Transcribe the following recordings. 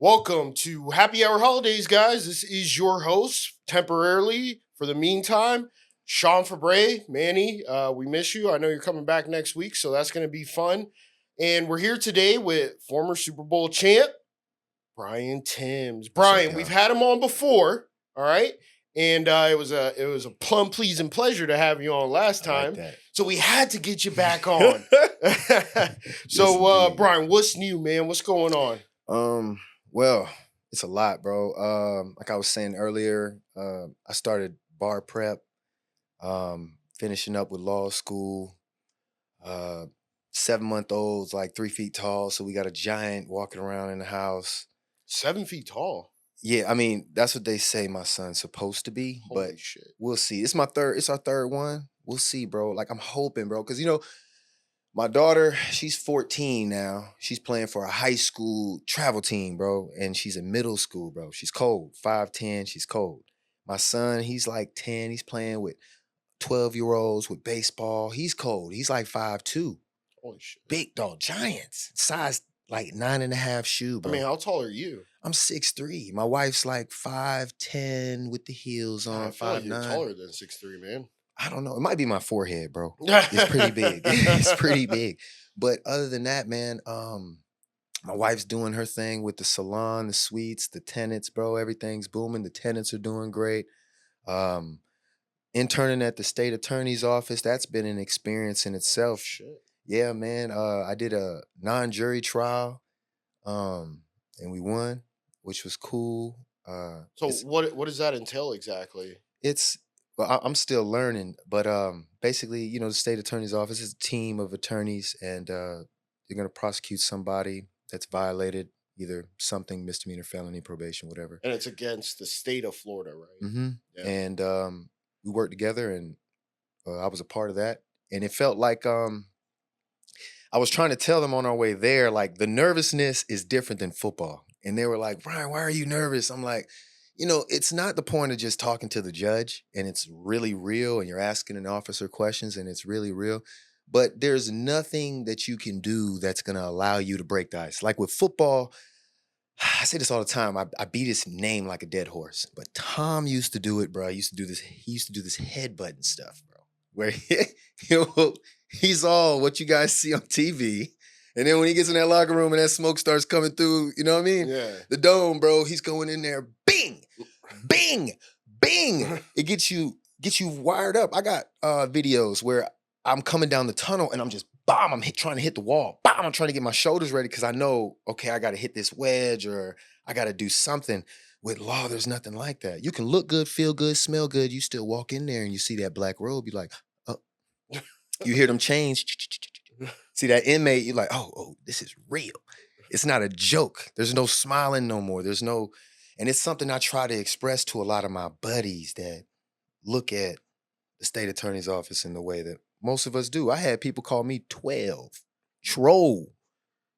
Welcome to Happy Hour Holidaze, guys. This is your host, temporarily for the meantime, Sean Febre. Manny, we miss you. I know you're coming back next week, so that's going to be fun. And we're here today with former Super Bowl champ, Brian Tyms. Brian, we've had him on before, all right? And it was a plum pleasing pleasure to have you on last time. So we had to get you back on. So, Brian, what's new, man? What's going on? Well, it's a lot, bro. Like I was saying earlier, I started bar prep, finishing up with law school. 7-month-old's like 3 feet tall, so we got a giant walking around in the house. 7 feet tall. Yeah, I mean that's what they say my son's supposed to be, Holy but shit. we'll see. It's our third one. We'll see, bro. Like I'm hoping, bro, because my daughter, she's 14 now. She's playing for a high school travel team, bro. And she's in middle school, bro. She's cold. 5'10", she's cold. My son, he's like 10. He's playing with 12-year-olds with baseball. He's cold. He's like 5'2". Holy shit. Big dog, giants. Size like 9.5 shoe, bro. I mean, how tall are you? I'm 6'3". My wife's like 5'10" with the heels on, I feel like you're 5'9". taller than 6'3", man. I don't know. It might be my forehead, bro. It's pretty big. It's pretty big. But other than that, man, my wife's doing her thing with the salon, the suites, the tenants, bro. Everything's booming. The tenants are doing great. Interning at the state attorney's office, that's been an experience in itself. Shit. Yeah, man. I did a non-jury trial, and we won, which was cool. So what does that entail exactly? Well, I'm still learning, but basically, the state attorney's office is a team of attorneys, and they're going to prosecute somebody that's violated either something, misdemeanor, felony, probation, whatever. And it's against the state of Florida, right? Mm-hmm. Yeah. And we worked together, and I was a part of that. And it felt like I was trying to tell them on our way there, like the nervousness is different than football. And they were like, Brian, why are you nervous? I'm like, it's not the point of just talking to the judge and it's really real and you're asking an officer questions and it's really real. But there's nothing that you can do that's going to allow you to break the ice. Like with football, I say this all the time. I beat his name like a dead horse. But Tom used to do it, bro. He used to do this headbutting stuff, bro. Where he's all what you guys see on TV. And then when he gets in that locker room and that smoke starts coming through, you know what I mean? Yeah. The dome, bro, he's going in there, bing, bing, bing. It gets you wired up. I got videos where I'm coming down the tunnel and I'm just, bam, trying to hit the wall. Bam, I'm trying to get my shoulders ready because I know, okay, I got to hit this wedge or I got to do something. With law, there's nothing like that. You can look good, feel good, smell good. You still walk in there and you see that black robe. You're like, oh. You hear them change. See that inmate, you're like, oh, this is real. It's not a joke. There's no smiling no more. And it's something I try to express to a lot of my buddies that look at the state attorney's office in the way that most of us do. I had people call me 12. Troll.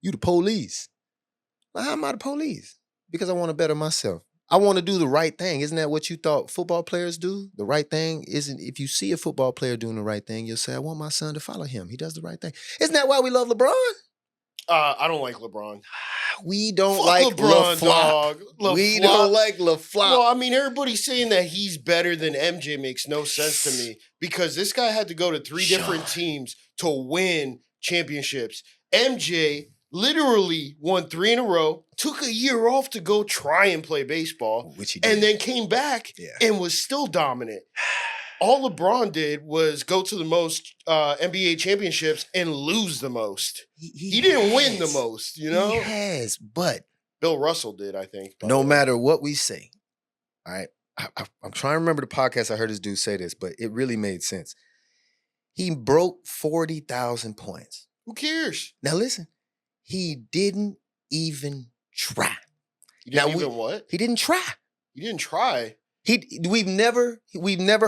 You the police. Well, how am I the police? Because I want to better myself. I want to do the right thing. Isn't that what you thought football players do? The right thing isn't, if you see a football player doing the right thing, you'll say, I want my son to follow him. He does the right thing. Isn't that why we love LeBron? I don't like LeBron. We don't like LeBron, dog. We don't like LeFlop. Well, I mean, everybody's saying that he's better than MJ makes no sense to me because this guy had to go to three different teams to win championships. MJ literally won 3 in a row, took a year off to go try and play baseball, which he did. And then came back and was still dominant. All LeBron did was go to the most NBA championships and lose the most. He didn't win the most, He has, but Bill Russell did, I think. No matter what we say, all right? I'm trying to remember the podcast I heard this dude say this, but it really made sense. He broke 40,000 points. Who cares? Now listen. He didn't even try. He didn't even what? He didn't try. He didn't try. We've never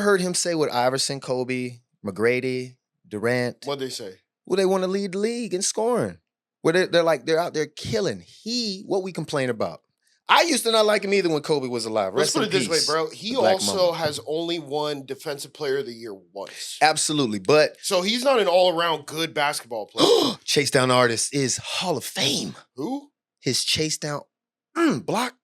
heard him say what Iverson, Kobe, McGrady, Durant. What'd they say? Well, they want to lead the league in scoring. Where they're out there killing. What we complain about. I used to not like him either when Kobe was alive. Let's put it this way, bro. He also has only won Defensive Player of the Year once. Absolutely, but so he's not an all-around good basketball player. Chase down artist is Hall of Fame. Who? His chase down block.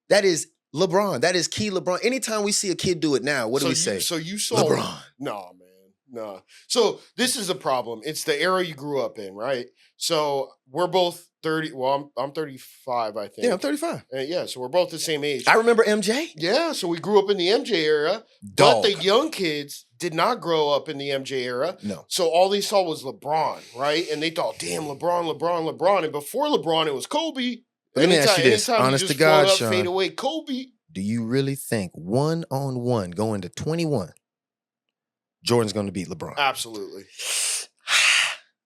That is LeBron. That is key LeBron. Anytime we see a kid do it now, what do we say? So you saw LeBron. No, man. No. So this is a problem. It's the era you grew up in, right? So we're both 30. Well, I'm 35, I think. Yeah, I'm 35. Yeah, so we're both the same age. I remember MJ. Yeah, so we grew up in the MJ era, Dog. but the young kids did not grow up in the MJ era. No. So all they saw was LeBron, right? And they thought, damn, LeBron. And before LeBron, it was Kobe. Let me ask you this, anytime honest you to just God, float up, Sean. fade away, Kobe. Do you really think 1-on-1 going to 21, Jordan's going to beat LeBron? Absolutely.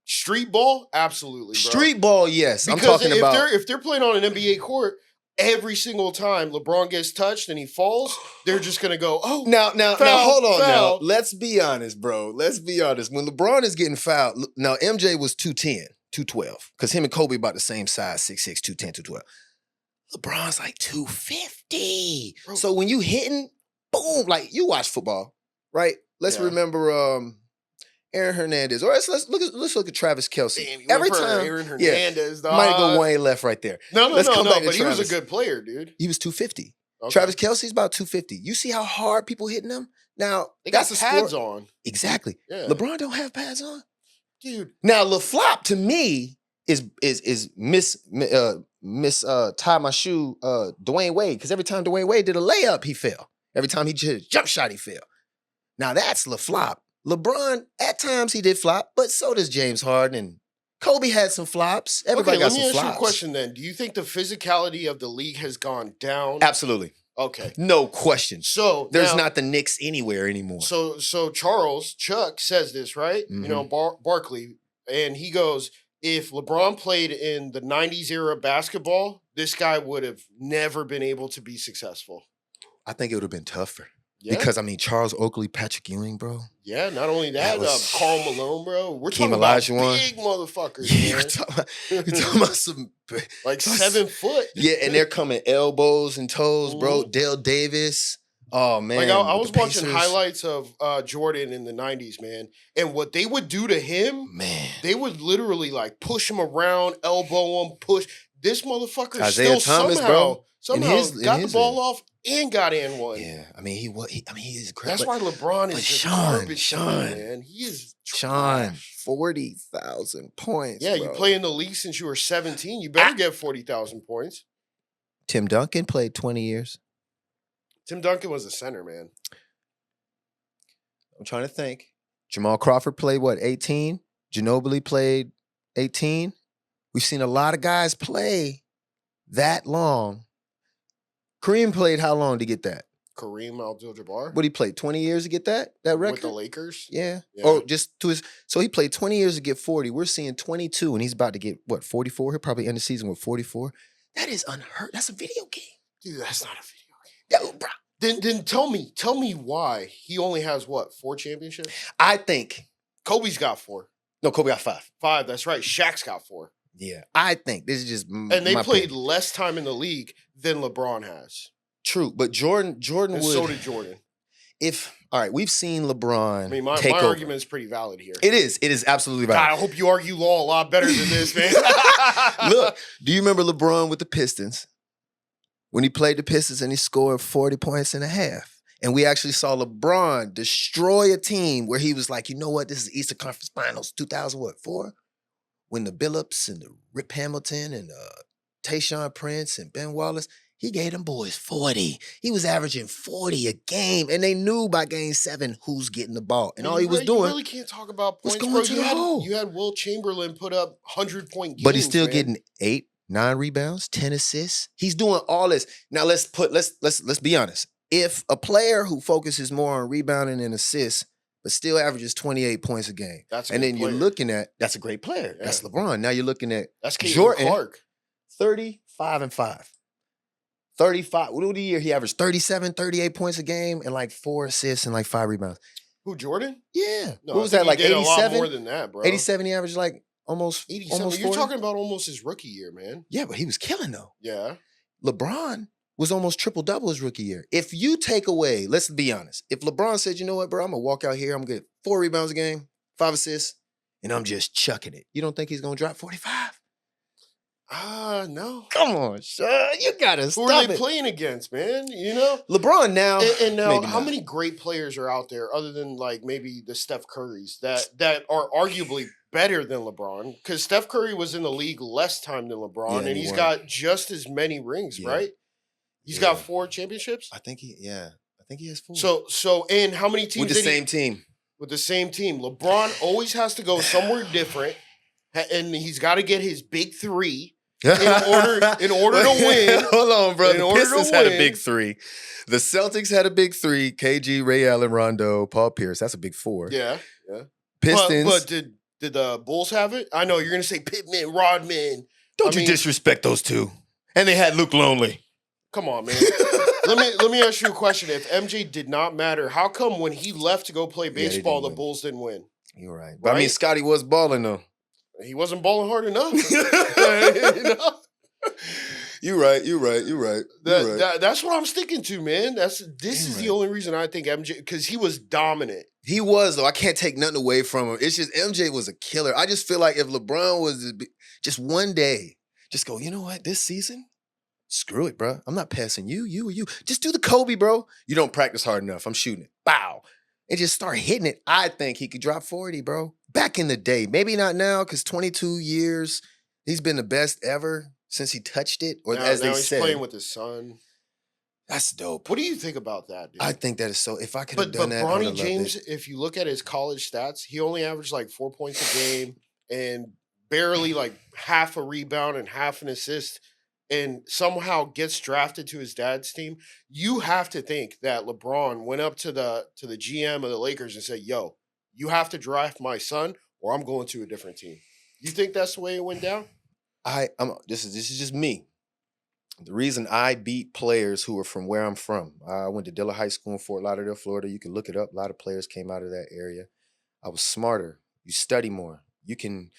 Street ball, absolutely, bro. Street ball, yes. Because I'm talking about if they're playing on an NBA court, every single time LeBron gets touched and he falls, they're just gonna go, oh, now, foul, hold on foul. now. Let's be honest, bro. Let's be honest. When LeBron is getting fouled, now MJ was 210, 212, because him and Kobe about the same size, 6'6", 210, 212. LeBron's like 250. Bro. So when you hitting, boom, like you watch football, right? Let's Yeah. remember Aaron Hernandez. Or let's look at Travis Kelce. Damn, you Every went for time, Aaron Hernandez, dog. might go way left right there. No, Let's come back to but he was a Travis. good player, dude. He was 250. Okay. Travis Kelce's about 250. You see how hard people hitting him? Now, They got that's the a pads sport. on. Exactly. Yeah. LeBron don't have pads on. Dude. Now, LaFlop to me is miss tie my shoe Dwayne Wade, because every time Dwayne Wade did a layup, he fell. Every time he did a jump shot, he fell. Now that's LaFlop. LeBron, at times he did flop, but so does James Harden. And Kobe had some flops. Everybody got Let some me ask flops. you a question then. Do you think the physicality of the league has gone down? Absolutely. Okay. No question. So There's now, not the Knicks anywhere anymore. So Chuck says this, right? Mhm. You know, Barkley, and he goes, if LeBron played in the 90s era basketball, this guy would have never been able to be successful. I think it would have been tougher. Yeah. Because, I mean, Charles Oakley, Patrick Ewing, bro. Yeah, not only that, Karl Malone, bro. We're Hakeem talking about Olajuwon. big motherfuckers, Yeah, man. you're talking about some... Like 7 foot. Yeah, and they're coming elbows and toes, bro. Mhm. Dale Davis. Oh, man. Like I with was the watching Pacers. highlights of Jordan in the 90s, man. And what they would do to him, Man. they would literally like push him around, elbow him, push. This motherfucker Isaiah still Thomas, somehow, bro. somehow In got the his ball era. off and got in one. Yeah, I mean, he is great. That's but why LeBron but is just Sean, garbage to me, Sean, man. He is Sean, trash. 40,000 points. Yeah, bro. you play in the league since you were 17. You better get 40,000 points. Tim Duncan played 20 years. Tim Duncan was a center, man. I'm trying to think. Jamal Crawford played what, 18? Ginobili played 18. We've seen a lot of guys play that long. Kareem played how long to get that? Kareem Abdul-Jabbar. What he played 20 years to get that record? With the Lakers. Yeah. Yeah. Or just to his. So he played 20 years to get 40. We're seeing 22, and he's about to get what, 44? He'll probably end the season with 44. That is unheard. That's a video game. Dude, that's not a video game. Yo, bro. Then tell me why he only has what, 4 championships? I think. Kobe's got 4. No, Kobe got 5. 5, that's right. Shaq's got 4. Yeah. I think this is just. And they my played opinion. less time in the league than LeBron has. True, but Jordan And would. so did Jordan. All right, we've seen LeBron I mean, my take over. argument is pretty valid here. It is absolutely God, valid. I hope you argue law a lot better than this, man. Look, do you remember LeBron with the Pistons? When he played the Pistons and he scored 40 points and a half. And we actually saw LeBron destroy a team where he was like, you know what, this is Eastern Conference Finals 2004? When the Billups and the Rip Hamilton and Tayshaun Prince and Ben Wallace, he gave them boys 40. He was averaging 40 a game, and they knew by game 7 who's getting the ball. And all he was You doing, really can't talk about was points, going bro. to the hole. You had Will Chamberlain put up 100-point games, but he's still man. getting 8, 9 rebounds, 10 assists. He's doing all this. Now let's be honest. If a player who focuses more on rebounding and assists, but still averages 28 points a game, That's a and good then you're player. looking at, that's a great player. Yeah. That's LeBron. Now you're looking at That's Caitlin Jordan. Clark. 35-5. 35. What was the year he averaged? 37, 38 points a game and like 4 assists and like 5 rebounds. Who, Jordan? Yeah. No, what was I that, think like he did a lot 87? more than that, bro. 87, he averaged like almost 87. almost You're 40. talking about almost his rookie year, man. Yeah, but he was killing though. Yeah. LeBron was almost triple-double his rookie year. If you take away, let's be honest, if LeBron said, you know what, bro, I'm going to walk out here, I'm going to get 4 rebounds a game, 5 assists, and I'm just chucking it, you don't think he's going to drop 45? No. Come on, Sean. You gotta Who stop are they it. playing against, man? You know? LeBron now. And now, maybe how not. many great players are out there other than like maybe the Steph Currys that are arguably better than LeBron? Because Steph Curry was in the league less time than LeBron, Yeah, and he he's won. got just as many rings, Yeah. right? He's Yeah. got 4 championships. I think he has 4. So, and how many teams with the same team. With the same team, LeBron always has to go somewhere different, and he's got to get his big 3 in order to win. Hold on, bro. In The order to Pistons had a win. big 3. The Celtics had a big 3. KG, Ray Allen, Rondo, Paul Pierce. That's a big 4. Yeah. Pistons. But did the Bulls have it? I know you're gonna say Pittman, Rodman. Don't you disrespect those 2. And they had Luke Longley. Come on, man. let me ask you a question. If MJ did not matter, how come when he left to go play they baseball, didn't the win. Bulls didn't win? You're right. But I mean, Scotty was balling though. He wasn't balling hard enough. You know? You're right. That's what I'm sticking to, man. This is the only reason I think MJ, because he was dominant. He was, though. I can't take nothing away from him. It's just MJ was a killer. I just feel like if LeBron was just one day, just go, you know what, this season, screw it, bro. I'm not passing you. Just do the Kobe, bro. You don't practice hard enough. I'm shooting it. Bow. And just start hitting it. I think he could drop 40, bro. Back in the day. Maybe not now, because 22 years, he's been the best ever since he touched it. Or as they he's said. playing with his son. That's dope. What do you think about that, dude? I think that is so. If I could have done that, But I would've Bronny loved James, it. if you look at his college stats, he only averaged like 4 points a game and barely like half a rebound and half an assist, and somehow gets drafted to his dad's team. You have to think that LeBron went up to the GM of the Lakers and said, "Yo, you have to draft my son, or I'm going to a different team." You think that's the way it went down? This is just me. The reason I beat players who are from where I'm from, I went to Dillard High School in Fort Lauderdale, Florida. You can look it up. A lot of players came out of that area. I was smarter. You study more. You can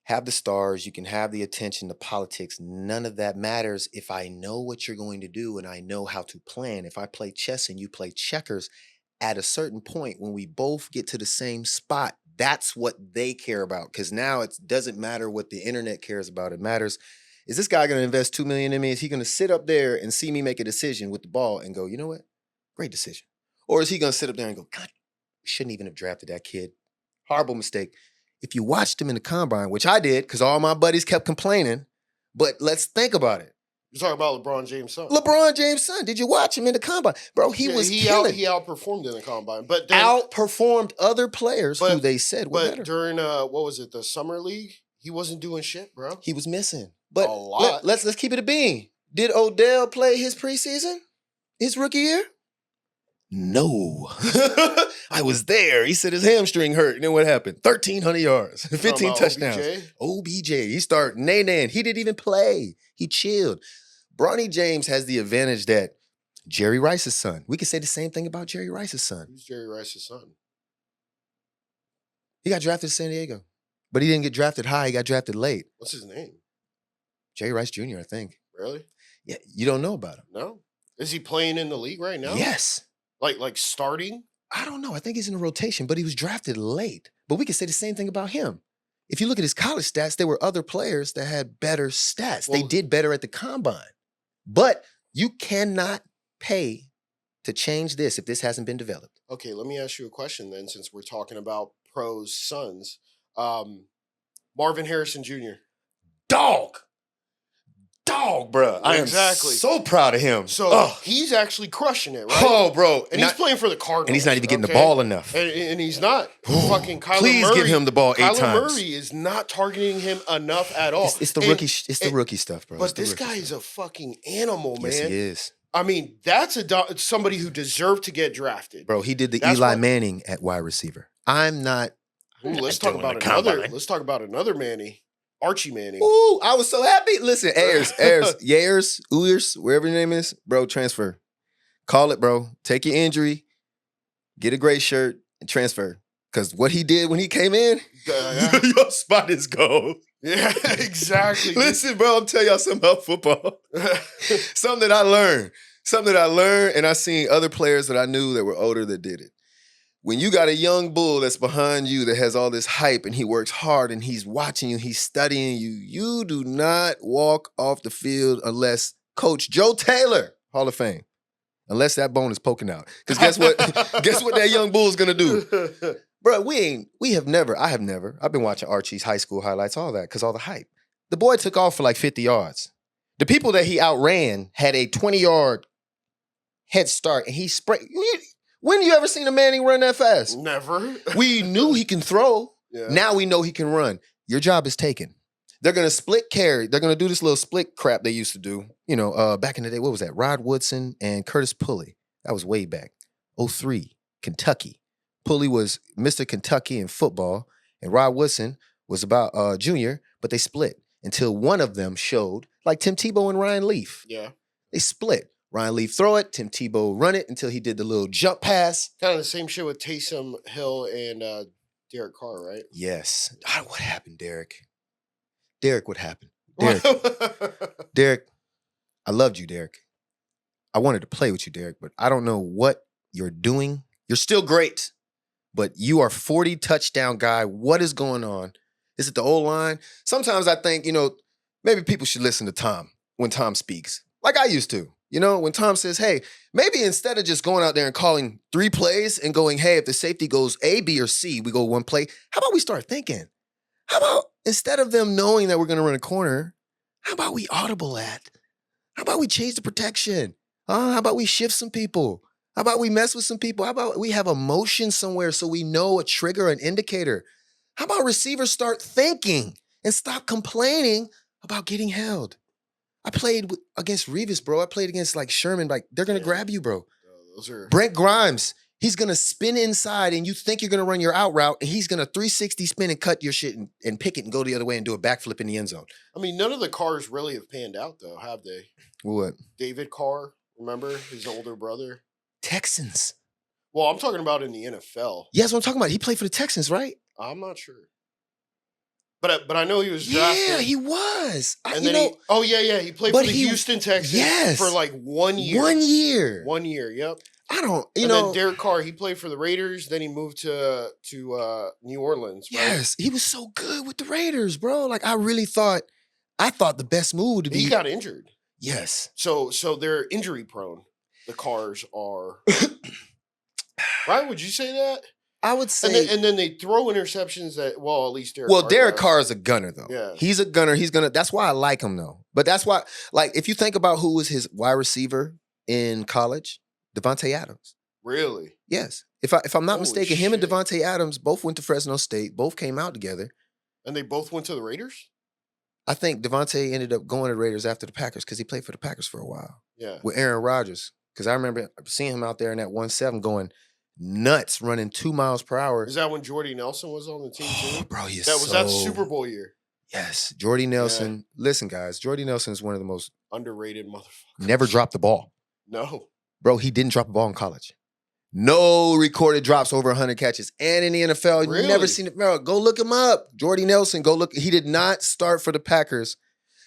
have the stars. You can have the attention, the politics. None of that matters if I know what you're going to do and I know how to plan. If I play chess and you play checkers, at a certain point when we both get to the same spot, that's what they care about. Because now it doesn't matter what the internet cares about. It matters, is this guy going to invest $2 million in me? Is he going to sit up there and see me make a decision with the ball and go, you know what? Great decision. Or is he going to sit up there and go, God, we shouldn't even have drafted that kid. Horrible mistake. If you watched him in the combine, which I did because all my buddies kept complaining, but let's think about it. You're talking about LeBron James' son. LeBron James' son. Did you watch him in the combine? Bro, he was killing. He outperformed in the combine. But then, outperformed other players who they said were better. But during, what was it, the summer league, he wasn't doing shit, bro. He was missing. But a lot. Let's keep it a bean. Did Odell play his preseason? His rookie year? No. I was there. He said his hamstring hurt. And then what happened? 1,300 yards, 15 touchdowns. OBJ. He started nay-naying. He didn't even play. He chilled. Bronny James has the advantage that Jerry Rice's son. We could say the same thing about Jerry Rice's son. Who's Jerry Rice's son? He got drafted to San Diego. But he didn't get drafted high. He got drafted late. What's his name? Jerry Rice Jr., I think. Really? Yeah, you don't know about him. No. Is he playing in the league right now? Yes. Like starting? I don't know. I think he's in a rotation, but he was drafted late. But we could say the same thing about him. If you look at his college stats, there were other players that had better stats. They did better at the combine. But you cannot pay to change this if this hasn't been developed. Okay, let me ask you a question then, since we're talking about pros' sons. Marvin Harrison Jr. Dog, bro. I am so proud of him. So he's actually crushing it, right? Oh, bro. And he's playing for the Cardinals. And he's not even getting the ball enough. And he's not. Fucking Kyler Murray. Please give him the ball 8 times. Kyler Murray is not targeting him enough at all. It's the rookie stuff, bro. But this guy is a fucking animal, man. Yes, he is. I mean, that's somebody who deserved to get drafted. Bro, he did the Eli Manning at wide receiver. Let's talk about another Manny. Archie Manning. Ooh, I was so happy. Listen, Uyers, wherever your name is, bro, transfer. Call it, bro. Take your injury, get a gray shirt, and transfer. Because what he did when he came in, your spot is gold. Yeah, exactly. Listen, bro, I'm telling y'all something about football. Something that I learned, and I seen other players that I knew that were older that did it. when you got a young bull that's behind you that has all this hype and he works hard and he's watching you, he's studying you, you do not walk off the field unless Coach Joe Taylor, Hall of Fame, unless that bone is poking out. Because guess what? Guess what that young bull's gonna do? Bro, I have never. I've been watching Archie's high school highlights, all that, because all the hype. The boy took off for like 50 yards. The people that he outran had a 20-yard head start, and he sprayed. When you ever seen a Manning run that fast? Never. We knew he can throw. Yeah. Now we know he can run. Your job is taken. They're going to split carry. They're going to do this little split crap they used to do. You know, back in the day, what was that? Rod Woodson and Curtis Pulley. That was way back. 03, Kentucky. Pulley was Mr. Kentucky in football, and Rod Woodson was about junior, but they split until one of them showed, like Tim Tebow and Ryan Leaf. Yeah. They split. Ryan Leaf throw it, Tim Tebow run it until he did the little jump pass. Kind of the same shit with Taysom Hill and Derek Carr, right? Yes. What happened, Derek? Derek, what happened? Derek, I loved you, Derek. I wanted to play with you, Derek, but I don't know what you're doing. You're still great, but you are 40 touchdown guy. What is going on? Is it the old line? Sometimes I think, maybe people should listen to Tom when Tom speaks, like I used to. When Tom says, hey, maybe instead of just going out there and calling 3 plays and going, hey, if the safety goes A, B, or C, we go 1 play. How about we start thinking? How about instead of them knowing that we're going to run a corner, how about we audible that? How about we change the protection? How about we shift some people? How about we mess with some people? How about we have a motion somewhere so we know a trigger, an indicator? How about receivers start thinking and stop complaining about getting held? I played against Revis, bro. I played against like Sherman. Like, they're going to grab you, bro. Those are Brent Grimes, he's going to spin inside and you think you're going to run your out route and he's going to 360 spin and cut your shit and pick it and go the other way and do a backflip in the end zone. I mean, none of the Carrs really have panned out, though, have they? What? David Carr, remember? His older brother. Texans. Well, I'm talking about in the NFL. Yeah, that's what I'm talking about. He played for the Texans, right? I'm not sure. But I know he was drafted. Yeah, he was. And then he played for the Houston Texans for like 1 year. 1 year. 1 year, yep. I don't, And then Derek Carr, he played for the Raiders, then he moved to New Orleans, right? Yes, he was so good with the Raiders, bro. Like, I thought the best move would be. He got injured. Yes. So they're injury prone. The Carrs are. Right? Would you say that? I would say. And then they throw interceptions that, at least Derek Well, Carr Derek does. Carr is a gunner, though. Yeah. He's a gunner. That's why I like him, though. But that's why, like, if you think about who was his wide receiver in college, Devontae Adams. Really? Yes. If I'm not Holy mistaken, him and shit. Devontae Adams both went to Fresno State, both came out together. And they both went to the Raiders? I think Devontae ended up going to the Raiders after the Packers because he played for the Packers for a while. Yeah. With Aaron Rodgers. Because I remember seeing him out there in that 1-7 going nuts, running 2 miles per hour. Is that when Jordy Nelson was on the team too? Bro, Was that Super Bowl year? Yes. Jordy Nelson. Yeah. Listen, guys, Jordy Nelson is one of the most underrated motherfuckers. Never dropped the ball. No. Bro, he didn't drop a ball in college. No recorded drops over 100 catches. And in the NFL, Really? You've never seen it. Bro, go look him up. Jordy Nelson, go look. He did not start for the Packers.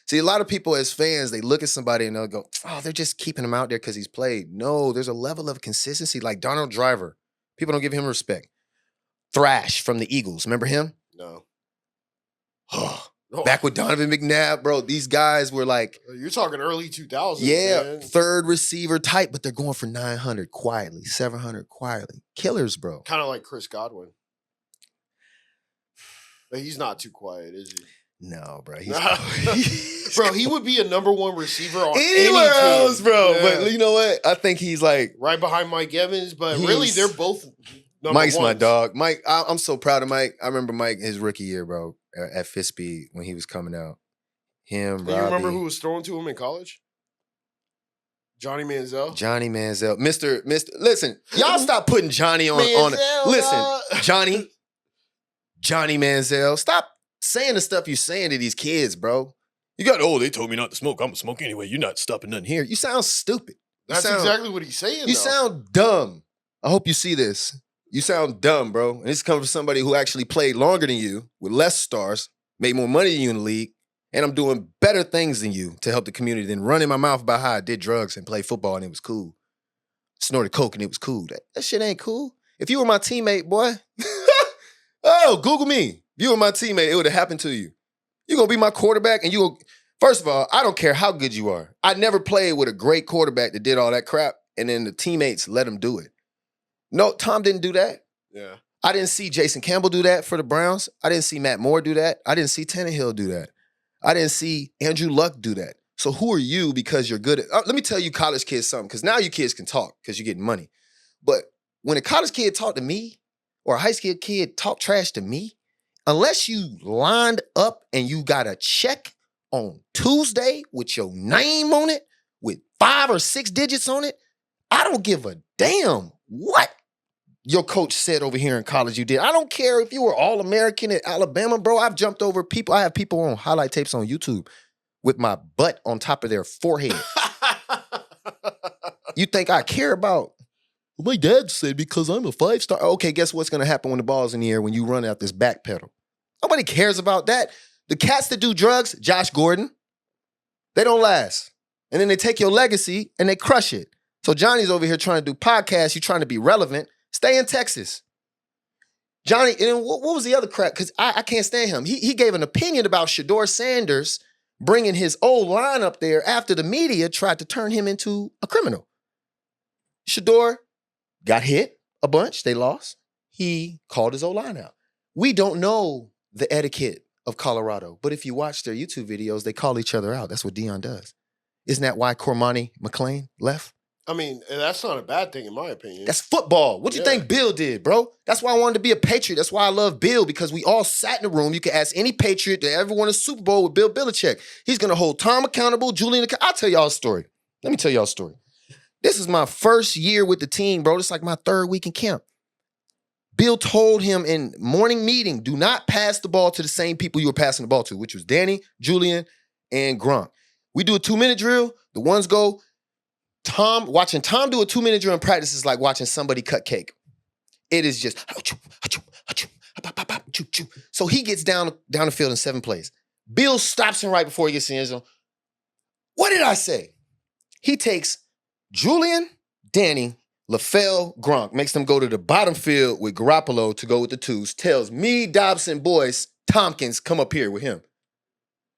See, a lot of people as fans, they look at somebody and they'll go, oh, they're just keeping him out there because he's played. No, there's a level of consistency like Donald Driver. People don't give him respect. Thrash from the Eagles. Remember him? No. Back with Donovan McNabb, bro. These guys were like... You're talking early 2000s, Yeah, man. Third receiver type, but they're going for 900 quietly, 700 quietly. Killers, bro. Kind of like Chris Godwin. But he's not too quiet, is he? No, bro. Bro, he would be a number 1 receiver on anywhere else, bro. Yeah. But you know what? I think he's like... right behind Mike Evans, but really they're both Mike's ones. my dog. Mike, I'm so proud of Mike. I remember Mike his rookie year, bro, at Fifth Speed when he was coming out. Him, Do you remember who was throwing to him in college? Johnny Manziel. Johnny Manziel. Mr. Listen, y'all stop putting Johnny on it. Listen, Johnny Manziel. Stop saying the stuff you're saying to these kids, bro. They told me not to smoke. I'm going to smoke anyway. You're not stopping nothing here. You sound stupid. That's exactly what he's saying, You sound dumb. I hope you see this. You sound dumb, bro. And this comes from somebody who actually played longer than you, with less stars, made more money than you in the league, and I'm doing better things than you to help the community than running my mouth about how I did drugs and played football and it was cool. Snorted coke and it was cool. That shit ain't cool. If you were my teammate, boy, oh, Google me. If you were my teammate, it would have happened to you. You're going to be my quarterback and first of all, I don't care how good you are. I never played with a great quarterback that did all that crap and then the teammates let him do it. No, Tom didn't do that. Yeah. I didn't see Jason Campbell do that for the Browns. I didn't see Matt Moore do that. I didn't see Tannehill do that. I didn't see Andrew Luck do that. So who are you because you're good at... let me tell you college kids something, because now you kids can talk because you're getting money. But when a college kid talk to me or a high school kid talk trash to me, unless you lined up and you got a check on Tuesday with your name on it, with 5 or 6 digits on it, I don't give a damn what your coach said over here in college you did. I don't care if you were All-American at Alabama, bro. I've jumped over people. I have people on highlight tapes on YouTube with my butt on top of their forehead. You think I care about? Well, my dad said because I'm a 5-star. Okay, guess what's going to happen when the ball's in the air when you run out this back pedal? Nobody cares about that. The cats that do drugs, Josh Gordon, they don't last. And then they take your legacy and they crush it. So Johnny's over here trying to do podcasts. You trying to be relevant. Stay in Texas. Johnny, and what was the other crap? Because I can't stand him. He gave an opinion about Shedeur Sanders bringing his old line up there after the media tried to turn him into a criminal. Shedeur got hit a bunch. They lost. He called his old line out. We don't know the etiquette of Colorado, but if you watch their YouTube videos, they call each other out. That's what Deion does. Isn't that why Cormani McClain left? I mean, that's not a bad thing in my opinion. That's football. What you think Bill did, bro? That's why I wanted to be a Patriot. That's why I love Bill, because we all sat in the room. You can ask any Patriot that ever won a Super Bowl with Bill Belichick. He's going to hold Tom accountable, Julian accountable. I'll tell y'all a story. Let me tell y'all a story. This is my first year with the team, bro. It's like my 3rd week in camp. Bill told him in morning meeting, do not pass the ball to the same people you were passing the ball to, which was Danny, Julian, and Gronk. We do a 2-minute drill. The ones go... watching Tom do a 2-minute drill in practice is like watching somebody cut cake. It is just, so he gets down the field in 7 plays. Bill stops him right before he gets in the end zone. What did I say? He takes Julian, Danny, LaFell, Gronk, makes them go to the bottom field with Garoppolo to go with the 2s, tells me, Dobson, Boyce, Tompkins, come up here with him.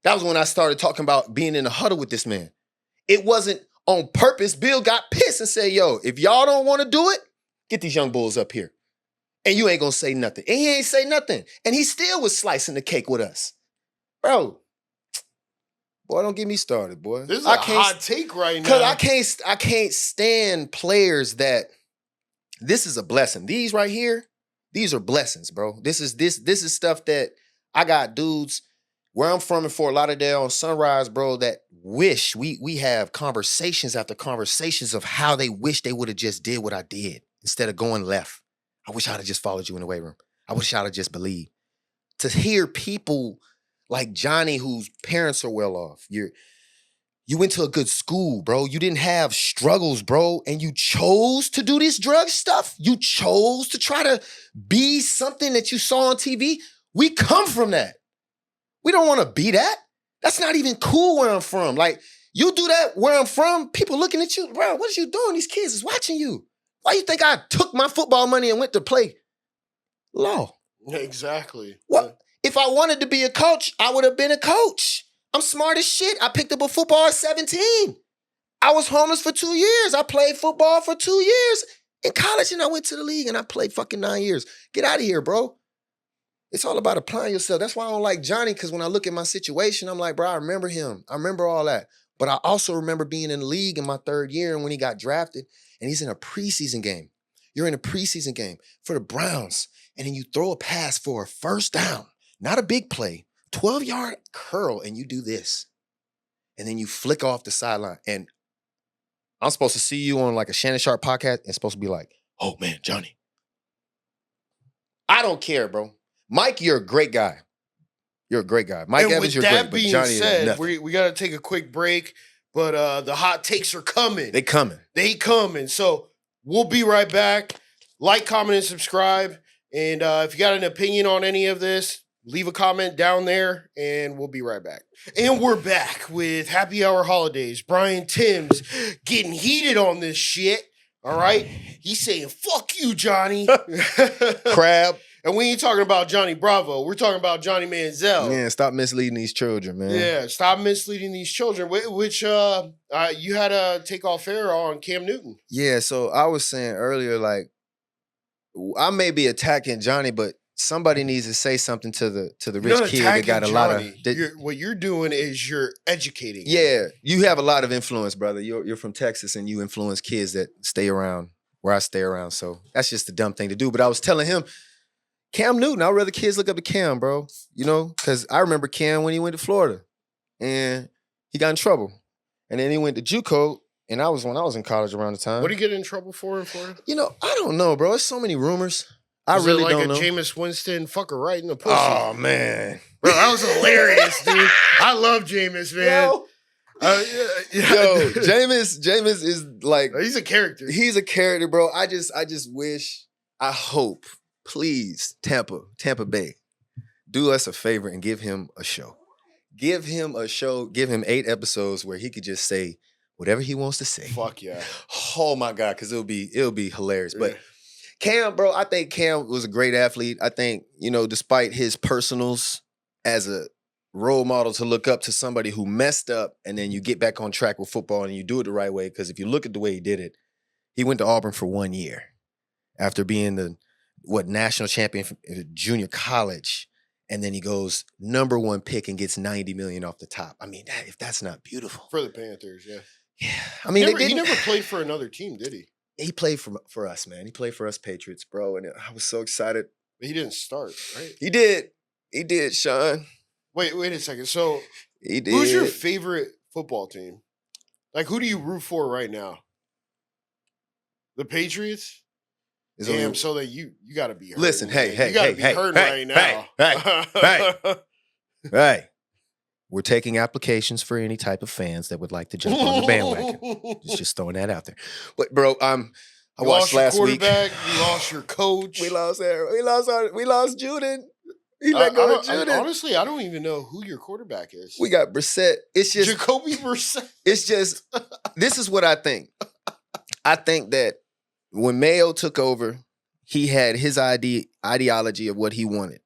That was when I started talking about being in the huddle with this man. It wasn't on purpose. Bill got pissed and said, yo, if y'all don't want to do it, get these young bulls up here. And you ain't going to say nothing. And he ain't say nothing. And he still was slicing the cake with us. Bro, boy, don't get me started, boy. This is a hot take right now. Because I can't stand players that, this is a blessing. These right here, these are blessings, bro. This is stuff that I got dudes where I'm from in Fort Lauderdale on Sunrise, bro, that wish we have conversations after conversations of how they wish they would have just did what I did instead of going left. I wish I'd have just followed you in the weight room. I wish I'd have just believed. To hear people like Johnny, whose parents are well off, you went to a good school, bro. You didn't have struggles, bro, and you chose to do this drug stuff. You chose to try to be something that you saw on TV. We come from that. We don't want to be that. That's not even cool where I'm from. Like, you do that where I'm from, people looking at you, bro, what are you doing? These kids is watching you. Why you think I took my football money and went to play law? Exactly. What? If I wanted to be a coach, I would have been a coach. I'm smart as shit. I picked up a football at 17. I was homeless for 2 years. I played football for 2 years in college, and I went to the league, and I played fucking 9 years. Get out of here, bro. It's all about applying yourself. That's why I don't like Johnny, because when I look at my situation, I'm like, bro, I remember him. I remember all that. But I also remember being in the league in my 3rd year and when he got drafted, and he's in a preseason game. You're in a preseason game for the Browns, and then you throw a pass for a 1st down, not a big play, 12-yard curl, and you do this. And then you flick off the sideline. And I'm supposed to see you on like a Shannon Sharp podcast and supposed to be like, oh, man, Johnny. I don't care, bro. Mike, you're a great guy. You're a great guy. Mike Evans, you're great. But Johnny is nothing. We got to take a quick break, but the hot takes are coming. They coming. So we'll be right back. Like, comment, and subscribe. And if you got an opinion on any of this, leave a comment down there, and we'll be right back. And we're back with Happy Hour Holidaze. Brian Tyms getting heated on this shit. All right? He's saying, fuck you, Johnny. Crab. And we ain't talking about Johnny Bravo. We're talking about Johnny Manziel. Man, stop misleading these children, man. Yeah, stop misleading these children. Which you had to take off air on Cam Newton. Yeah, so I was saying earlier, like, I may be attacking Johnny, but somebody needs to say something to the rich kid that got a lot of. What you're doing is you're educating. Yeah, you have a lot of influence, brother. You're from Texas, and you influence kids that stay around where I stay around. So that's just a dumb thing to do. But I was telling him, Cam Newton, I'd rather kids look up to Cam, bro. You know, because I remember Cam when he went to Florida, and he got in trouble, and then he went to JUCO. And when I was in college around the time. What did he get in trouble for in Florida? You know, I don't know, bro. There's so many rumors. I Was really it like don't know. Jameis Winston fucker right in the pussy. Oh, man. Bro, that was hilarious, dude. I love Jameis, man. Yo, Jameis is like, he's a character. He's a character, bro. I just wish, I hope, please, Tampa Bay, do us a favor and give him a show. Give him a show. Give him 8 episodes where he could just say whatever he wants to say. Fuck yeah. Oh my God, because it'll be hilarious. But Cam, bro, I think Cam was a great athlete. I think, you know, despite his personals as a role model to look up to somebody who messed up and then you get back on track with football and you do it the right way. Because if you look at the way he did it, he went to Auburn for 1 year after being the national champion for junior college. And then he goes #1 pick and gets $90 million off the top. I mean, if that's not beautiful. For the Panthers, yeah. Yeah. I mean, he never played for another team, did he? He played for us, man. He played for us Patriots, bro. And I was so excited. But he didn't start, right? He did. He did, Sean. Wait a second. So he did. Who's your favorite football team? Like, who do you root for right now? The Patriots? Damn, so that you got to be hurting. Listen, hey, you got to be hurting right now. Hey. We're taking applications for any type of fans that would like to jump on the bandwagon. Just throwing that out there. But bro, I watched last week. You lost your coach. We lost Juden. He let go of Juden. Honestly, I don't even know who your quarterback is. We got Brissett. It's just Jacoby Brissett. It's just this is what I think. I think that when Mayo took over, he had his ideology of what he wanted.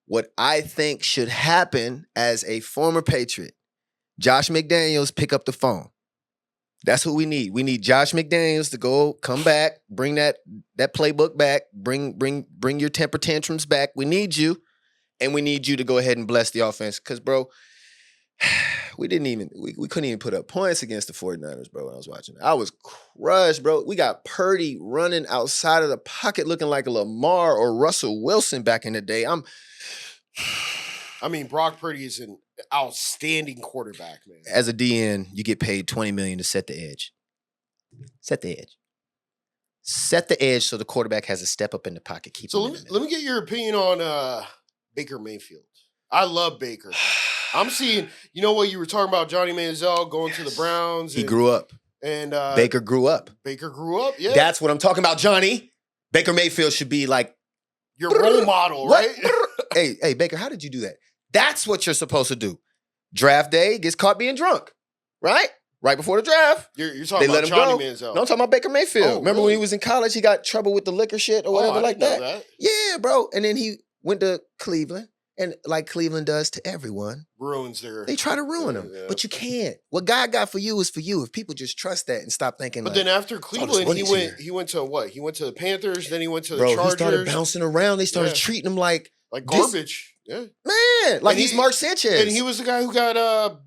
What I think should happen as a former Patriot, Josh McDaniels pick up the phone. That's what we need. We need Josh McDaniels to come back, bring that playbook back, bring your temper tantrums back. We need you, and we need you to go ahead and bless the offense. Because, bro, we couldn't even put up points against the 49ers, bro, when I was watching. I was crushed, bro. We got Purdy running outside of the pocket looking like a Lamar or Russell Wilson back in the day. I mean, Brock Purdy is an outstanding quarterback, man. As a DN, you get paid $20 million to set the edge. Set the edge. Set the edge so the quarterback has a step up in the pocket. Let me get your opinion on Baker Mayfield. I love Baker. I'm seeing, you know what, you were talking about Johnny Manziel going to the Browns. He grew up. And Baker grew up. Baker grew up, yeah. That's what I'm talking about, Johnny. Baker Mayfield should be like your role model, right? Hey, Baker, how did you do that? That's what you're supposed to do. Draft day, gets caught being drunk, right? Right before the draft. You're talking about Johnny Manziel. No, I'm talking about Baker Mayfield. Oh, Remember when he was in college, he got trouble with the liquor shit or whatever like that? That? Yeah, bro. And then he went to Cleveland. And like Cleveland does to everyone. They try to ruin them. Yeah. But you can't. What God got for you is for you. If people just trust that and stop thinking But then after Cleveland, he went to what? He went to the Panthers, then he went to the Chargers. He started bouncing around. They started treating him like garbage. Yeah. Man, like he's Mark Sanchez. And he was the guy who got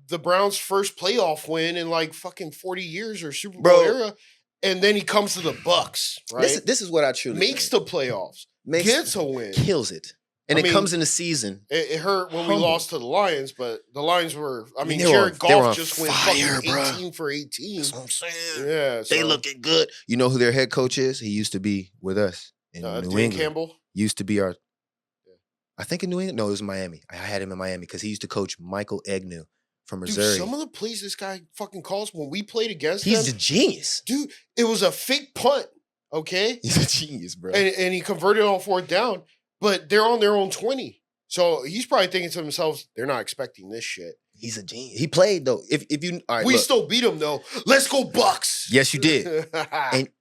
the Browns' first playoff win in like fucking 40 years or Super Bowl era. And then he comes to the Bucs, right? This is what I truly makes think. The playoffs. Gets a win. Kills it. And it comes in the season. It hurt when we lost to the Lions, but the Lions were, Jared Goff just went fucking 18 for 18. That's what I'm saying. Yeah. They looking good. You know who their head coach is? He used to be with us in New England. Campbell? Used to be our, I think in New England? No, it was Miami. I had him in Miami because he used to coach Michael Egnew from Missouri. Dude, some of the plays this guy fucking calls when we played against him. He's a genius. Dude, it was a fake punt, okay? He's a genius, bro. And he converted on 4th down. But they're on their own 20. So he's probably thinking to themselves, they're not expecting this shit. He's a genius. He played, though. If you all right, we still beat him, though. Let's go, Bucks. Yes, you did.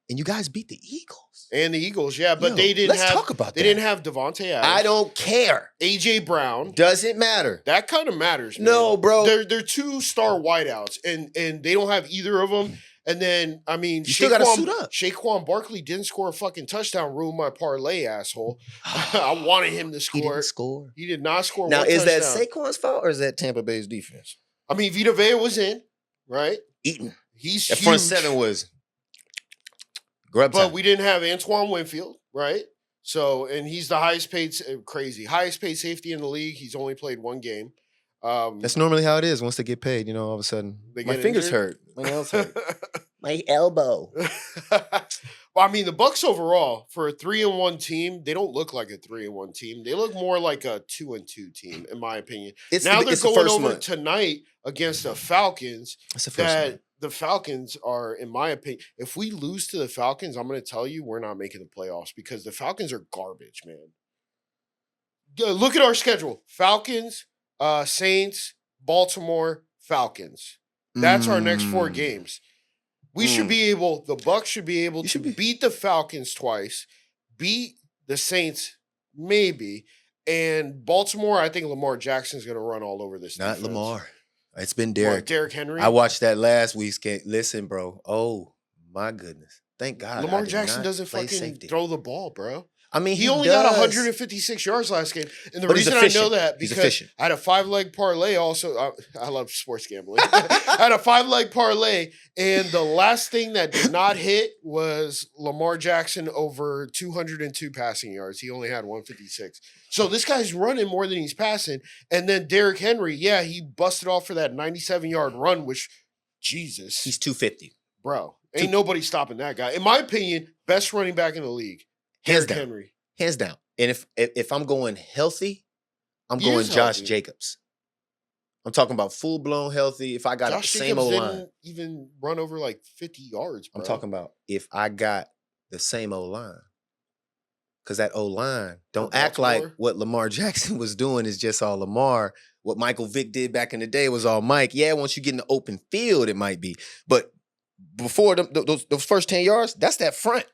And you guys beat the Eagles. And the Eagles, yeah, but Yo, they didn't let's talk about they that. didn't have Devontae Adams. I don't care. A.J. Brown. Doesn't matter. That kind of matters, man. No, bro. They're 2-star wideouts, and they don't have either of them. And then, I mean, You still got to suit up. Saquon Barkley didn't score a fucking touchdown, ruined my parlay, asshole. I wanted him to score. He didn't score. He did not score Now, one is touchdown. that Saquon's fault or is that Tampa Bay's defense? I mean, Vita Vea was in, right? Eaton. He's That huge. front seven was grub But time. we didn't have Antoine Winfield, right? So, and he's the highest paid safety in the league. He's only played one game. That's normally how it is. Once they get paid, all of a sudden, They my get fingers injured? hurt. My nails hurt. My elbow. Well, I mean, the Bucks overall for a 3-1 team, they don't look like a 3-1 team. They look more like a 2-2 team, in my opinion. They're going over tonight against the Falcons. That's the first one. The Falcons are, in my opinion, if we lose to the Falcons, I'm going to tell you we're not making the playoffs because the Falcons are garbage, man. Look at our schedule: Falcons, Saints, Baltimore, Falcons. That's our next 4 games. We should be able. The Bucks should be able to beat the Falcons twice, beat the Saints maybe, and Baltimore. I think Lamar Jackson's going to run all over this. Not defense. Lamar. It's been Derek. Derrick Henry. I watched that last week's game. Listen, bro. Oh my goodness. Thank God. Lamar Jackson doesn't fucking throw the ball, bro. I mean, he only got 156 yards last game. And the reason I know that because I had a 5-leg parlay also. I love sports gambling. I had a 5-leg parlay, and the last thing that did not hit was Lamar Jackson over 202 passing yards. He only had 156. So this guy's running more than he's passing. And then Derrick Henry, yeah, he busted off for that 97-yard run, which, Jesus. He's 250. Bro, ain't nobody stopping that guy. In my opinion, best running back in the league. Hands down. Henry. Hands down. And if I'm going healthy, I'm going Josh Jacobs. I'm talking about full-blown healthy. If I got the same old line. Didn't even run over like 50 yards, bro. I'm talking about if I got the same old line. Because that old line, don't act like what Lamar Jackson was doing is just all Lamar. What Michael Vick did back in the day was all Mike. Yeah, once you get in the open field, it might be. But before those first 10 yards, that's that front.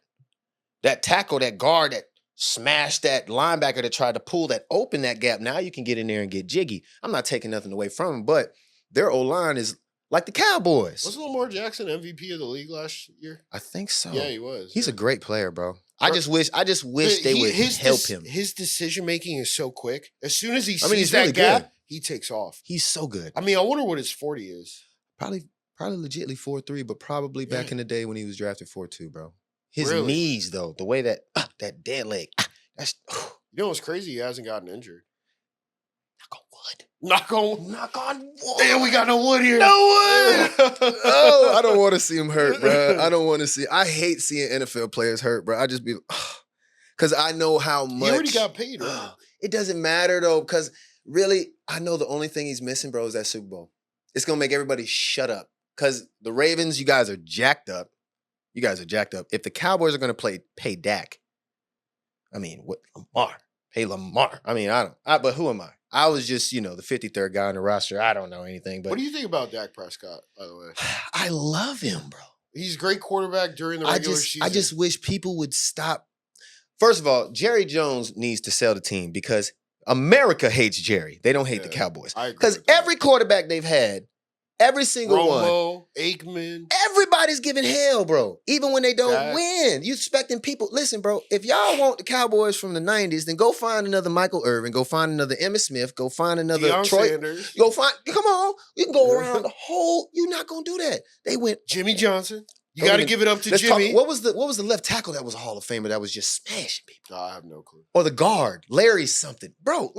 That tackle, that guard that smashed that linebacker that tried to pull that, open that gap. Now you can get in there and get jiggy. I'm not taking nothing away from them, but their O-line is like the Cowboys. Was Lamar Jackson MVP of the league last year? I think so. Yeah, he was. He's a great player, bro. I just wish they would help him. His decision-making is so quick. As soon as he sees he's that really gap, good. he takes off. He's so good. I mean, I wonder what his 40 is. Probably legitly 4.3, but probably back in the day when he was drafted 4.2, bro. His Really? knees, though, the way that dead leg, that's You know what's crazy? He hasn't gotten injured. knock on wood. Knock on wood. Damn, we got no wood here. No wood. Oh, I don't want to see him hurt, bro. I don't want to see. I hate seeing NFL players hurt, bro. I just be, because I know how much. He already got paid, right? It doesn't matter though, because really, I know the only thing he's missing, bro, is that Super Bowl. It's gonna make everybody shut up. Because the Ravens, you guys are jacked up. If the Cowboys are going to pay Dak, I mean, what Lamar? Pay Lamar. I mean, but who am I? I was just, the 53rd guy on the roster. I don't know anything. But what do you think about Dak Prescott, by the way? I love him, bro. He's a great quarterback during the regular season. I just wish people would stop. First of all, Jerry Jones needs to sell the team because America hates Jerry. They don't hate the Cowboys. Because every quarterback they've had, every single one. Aikman. Everybody's giving hell, bro. Even when they don't win. You expecting people. Listen, bro, if y'all want the Cowboys from the 90s, then go find another Michael Irvin. Go find another Emmitt Smith. Go find another Troy. Sanders. Come on. You can go around the whole. You're not going to do that. They went. Jimmy Johnson. You got to give it up to Jimmy. What was the left tackle that was a Hall of Famer that was just smashing people? I have no clue. Or the guard, Larry something. Bro,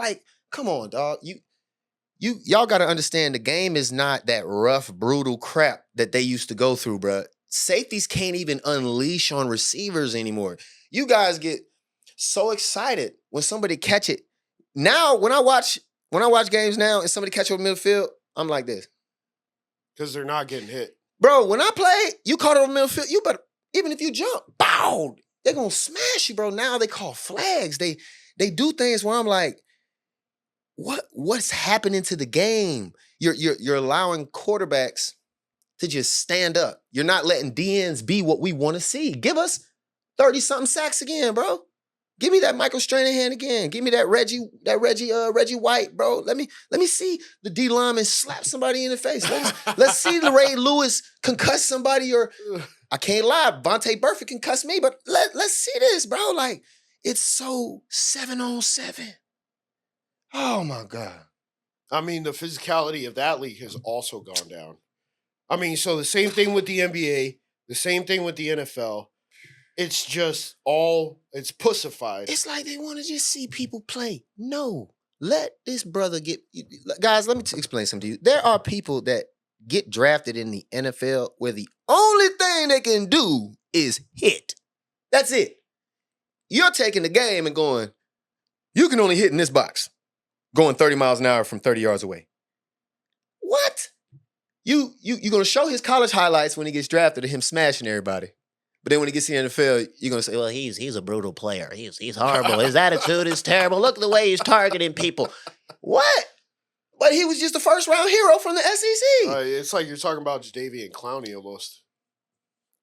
come on, dog. Y'all got to understand the game is not that rough, brutal crap that they used to go through, bro. Safeties can't even unleash on receivers anymore. You guys get so excited when somebody catch it. Now, when I watch games now and somebody catch it over midfield, I'm like this. Because they're not getting hit. Bro, when I play, you caught it over midfield, you better, even if you jump, bow, they're going to smash you, bro. Now they call flags. They do things where I'm like, what's happening to the game? You're allowing quarterbacks to just stand up. You're not letting DNs be what we want to see. Give us 30-something sacks again, bro. Give me that Michael Stranahan again. Give me that Reggie White, bro. Let me see the D lineman slap somebody in the face. Let's see Ray Lewis concuss somebody, or I can't lie, Vontae Burfict can cuss me, but let's see this, bro. Like, it's so 7-on-7. Oh my God. I mean, the physicality of that league has also gone down. I mean, so the same thing with the NBA, the same thing with the NFL. It's just it's pussified. It's like they want to just see people play. No, let this brother get... Guys, let me explain something to you. There are people that get drafted in the NFL where the only thing they can do is hit. That's it. You're taking the game and going, you can only hit in this box, going 30 miles an hour from 30 yards away. What? You're going to show his college highlights when he gets drafted of him smashing everybody. But then when he gets to the NFL, you're going to say, well, he's a brutal player. He's horrible. His attitude is terrible. Look at the way he's targeting people. What? But he was just a first-round hero from the SEC. It's like you're talking about Jadeveon Clowney almost.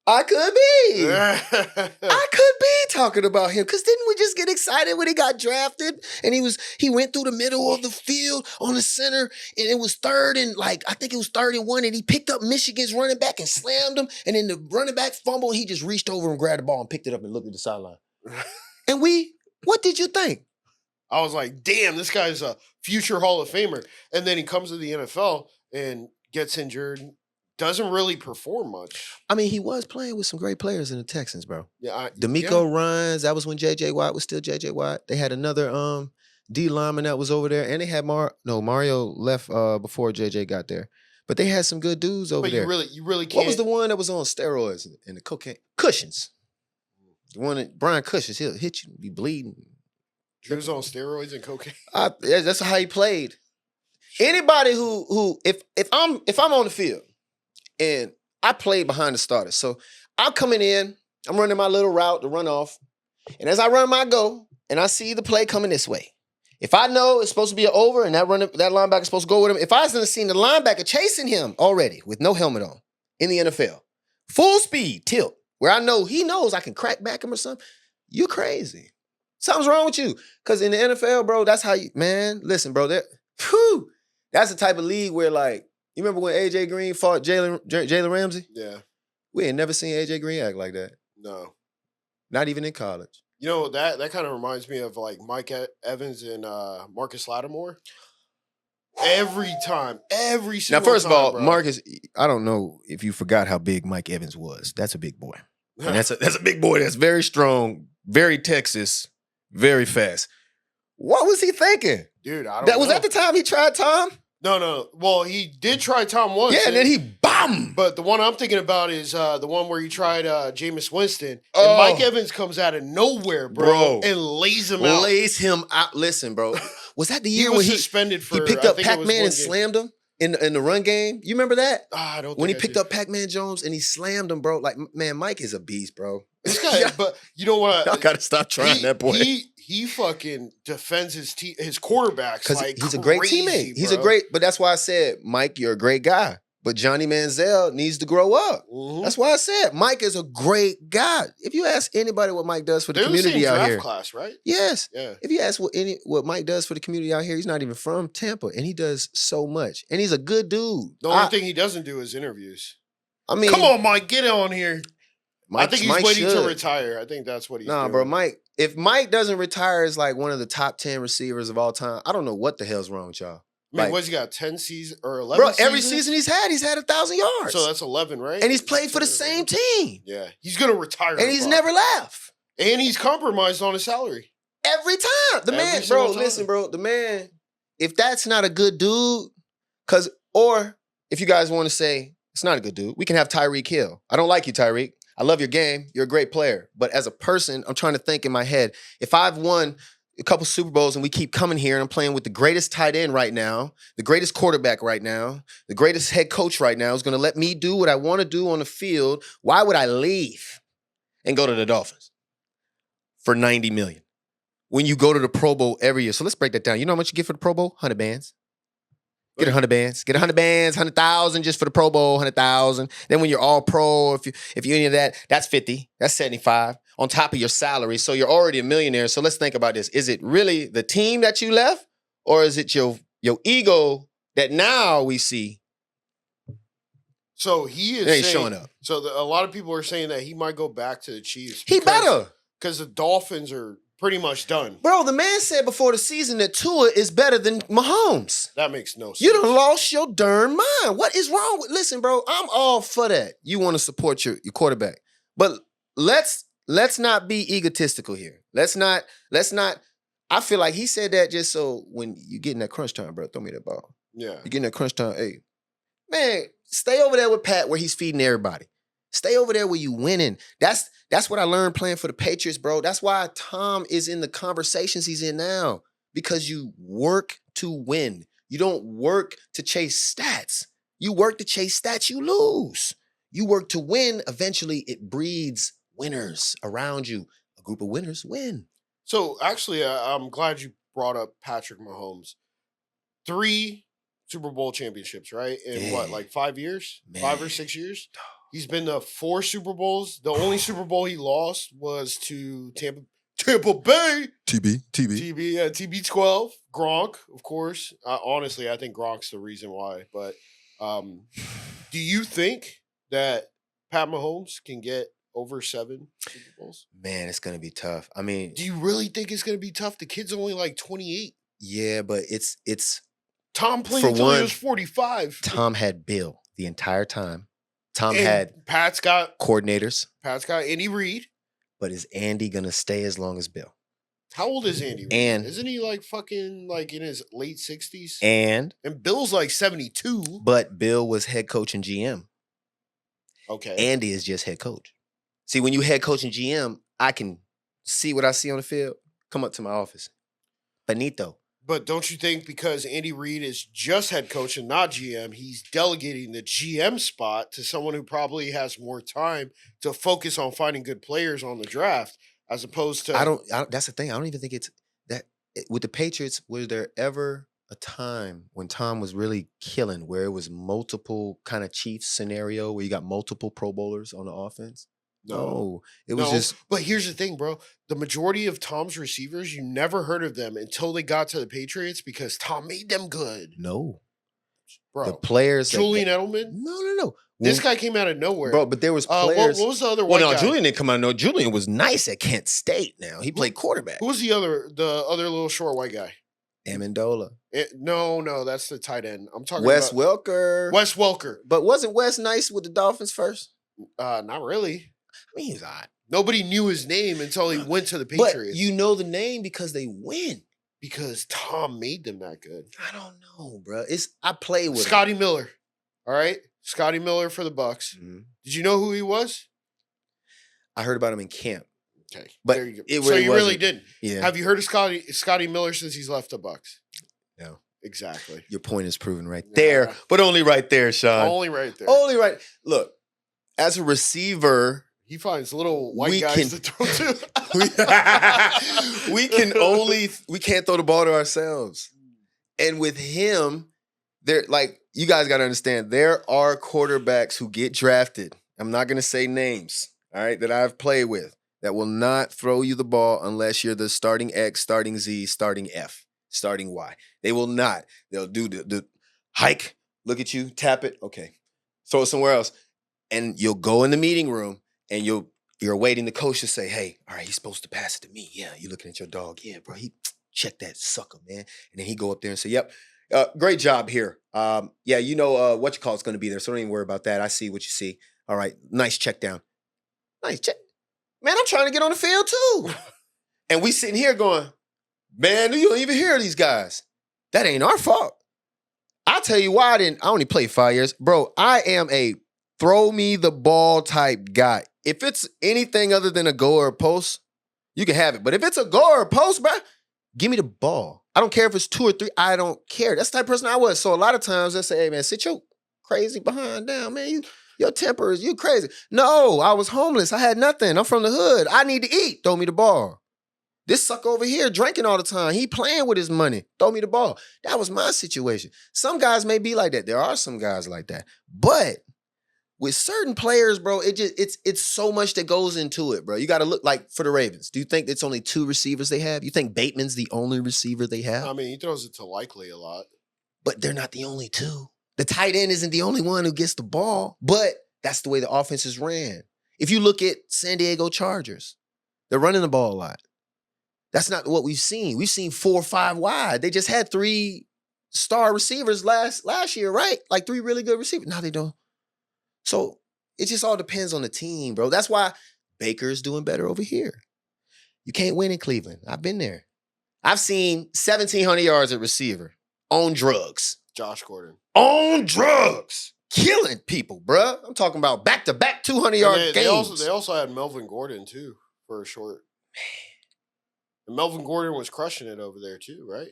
I could be. I could be talking about him. Because didn't we just get excited when he got drafted? And he went through the middle of the field on the center, and it was third and I think it was 3rd and 1, and he picked up Michigan's running back and slammed him, and then the running back fumbled, and he just reached over and grabbed the ball and picked it up and looked at the sideline. And what did you think? I was like, damn, this guy's a future Hall of Famer. And then he comes to the NFL and gets injured, doesn't really perform much. I mean, he was playing with some great players in the Texans, bro. Yeah, D'Amico Ryans, that was when J.J. Watt was still J.J. Watt. They had another D lineman that was over there, and they had Mario left before J.J. got there. But they had some good dudes over there. You really can't. What was the one that was on steroids and the cocaine? Cushions. The one that Brian Cushions, he'll hit you, be bleeding. He was on steroids and cocaine. That's how he played. Anybody who if I'm on the field and I play behind the starters, so I'm coming in, I'm running my little route to run off, and as I run my go, and I see the play coming this way, if I know it's supposed to be an over and that linebacker is supposed to go with him, if I was seen the linebacker chasing him already with no helmet on in the NFL, full speed tilt, where I know he knows I can crack back him or something, you're crazy. Something's wrong with you. Because in the NFL, bro, that's how listen, bro, that's the type of league where, you remember when A.J. Green fought Jalen Ramsey? Yeah. We ain't never seen A.J. Green act like that. No. Not even in college. You know, that kind of reminds me of Mike Evans and Marcus Lattimore. Every time. Every single time. Now, first of all, bro. Marcus, I don't know if you forgot how big Mike Evans was. That's a big boy. And that's a big boy that's very strong, very Texas, very fast. What was he thinking? Dude, I don't know. Was that the time he tried Tom? No. Well, he did try Tom once. Yeah, and then he bombed. But the one I'm thinking about is the one where he tried Jameis Winston. And Mike Evans comes out of nowhere, bro. And lays him out. Lays him out. Listen, bro. Was that the year he was when suspended for, he picked up Pac-Man and slammed him in the run game? You remember that? I don't think when he picked up Pac-Man Jones and he slammed him, bro. Man, Mike is a beast, bro. This guy, but you know what? Y'all gotta stop trying that boy. He fucking defends his quarterbacks because he's a great teammate. He's but that's why I said, Mike, you're a great guy. But Johnny Manziel needs to grow up. Mm-hmm. That's why I said Mike is a great guy. If you ask anybody what Mike does for the community out here, class, right? Yes. Yeah. If you ask what Mike does for the community out here, he's not even from Tampa, and he does so much. And he's a good dude. The only thing he doesn't do is interviews. I mean, come on, Mike, get on here. I think he's Mike waiting to retire. I think that's what he's doing. Bro, Mike. If Mike doesn't retire as one of the top 10 receivers of all time, I don't know what the hell's wrong with y'all. I mean, what's he got? 10 seasons or 11 seasons? Bro, every season he's had 1,000 yards. So that's 11, right? And he's played for the same team. Yeah. He's going to retire. And he's never left. And he's compromised on his salary. Every time. The man, if that's not a good dude, or if you guys want to say it's not a good dude, we can have Tyreek Hill. I don't like you, Tyreek. I love your game. You're a great player. But as a person, I'm trying to think in my head, if I've won a couple Super Bowls and we keep coming here and I'm playing with the greatest tight end right now, the greatest quarterback right now, the greatest head coach right now is going to let me do what I want to do on the field, why would I leave and go to the Dolphins for $90 million when you go to the Pro Bowl every year? So let's break that down. You know how much you get for the Pro Bowl? 100 bands. Get 100 bands. Get 100 bands, 100,000 just for the Pro Bowl, 100,000. Then when you're all pro, if you any of that, that's 50. That's 75 on top of your salary. So you're already a millionaire. So let's think about this. Is it really the team that you left, or is it your ego that now we see? So he is ain't showing up. So a lot of people are saying that he might go back to the Chiefs. He better. Because the Dolphins are pretty much done. Bro, the man said before the season that Tua is better than Mahomes. That makes no sense. You done lost your darn mind. What is wrong with? Listen, bro, I'm all for that. You want to support your quarterback. But let's not be egotistical here. Let's not. I feel like he said that just so when you get in that crunch time, bro, throw me that ball. Yeah. You get in that crunch time, hey, man, stay over there with Pat where he's feeding everybody. Stay over there where you winning. That's what I learned playing for the Patriots, bro. That's why Tom is in the conversations he's in now. Because you work to win. You don't work to chase stats. You work to chase stats, you lose. You work to win. Eventually, it breeds winners around you. A group of winners win. So actually, I'm glad you brought up Patrick Mahomes. 3 Super Bowl championships, right? In what, like 5 years? Man. 5 or 6 years? He's been to 4 Super Bowls. The only Super Bowl he lost was to Tampa Bay. TB12. Gronk, of course. Honestly, I think Gronk's the reason why. But do you think that Pat Mahomes can get over 7 Super Bowls? Man, it's going to be tough. I mean, do you really think it's going to be tough? The kid's only like 28. Yeah, but it's Tom played until he was 45. Tom had Bill the entire time. Tom and had Pat's got coordinators. Pat's got Andy Reid. But is Andy going to stay as long as Bill? How old is Andy Reid? And isn't he like fucking like in his late 60s? And Bill's like 72. But Bill was head coach and GM. Okay. Andy is just head coach. See, when you head coach and GM, I can see what I see on the field. Come up to my office. Benito. But don't you think because Andy Reid is just head coach and not GM, he's delegating the GM spot to someone who probably has more time to focus on finding good players on the draft as opposed to... I don't that's the thing. I don't even think it's that... With the Patriots, was there ever a time when Tom was really killing where it was multiple kind of Chiefs scenario where you got multiple Pro Bowlers on the offense? No, it was just... But here's the thing, bro. The majority of Tom's receivers, you never heard of them until they got to the Patriots because Tom made them good. No. Bro. The players... Julian Edelman? No. This guy came out of nowhere. Bro, but there was players... What was the other one? Well, no, Julian didn't come out of nowhere. Julian was nice at Kent State now. He played quarterback. Who was the other little short white guy? Amendola. No, that's the tight end. I'm talking Wes about... Welker. Wes Welker. But wasn't Wes nice with the Dolphins first? Not really. I mean, he was odd. Nobody knew his name until he went to the Patriots. But you know the name because they win. Because Tom made them that good. I don't know, bro. I play with Scotty Miller. All right? Scotty Miller for the Bucks. Mm-hmm. Did you know who he was? I heard about him in camp. Okay. But there you go. So you really didn't. Yeah. Have you heard of Scotty Miller since he's left the Bucks? No. Exactly. Your point is proven right there. But only right there, Sean. Only right there. Only right. Look, as a receiver... He finds little white guys to throw to. we can't throw the ball to ourselves. And with him, you guys got to understand, there are quarterbacks who get drafted. I'm not going to say names, all right, that I've played with that will not throw you the ball unless you're the starting X, starting Z, starting F, starting Y. They will not. They'll do the hike, look at you, tap it, okay, throw it somewhere else. And you'll go in the meeting room and you're waiting the coach to say, hey, all right, he's supposed to pass it to me. Yeah, you're looking at your dog. Yeah, bro, he check that sucker, man. And then he go up there and say, yep, great job here. Yeah, you know what you call it's going to be there, so don't even worry about that. I see what you see. All right, nice check down. Nice check. Man, I'm trying to get on the field too. And we sitting here going, man, you don't even hear these guys. That ain't our fault. I'll tell you why I only played 5 years. Bro, I am a throw me the ball type guy. If it's anything other than a go or a post, you can have it. But if it's a go or a post, bro, give me the ball. I don't care if it's 2 or 3. I don't care. That's the type of person I was. So a lot of times they say, hey, man, sit your crazy behind down, man. Your temper is, you crazy. No, I was homeless. I had nothing. I'm from the hood. I need to eat. Throw me the ball. This sucker over here drinking all the time. He playing with his money. Throw me the ball. That was my situation. Some guys may be like that. There are some guys like that. But with certain players, bro, it's so much that goes into it, bro. You got to look like for the Ravens. Do you think it's only 2 receivers they have? You think Bateman's the only receiver they have? I mean, he throws it to Likely a lot. But they're not the only 2. The tight end isn't the only one who gets the ball, but that's the way the offense is ran. If you look at San Diego Chargers, they're running the ball a lot. That's not what we've seen. We've seen 4 or 5 wide. They just had 3 star receivers last year, right? Like 3 really good receivers. No, they don't. So it just all depends on the team, bro. That's why Baker's doing better over here. You can't win in Cleveland. I've been there. I've seen 1,700 yards at receiver on drugs. Josh Gordon. On drugs. Killing people, bruh. I'm talking about back-to-back 200-yard games. They also had Melvin Gordon, too, for a short. And Melvin Gordon was crushing it over there, too, right?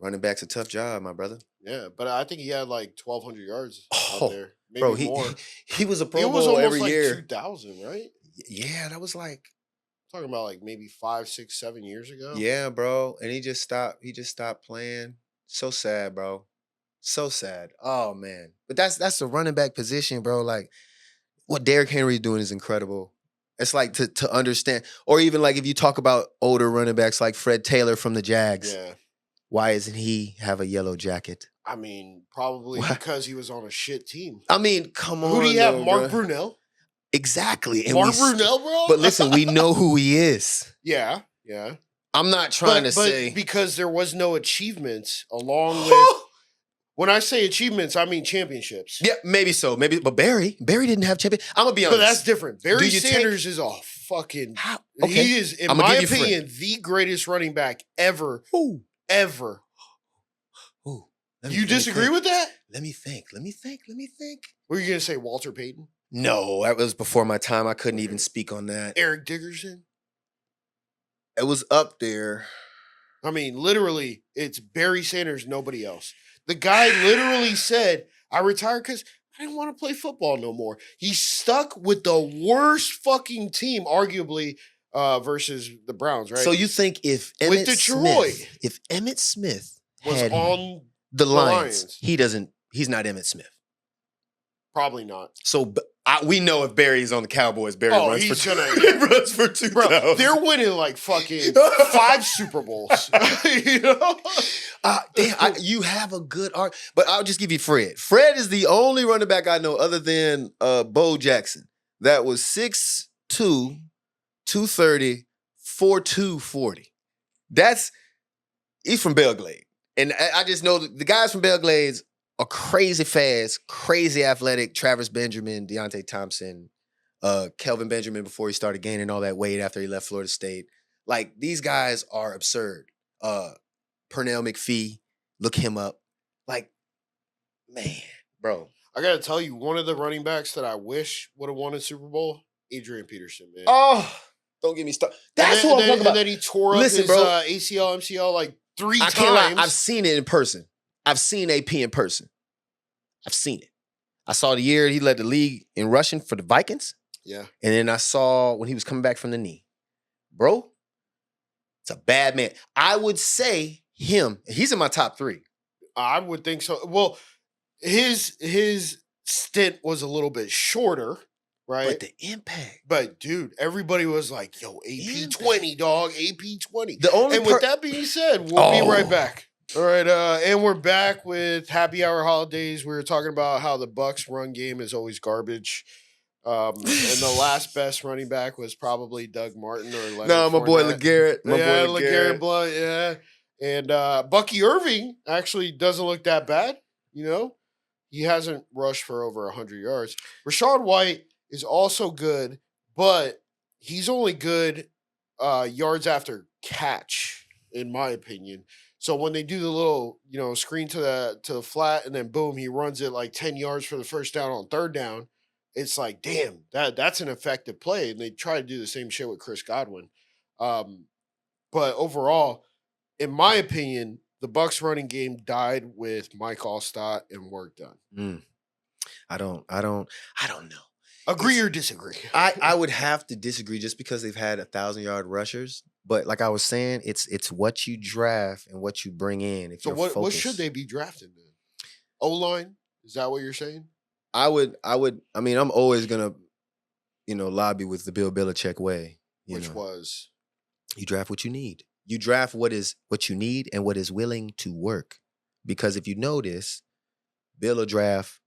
Running back's a tough job, my brother. Yeah, but I think he had like 1,200 yards out there. Maybe bro, more. He was a Pro He was Bowl almost every like year. 2,000, right? Yeah, that was like Talking about like maybe 5, 6, 7 years ago. Yeah, bro. And he just stopped playing. So sad, bro. So sad. Oh man. But that's the running back position, bro. Like what Derrick Henry's doing is incredible. It's like to understand, or even like if you talk about older running backs like Fred Taylor from the Jags. Yeah. Why doesn't he have a yellow jacket? I mean, probably because he was on a shit team. I mean, come on. Who do you have? Though, Mark bro. Brunell? Exactly. And Mark Brunell, bro? But listen, we know who he is. Yeah. I'm not trying to say. Because there was no achievements along with. When I say achievements, I mean championships. Yeah, maybe so. Maybe, but Barry didn't have champion. I'm gonna be honest. But that's different. Barry Sanders is a fucking. Okay. He is, in my opinion, the greatest running back ever. Ooh. Ever. Ooh. You disagree with that? Let me think. Were you gonna say Walter Payton? No, that was before my time. I couldn't even speak on that. Eric Dickerson? It was up there. I mean, literally, it's Barry Sanders, nobody else. The guy literally said, I retired because I didn't want to play football no more. He's stuck with the worst fucking team, arguably, versus the Browns, right? So you think if Emmitt Smith was had on the Lions, he's not Emmitt Smith. Probably not. So we know if Barry's on the Cowboys, Barry runs for 2,000. Bro, they're winning like fucking 5 Super Bowls. You know? You have a good art, but I'll just give you Fred. Fred is the only running back I know other than Bo Jackson that was 6'2", 230, 4'2", 40. He's from Belgrade. And I just know the guys from Belgrade are crazy fast, crazy athletic. Travis Benjamin, Deontay Thompson, Kelvin Benjamin before he started gaining all that weight after he left Florida State. Like, these guys are absurd. Pernell McPhee, look him up. Like, man, bro. I got to tell you, one of the running backs that I wish would have won a Super Bowl, Adrian Peterson, man. Oh, don't get me started. That's what I'm talking about. And then he tore up his ACL, MCL like 3 times. I can't lie. I've seen it in person. I've seen AP in person. I've seen it. I saw the year he led the league in rushing for the Vikings. Yeah. And then I saw when he was coming back from the knee. Bro, it's a bad man. I would say he's in my top 3. I would think so. Well, his stint was a little bit shorter, right? But the impact. But dude, everybody was like, yo, AP 20, dog, AP 20. And with that being said, we'll be right back. All right, and we're back with Happy Hour Holidaze. We were talking about how the Bucs run game is always garbage. And the last best running back was probably Doug Martin or Leonard my Fournette. boy LeGarrette. LeGarrette Blount, yeah. And Bucky Irving actually doesn't look that bad, you know? He hasn't rushed for over 100 yards. Rachaad White is also good, but he's only good yards after catch, in my opinion. So when they do the little, screen to the flat and then boom, he runs it like 10 yards for the first down on 3rd down, it's like, damn, that's an effective play. And they try to do the same shit with Chris Godwin. But overall, in my opinion, the Bucs running game died with Mike Allstott and work done. I don't know. Agree or disagree? I would have to disagree just because they've had 1,000-yard rushers. But like I was saying, it's what you draft and what you bring in. If So you're what should focused. they be drafting then? O-line? Is that what you're saying? I mean, I'm always gonna, lobby with the Bill Belichick way. Which was? You draft what you need. You draft what you need and what is willing to work. Because if you notice, Bill will draft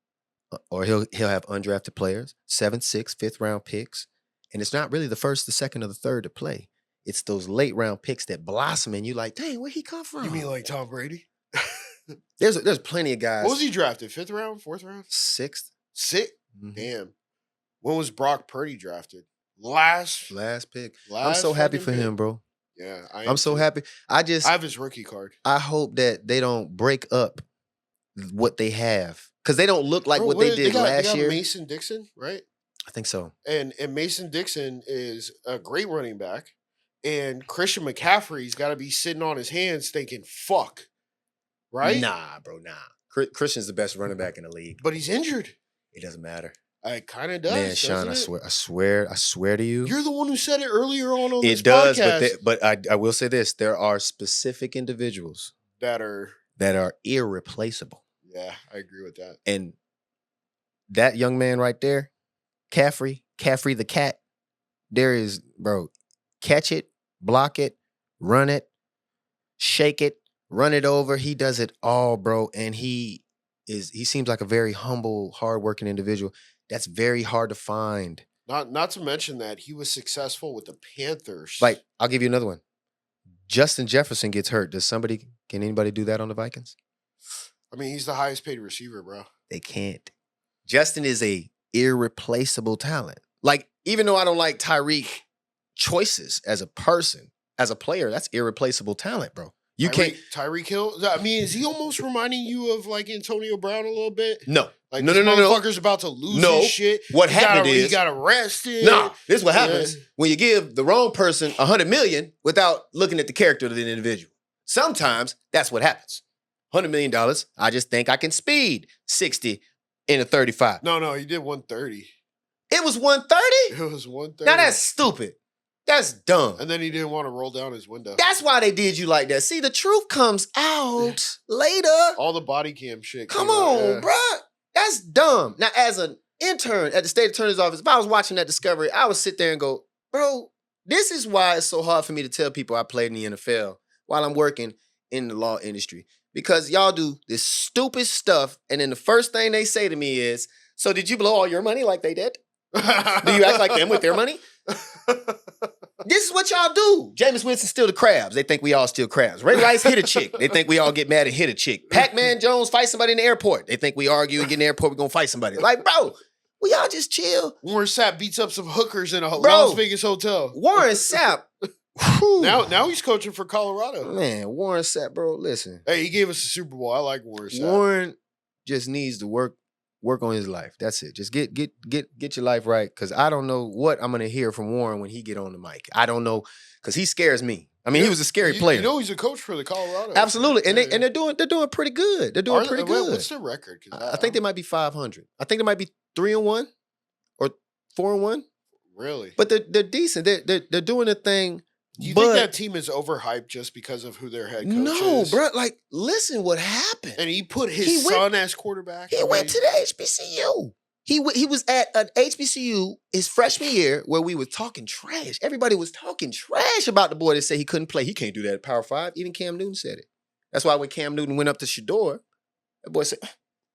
or he'll have undrafted players, 7th, 6th, 5th round picks. And it's not really the first, the second, or the third to play. It's those late round picks that blossom and you're like, dang, where'd he come from? You mean like Tom Brady? There's plenty of guys. What was he drafted? 5th round? 4th round? 6th. 6th? Mhm. Damn. When was Brock Purdy drafted? Last pick. I'm last so happy fucking for pick. him, bro. Yeah, I'm so too. happy. I have his rookie card. I hope that they don't break up what they have. Because they don't look like Bro, what they did they last got year. Mason Dixon, right? I think so. And Mason Dixon is a great running back. And Christian McCaffrey's got to be sitting on his hands thinking, fuck. Right? Nah, bro, nah. Christian's the best running back in the league. But he's injured. It doesn't matter. It kind of does. Man, Sean, I swear to you. You're the one who said it earlier on this it does, podcast. but I will say this. There are specific individuals that are irreplaceable. Yeah, I agree with that. And that young man right there, Caffrey the cat, there is, bro, catch it, block it, run it, shake it, run it over. He does it all, bro. And he seems like a very humble, hardworking individual. That's very hard to find. Not to mention that he was successful with the Panthers. Like, I'll give you another one. Justin Jefferson gets hurt. Can anybody do that on the Vikings? I mean, he's the highest paid receiver, bro. They can't. Justin is a irreplaceable talent. Like, even though I don't like Tyreek choices as a person, as a player, that's irreplaceable talent, bro. You can't. Tyreek Hill. I mean, is he almost reminding you of like Antonio Brown a little bit? No. Like no. Motherfucker's about to lose his shit. What happened is he got arrested. Nah, this is what happens when you give the wrong person $100 million without looking at the character of the individual. Sometimes that's what happens. $100 million. I just think I can speed 60 in a 35. No, he did 130. It was 130? It was 130. Now that's stupid. That's dumb. And then he didn't want to roll down his window. That's why they did you like that. See, the truth comes out later. All the body cam shit. Come on, bruh. That's dumb. Now, as an intern at the state attorney's office, if I was watching that Discovery, I would sit there and go, bro, this is why it's so hard for me to tell people I played in the NFL while I'm working in the law industry. Because y'all do this stupid stuff, and then the first thing they say to me is, so did you blow all your money like they did? Do you act like them with their money? This is what y'all do. Jameis Winston steal the crabs. They think we all steal crabs. Ray Rice hit a chick. They think we all get mad and hit a chick. Pac-Man Jones fight somebody in the airport. They think we argue and get in the airport, we're going to fight somebody. Like, bro, we all just chill. Warren Sapp beats up some hookers in a Las Vegas hotel. Warren Sapp. Now he's coaching for Colorado. Man, Warren Sapp, bro, listen. Hey, he gave us the Super Bowl. I like Warren Sapp. Warren just needs to work on his life. That's it. Just get your life right. Because I don't know what I'm gonna hear from Warren when he get on the mic. I don't know, because he scares me. I mean, he was a scary player. You know, he's a coach for the Colorado. Absolutely, and they're doing pretty good. They're doing pretty good. What's their record? I think they might be 500. I think they might be 3-1 or 4-1. Really? But they're decent. They're doing a thing. Do you think that team is overhyped just because of who their head coach is? No, bro. Like, listen what happened. And he put his son as quarterback. He went to the HBCU. He was at an HBCU his freshman year where we were talking trash. Everybody was talking trash about the boy that said he couldn't play. He can't do that at Power 5. Even Cam Newton said it. That's why when Cam Newton went up to Shador, that boy said,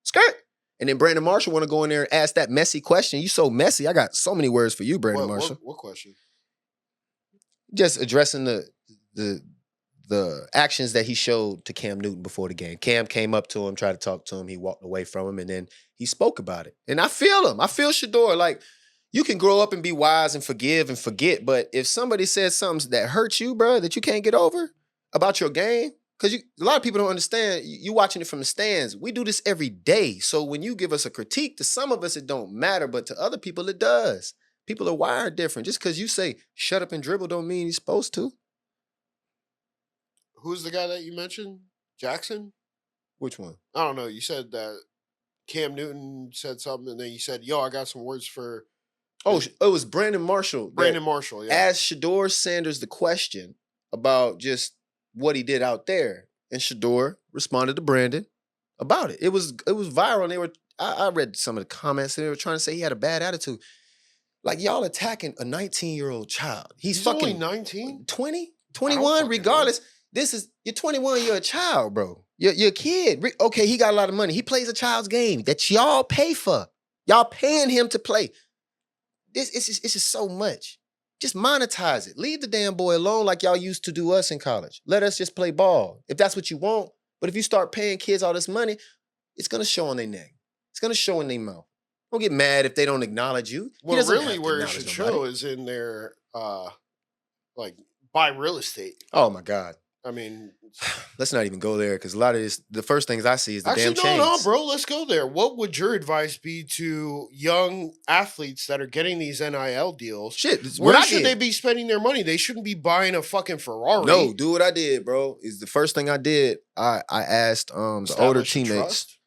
skirt. And then Brandon Marshall want to go in there and ask that messy question. You so messy. I got so many words for you, Brandon Marshall. What question? Just addressing the actions that he showed to Cam Newton before the game. Cam came up to him, tried to talk to him. He walked away from him, and then he spoke about it. And I feel him. I feel Shador. Like, you can grow up and be wise and forgive and forget, but if somebody says something that hurts you, bro, that you can't get over about your game, because a lot of people don't understand, you watching it from the stands. We do this every day. So when you give us a critique, to some of us it don't matter, but to other people it does. People are wired different. Just because you say, shut up and dribble don't mean you're supposed to. Who's the guy that you mentioned? Jackson? Which one? I don't know. You said that Cam Newton said something, and then you said, yo, I got some words for... Oh, it was Brandon Marshall. Brandon Marshall, yeah. Asked Shador Sanders the question, about just what he did out there. And Shador responded to Brandon about it. It was viral. And I read some of the comments and they were trying to say he had a bad attitude. Like, y'all attacking a 19-year-old child. He's fucking only 19? 20, 21, regardless. You're 21, you're a child, bro. You're a kid. Okay, he got a lot of money. He plays a child's game that y'all pay for. Y'all paying him to play. It's just so much. Just monetize it. Leave the damn boy alone like y'all used to do us in college. Let us just play ball if that's what you want. But if you start paying kids all this money, it's going to show on their neck. It's going to show in their mouth. Don't get mad if they don't acknowledge you. Well, really where it should show is in their, like, buy real estate. Oh, my God. I mean, let's not even go there because a lot of this, the first things I see is the damn chains. No, bro, let's go there. What would your advice be to young athletes that are getting these NIL deals? Shit, where should they be spending their money? They shouldn't be buying a fucking Ferrari. No, do what I did, bro. Is the first thing I did. I asked the older teammates.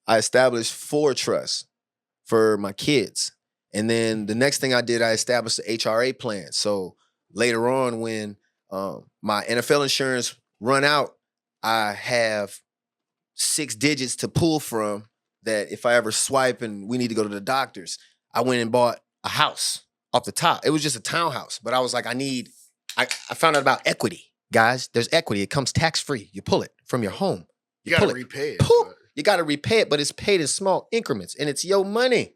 I established 4 trusts for my kids. And then the next thing I did, I established the HRA plan. So later on when my NFL insurance run out, I have 6 digits to pull from that if I ever swipe and we need to go to the doctors. I went and bought a house off the top. It was just a townhouse, but I was like, I found out about equity. Guys, there's equity. It comes tax-free. You pull it from your home. You got to repay it. Poof. You got to repay it, but it's paid in small increments, and it's your money.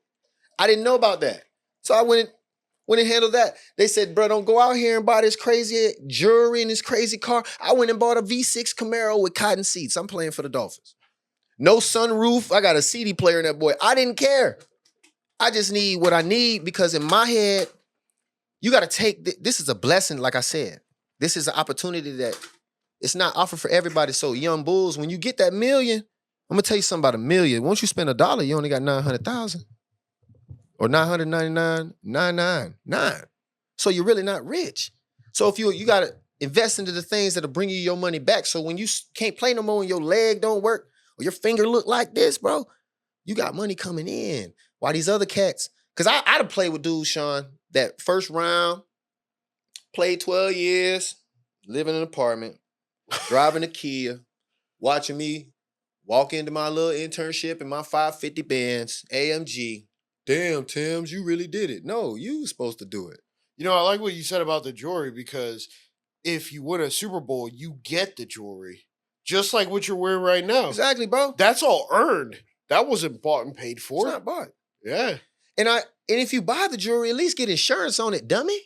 I didn't know about that. So I went and handled that. They said, bro, don't go out here and buy this crazy jewelry and this crazy car. I went and bought a V6 Camaro with cotton seats. I'm playing for the Dolphins. No sunroof. I got a CD player in that boy. I didn't care. I just need what I need because in my head, you got to take, this is a blessing, like I said. This is an opportunity that it's not offered for everybody. So young bulls, when you get that million, I'm going to tell you something about $1 million. Once you spend $1, you only got 900,000 or 999,999. So you're really not rich. So if you got to invest into the things that'll bring you your money back. So when you can't play no more and your leg don't work or your finger look like this, bro, you got money coming in. While these other cats, because I'd have played with dudes, Sean, that first round, played 12 years, living in an apartment, driving a Kia, watching me walk into my little internship in my 550 Benz AMG. Damn, Tyms, you really did it. No, you was supposed to do it. You know, I like what you said about the jewelry because if you win a Super Bowl, you get the jewelry. Just like what you're wearing right now. Exactly, bro. That's all earned. That wasn't bought and paid for. It's not bought. Yeah. And if you buy the jewelry, at least get insurance on it, dummy.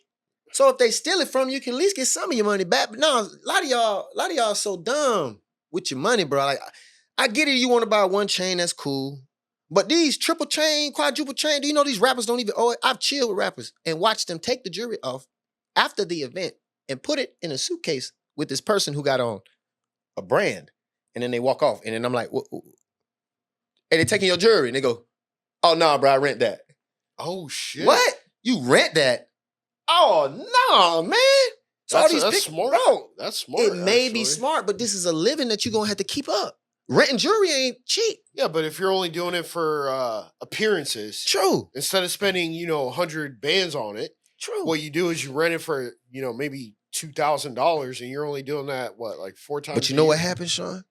So if they steal it from you, you can at least get some of your money back. But no, a lot of y'all are so dumb with your money, bro. Like, I get it, you want to buy one chain, that's cool. But these triple chain, quadruple chain, do you know these rappers don't even owe it? I've chilled with rappers and watched them take the jewelry off after the event and put it in a suitcase with this person who got on a brand. And then they walk off. And then I'm like, and they're taking your jewelry. And they go, oh, no, bro, I rent that. Oh, shit. What? You rent that? Oh, no, man. So that's smart. Bro, that's smart. It may be smart, but this is a living that you're going to have to keep up. Renting jewelry ain't cheap. Yeah, but if you're only doing it for appearances. True. Instead of spending, 100 bands on it. True. What you do is you rent it for, maybe $2,000 and you're only doing that, like 4 times But you know what happens, Sean?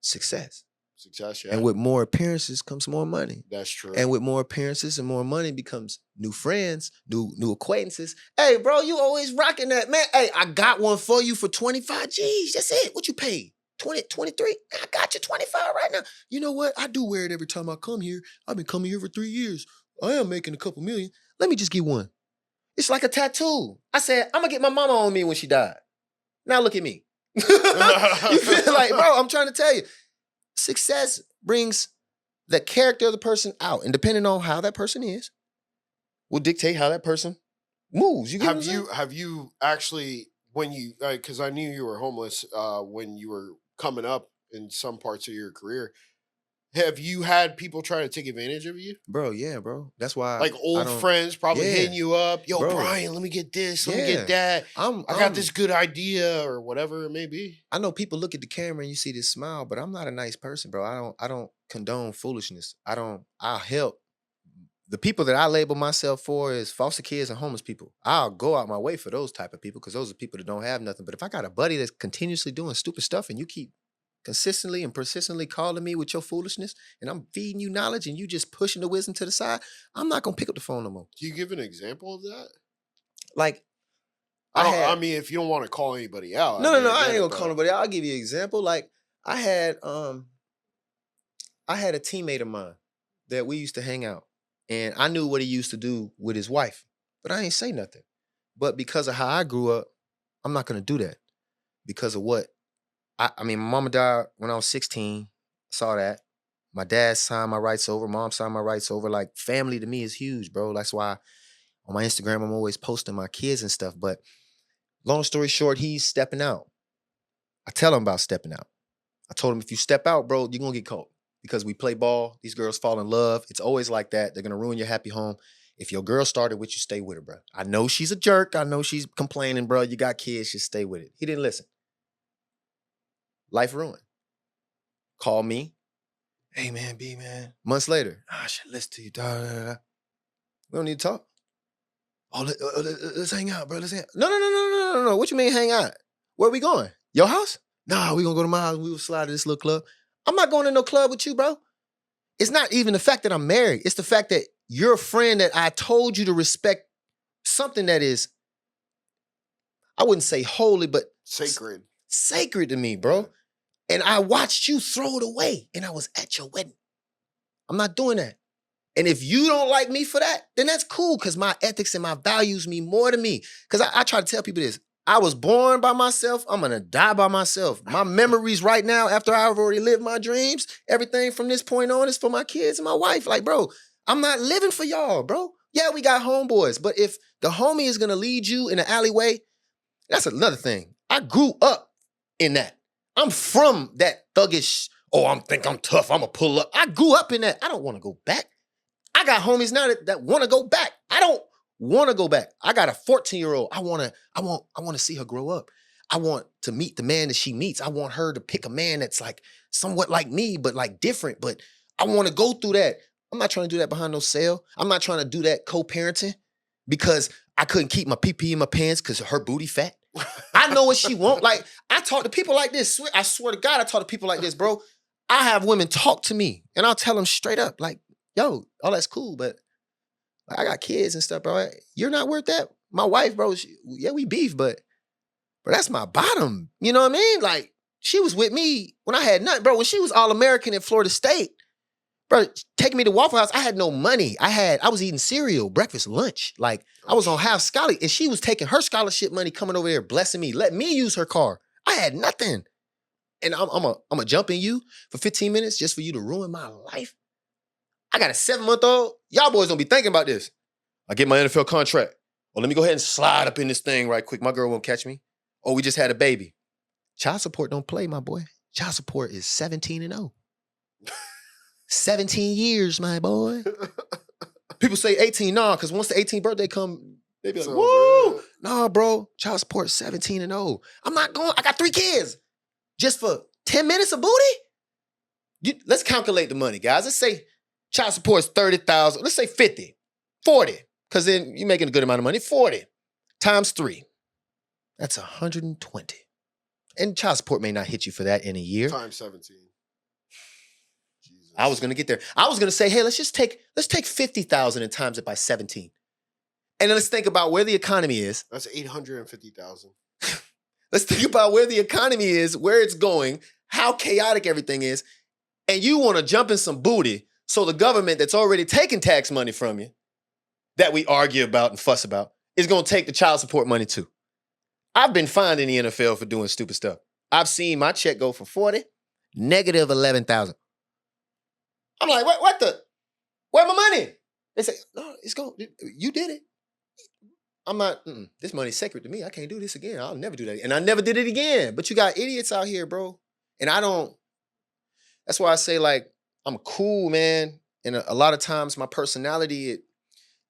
Success. Success, yeah. And with more appearances comes more money. That's true. And with more appearances and more money becomes new friends, new acquaintances. Hey, bro, you always rocking that, man. Hey, I got one for you for 25 G's. That's it. What you paid? 20, 23? I got you 25 right now. You know what? I do wear it every time I come here. I've been coming here for 3 years. I am making a couple million. Let me just get one. It's like a tattoo. I said, I'm going to get my mama on me when she died. Now look at me. You feel like, bro, I'm trying to tell you. Success brings the character of the person out. And depending on how that person is, will dictate how that person moves. You get have you actually, when you, because I knew you were homeless when you were coming up in some parts of your career, have you had people try to take advantage of you? Bro, yeah, bro. That's why. Like old friends probably hitting you up. Yo, bro, Brian, let me get this. Let me get that. I got this good idea or whatever it may be. I know people look at the camera and you see this smile, but I'm not a nice person, bro. I don't condone foolishness. I'll help the people that I label myself for is foster kids and homeless people. I'll go out my way for those type of people because those are people that don't have nothing. But if I got a buddy that's continuously doing stupid stuff and you keep consistently and persistently calling me with your foolishness and I'm feeding you knowledge and you just pushing the wisdom to the side, I'm not going to pick up the phone no more. Can you give an example of that? Like, I mean, if you don't want to call anybody out. No, I ain't going to call nobody out. I'll give you an example. Like, I had a teammate of mine that we used to hang out. And I knew what he used to do with his wife, but I ain't say nothing. But because of how I grew up, I'm not going to do that. Because of what? I mean, my mama died when I was 16. Saw that. My dad signed my rights over. Mom signed my rights over. Like, family to me is huge, bro. That's why on my Instagram, I'm always posting my kids and stuff. But long story short, he's stepping out. I tell him about stepping out. I told him, if you step out, bro, you're going to get caught. Because we play ball, these girls fall in love. It's always like that. They're going to ruin your happy home. If your girl started with you, stay with her, bro. I know she's a jerk. I know she's complaining, bro. You got kids, just stay with it. He didn't listen. Life ruined. Call me. Hey, man, B, man. Months later, I should listen to you. We don't need to talk. Oh, let's hang out, bro. Let's hang out. No. What you mean hang out? Where we going? Your house? Nah, we going to go to my house. We will slide to this little club. I'm not going to no club with you, bro. It's not even the fact that I'm married. It's the fact that you're a friend that I told you to respect something that is, I wouldn't say holy, but sacred. Sacred to me, bro. And I watched you throw it away and I was at your wedding. I'm not doing that. And if you don't like me for that, then that's cool because my ethics and my values mean more to me. Because I try to tell people this. I was born by myself. I'm going to die by myself. My memories right now, after I've already lived my dreams, everything from this point on is for my kids and my wife. Like, bro, I'm not living for y'all, bro. Yeah, we got homeboys. But if the homie is going to lead you in the alleyway, that's another thing. I grew up in that. I'm from that thuggish, I think I'm tough, I'm going to pull up. I grew up in that. I don't want to go back. I got homies now that want to go back. I don't want to go back. I got a 14-year-old. I want to see her grow up. I want to meet the man that she meets. I want her to pick a man that's like somewhat like me, but like different. But I want to go through that. I'm not trying to do that behind no cell. I'm not trying to do that co-parenting because I couldn't keep my pee-pee in my pants because her booty fat. I know what she want. Like, I talk to people like this. I swear to God, I talk to people like this, bro. I have women talk to me and I'll tell them straight up, like, yo, all that's cool, but I got kids and stuff, bro. You're not worth that. My wife, bro, we beef, but that's my bottom. You know what I mean? Like, she was with me when I had nothing. Bro, when she was All-American at Florida State, bro, taking me to Waffle House, I had no money. I was eating cereal, breakfast, lunch. Like, I was on half scholarship, and she was taking her scholarship money, coming over there, blessing me, letting me use her car. I had nothing. And I'm a jump in you for 15 minutes just for you to ruin my life. I got a 7-month-old. Y'all boys don't be thinking about this. I get my NFL contract. Oh, let me go ahead and slide up in this thing right quick. My girl won't catch me. Oh, we just had a baby. Child support don't play, my boy. Child support is 17 and 0. 17 years, my boy. People say 18, nah, because once the 18th birthday come, they be like, woo! Nah, bro, child support 17 and 0. I'm not going, I got 3 kids. Just for 10 minutes of booty? Let's calculate the money, guys. Let's say child support is 30,000. Let's say 50, 40, because then you're making a good amount of money. 40 times 3. That's 120. And child support may not hit you for that in a year. Times 17. Jesus. I was gonna get there. I was gonna say, hey, let's take 50,000 and times it by 17. And then let's think about where the economy is. That's 850,000. Let's think about where the economy is, where it's going, how chaotic everything is. And you want to jump in some booty so the government that's already taking tax money from you, that we argue about and fuss about, is going to take the child support money too. I've been fined in the NFL for doing stupid stuff. I've seen my check go from 40, negative 11,000. I'm like, where my money? They say, no, it's gone. You did it. I'm not, this money's sacred to me. I can't do this again. I'll never do that. And I never did it again. But you got idiots out here, bro. And that's why I say, like, I'm cool, man. And a lot of times my personality, it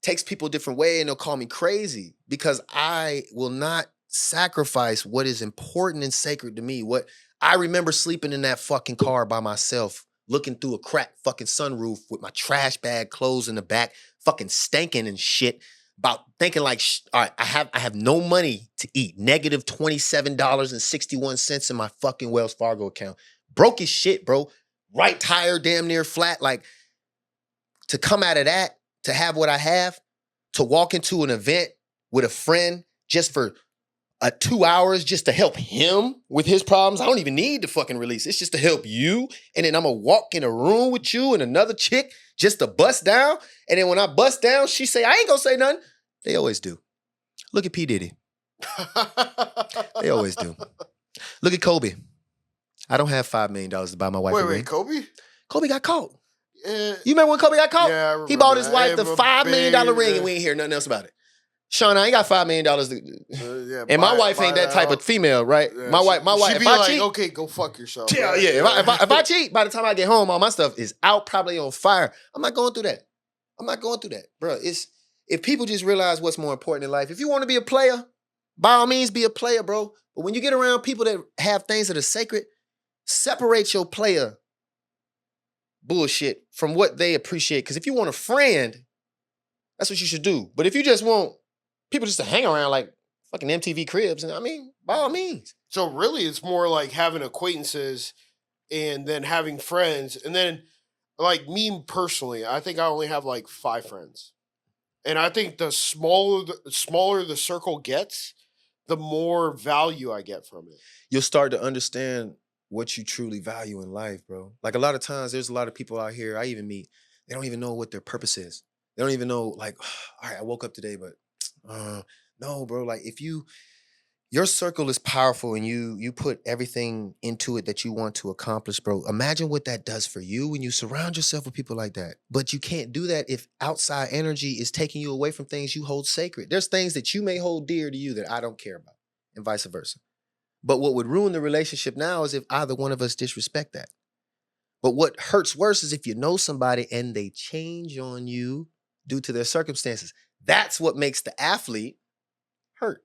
takes people a different way and they'll call me crazy because I will not sacrifice what is important and sacred to me. What I remember sleeping in that fucking car by myself looking through a cracked fucking sunroof with my trash bag clothes in the back, fucking stanking and shit. About thinking like, all right, I have no money to eat. Negative $27.61 in my fucking Wells Fargo account. Broke as shit, bro. Right tire damn near flat. Like, to come out of that, to have what I have, to walk into an event with a friend just for 2 hours just to help him with his problems. I don't even need the fucking release. It's just to help you. And then I'm going to walk in a room with you and another chick just to bust down. And then when I bust down, she say, I ain't going to say nothing. They always do. Look at P. Diddy. They always do. Look at Kobe. I don't have $5 million to buy my wife a ring. Wait, Kobe? Kobe got caught. You remember when Kobe got caught? Yeah, I remember. He bought his wife the $5 million ring and we ain't hear nothing else about it. Sean, I ain't got $5 million to, and my wife ain't that type of female, right? Yeah, my wife, she'd if be I like, cheat, okay, go fuck yourself. Yeah, right? yeah. If I cheat, by the time I get home, all my stuff is out, probably on fire. I'm not going through that. Bro. If people just realize what's more important in life, if you want to be a player, by all means be a player, bro. But when you get around people that have things that are sacred, separate your player bullshit from what they appreciate. Because if you want a friend, that's what you should do. But if you just want people just to hang around like fucking MTV Cribs, and I mean, by all means. So really, it's more like having acquaintances and then having friends. And then, like me personally, I think I only have like 5 friends. And I think the smaller the circle gets, the more value I get from it. You'll start to understand what you truly value in life, bro. Like a lot of times, there's a lot of people out here I even meet, they don't even know what their purpose is. They don't even know, like, all right, I woke up today, but no, bro. Like your circle is powerful and you put everything into it that you want to accomplish, bro. Imagine what that does for you when you surround yourself with people like that. But you can't do that if outside energy is taking you away from things you hold sacred. There's things that you may hold dear to you that I don't care about, and vice versa. But what would ruin the relationship now is if either one of us disrespect that. But what hurts worse is if you know somebody and they change on you due to their circumstances. That's what makes the athlete hurt.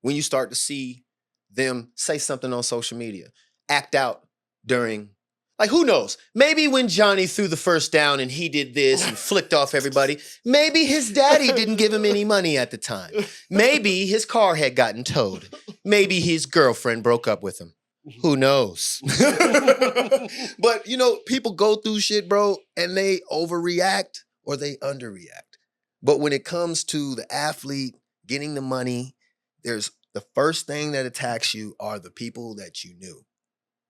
When you start to see them say something on social media, act out during, like, who knows? Maybe when Johnny threw the first down and he did this and flicked off everybody, maybe his daddy didn't give him any money at the time. Maybe his car had gotten towed. Maybe his girlfriend broke up with him. Who knows? But, people go through shit, bro, and they overreact or they underreact. But when it comes to the athlete getting the money, there's the first thing that attacks you are the people that you knew.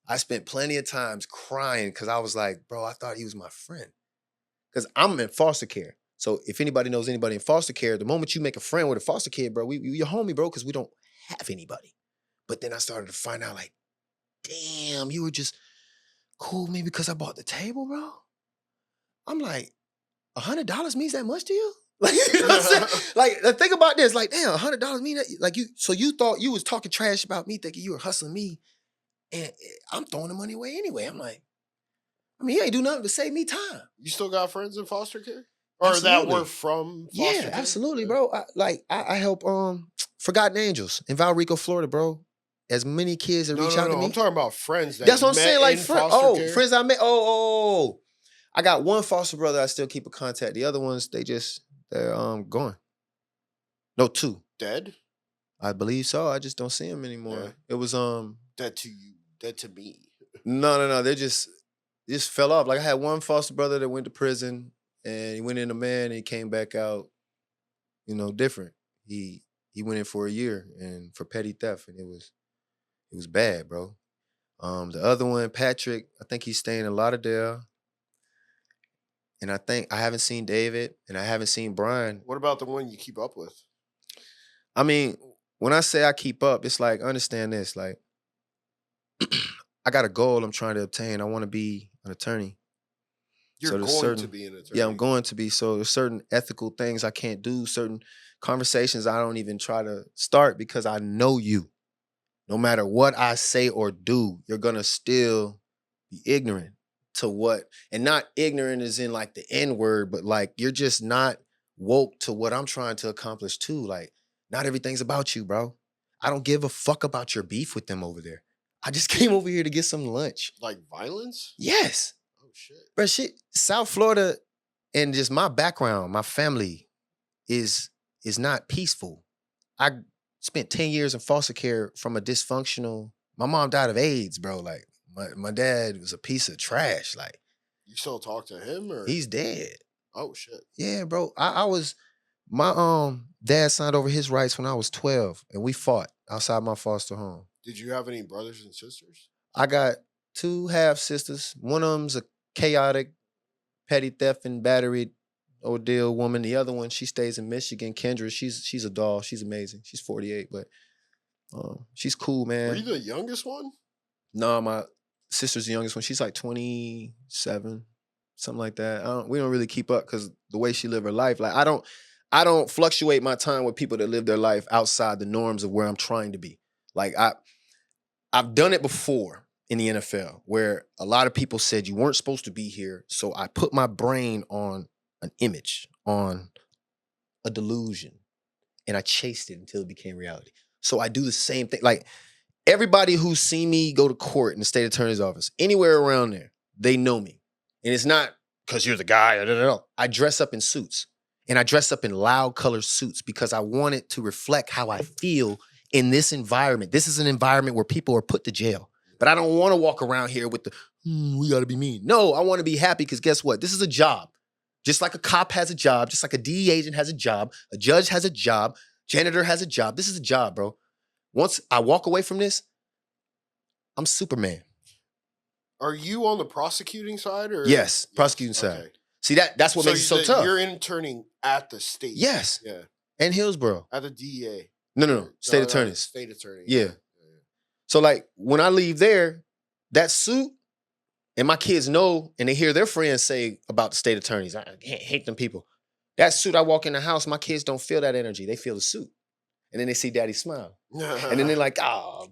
I spent plenty of times crying because I was like, bro, I thought he was my friend. Because I'm in foster care. So if anybody knows anybody in foster care, the moment you make a friend with a foster kid, bro, you're homie, bro, because we don't have anybody. But then I started to find out, like, damn, you were just cool maybe because I bought the table, bro. I'm like, $100 means that much to you? Like, you know what I'm saying? Like, think about this. Like, damn, $100 mean that? Like, so you thought you was talking trash about me, thinking you were hustling me, and I'm throwing the money away anyway. I'm like, I mean, you ain't do nothing to save me time. You still got friends in foster care? Or Absolutely. that were from foster care? Yeah, absolutely, bro. I help Forgotten Angels in Valrico, Florida, bro. As many kids that reach out to me. I'm talking about friends that That's what I'm met saying. Like, in foster care. friends I met. I got one foster brother I still keep in contact. The other ones, they're gone. No, 2. Dead? I believe so. I just don't see them anymore. Yeah. It was dead to you, dead to me. No. They just fell off. Like, I had one foster brother that went to prison and he went in a man and he came back out, different. He went in for a year and for petty theft, and it was bad, bro. The other one, Patrick, I think he's staying in Lauderdale. And I think I haven't seen David and I haven't seen Brian. What about the one you keep up with? I mean, when I say I keep up, it's like, understand this, like, I got a goal I'm trying to obtain. I want to be an attorney. You're going to be an attorney. Yeah, I'm going to be. So there's certain ethical things I can't do, certain conversations I don't even try to start because I know you. No matter what I say or do, you're going to still be ignorant to what, and not ignorant as in like the N word, but like you're just not woke to what I'm trying to accomplish too. Like, not everything's about you, bro. I don't give a fuck about your beef with them over there. I just came over here to get some lunch. Like violence? Yes. Oh shit. But South Florida and just my background, my family is not peaceful. I spent 10 years in foster care from a dysfunctional. My mom died of AIDS, bro. Like my dad was a piece of trash. Like You still talk to him or? he's dead. Oh shit. Yeah, bro. I was my dad signed over his rights when I was 12, and we fought outside my foster home. Did you have any brothers and sisters? I got 2 half sisters. One of them's a chaotic, petty theft and battery ordeal woman. The other one, she stays in Michigan. Kendra, she's a doll. She's amazing. She's 48, but she's cool, man. Were you the youngest one? No, my sister's the youngest one. She's like 27, something like that. We don't really keep up because the way she live her life. Like I don't fluctuate my time with people that live their life outside the norms of where I'm trying to be. Like I've done it before in the NFL where a lot of people said you weren't supposed to be here. So I put my brain on an image, on a delusion, and I chased it until it became reality. So I do the same thing. Like everybody who's seen me go to court in the state attorney's office, anywhere around there, they know me. And it's not because you're the guy. I dress up in suits. And I dress up in loud colored suits because I want it to reflect how I feel in this environment. This is an environment where people are put to jail. But I don't want to walk around here with the, we got to be mean. No, I want to be happy because guess what? This is a job. Just like a cop has a job, just like a DEA agent has a job, a judge has a job, janitor has a job. This is a job, bro. Once I walk away from this, I'm Superman. Are you on the prosecuting side or? Yes, prosecuting side. Okay. See, that's what makes it so tough. You're interning at the state. Yes. Yeah. And Hillsborough. At the DEA. No. State attorneys. State attorney. Yeah. So like when I leave there, that suit, and my kids know, and they hear their friends say about the state attorneys, I hate them people. That suit, I walk in the house, my kids don't feel that energy. They feel the suit. And then they see daddy smile. And then they're like,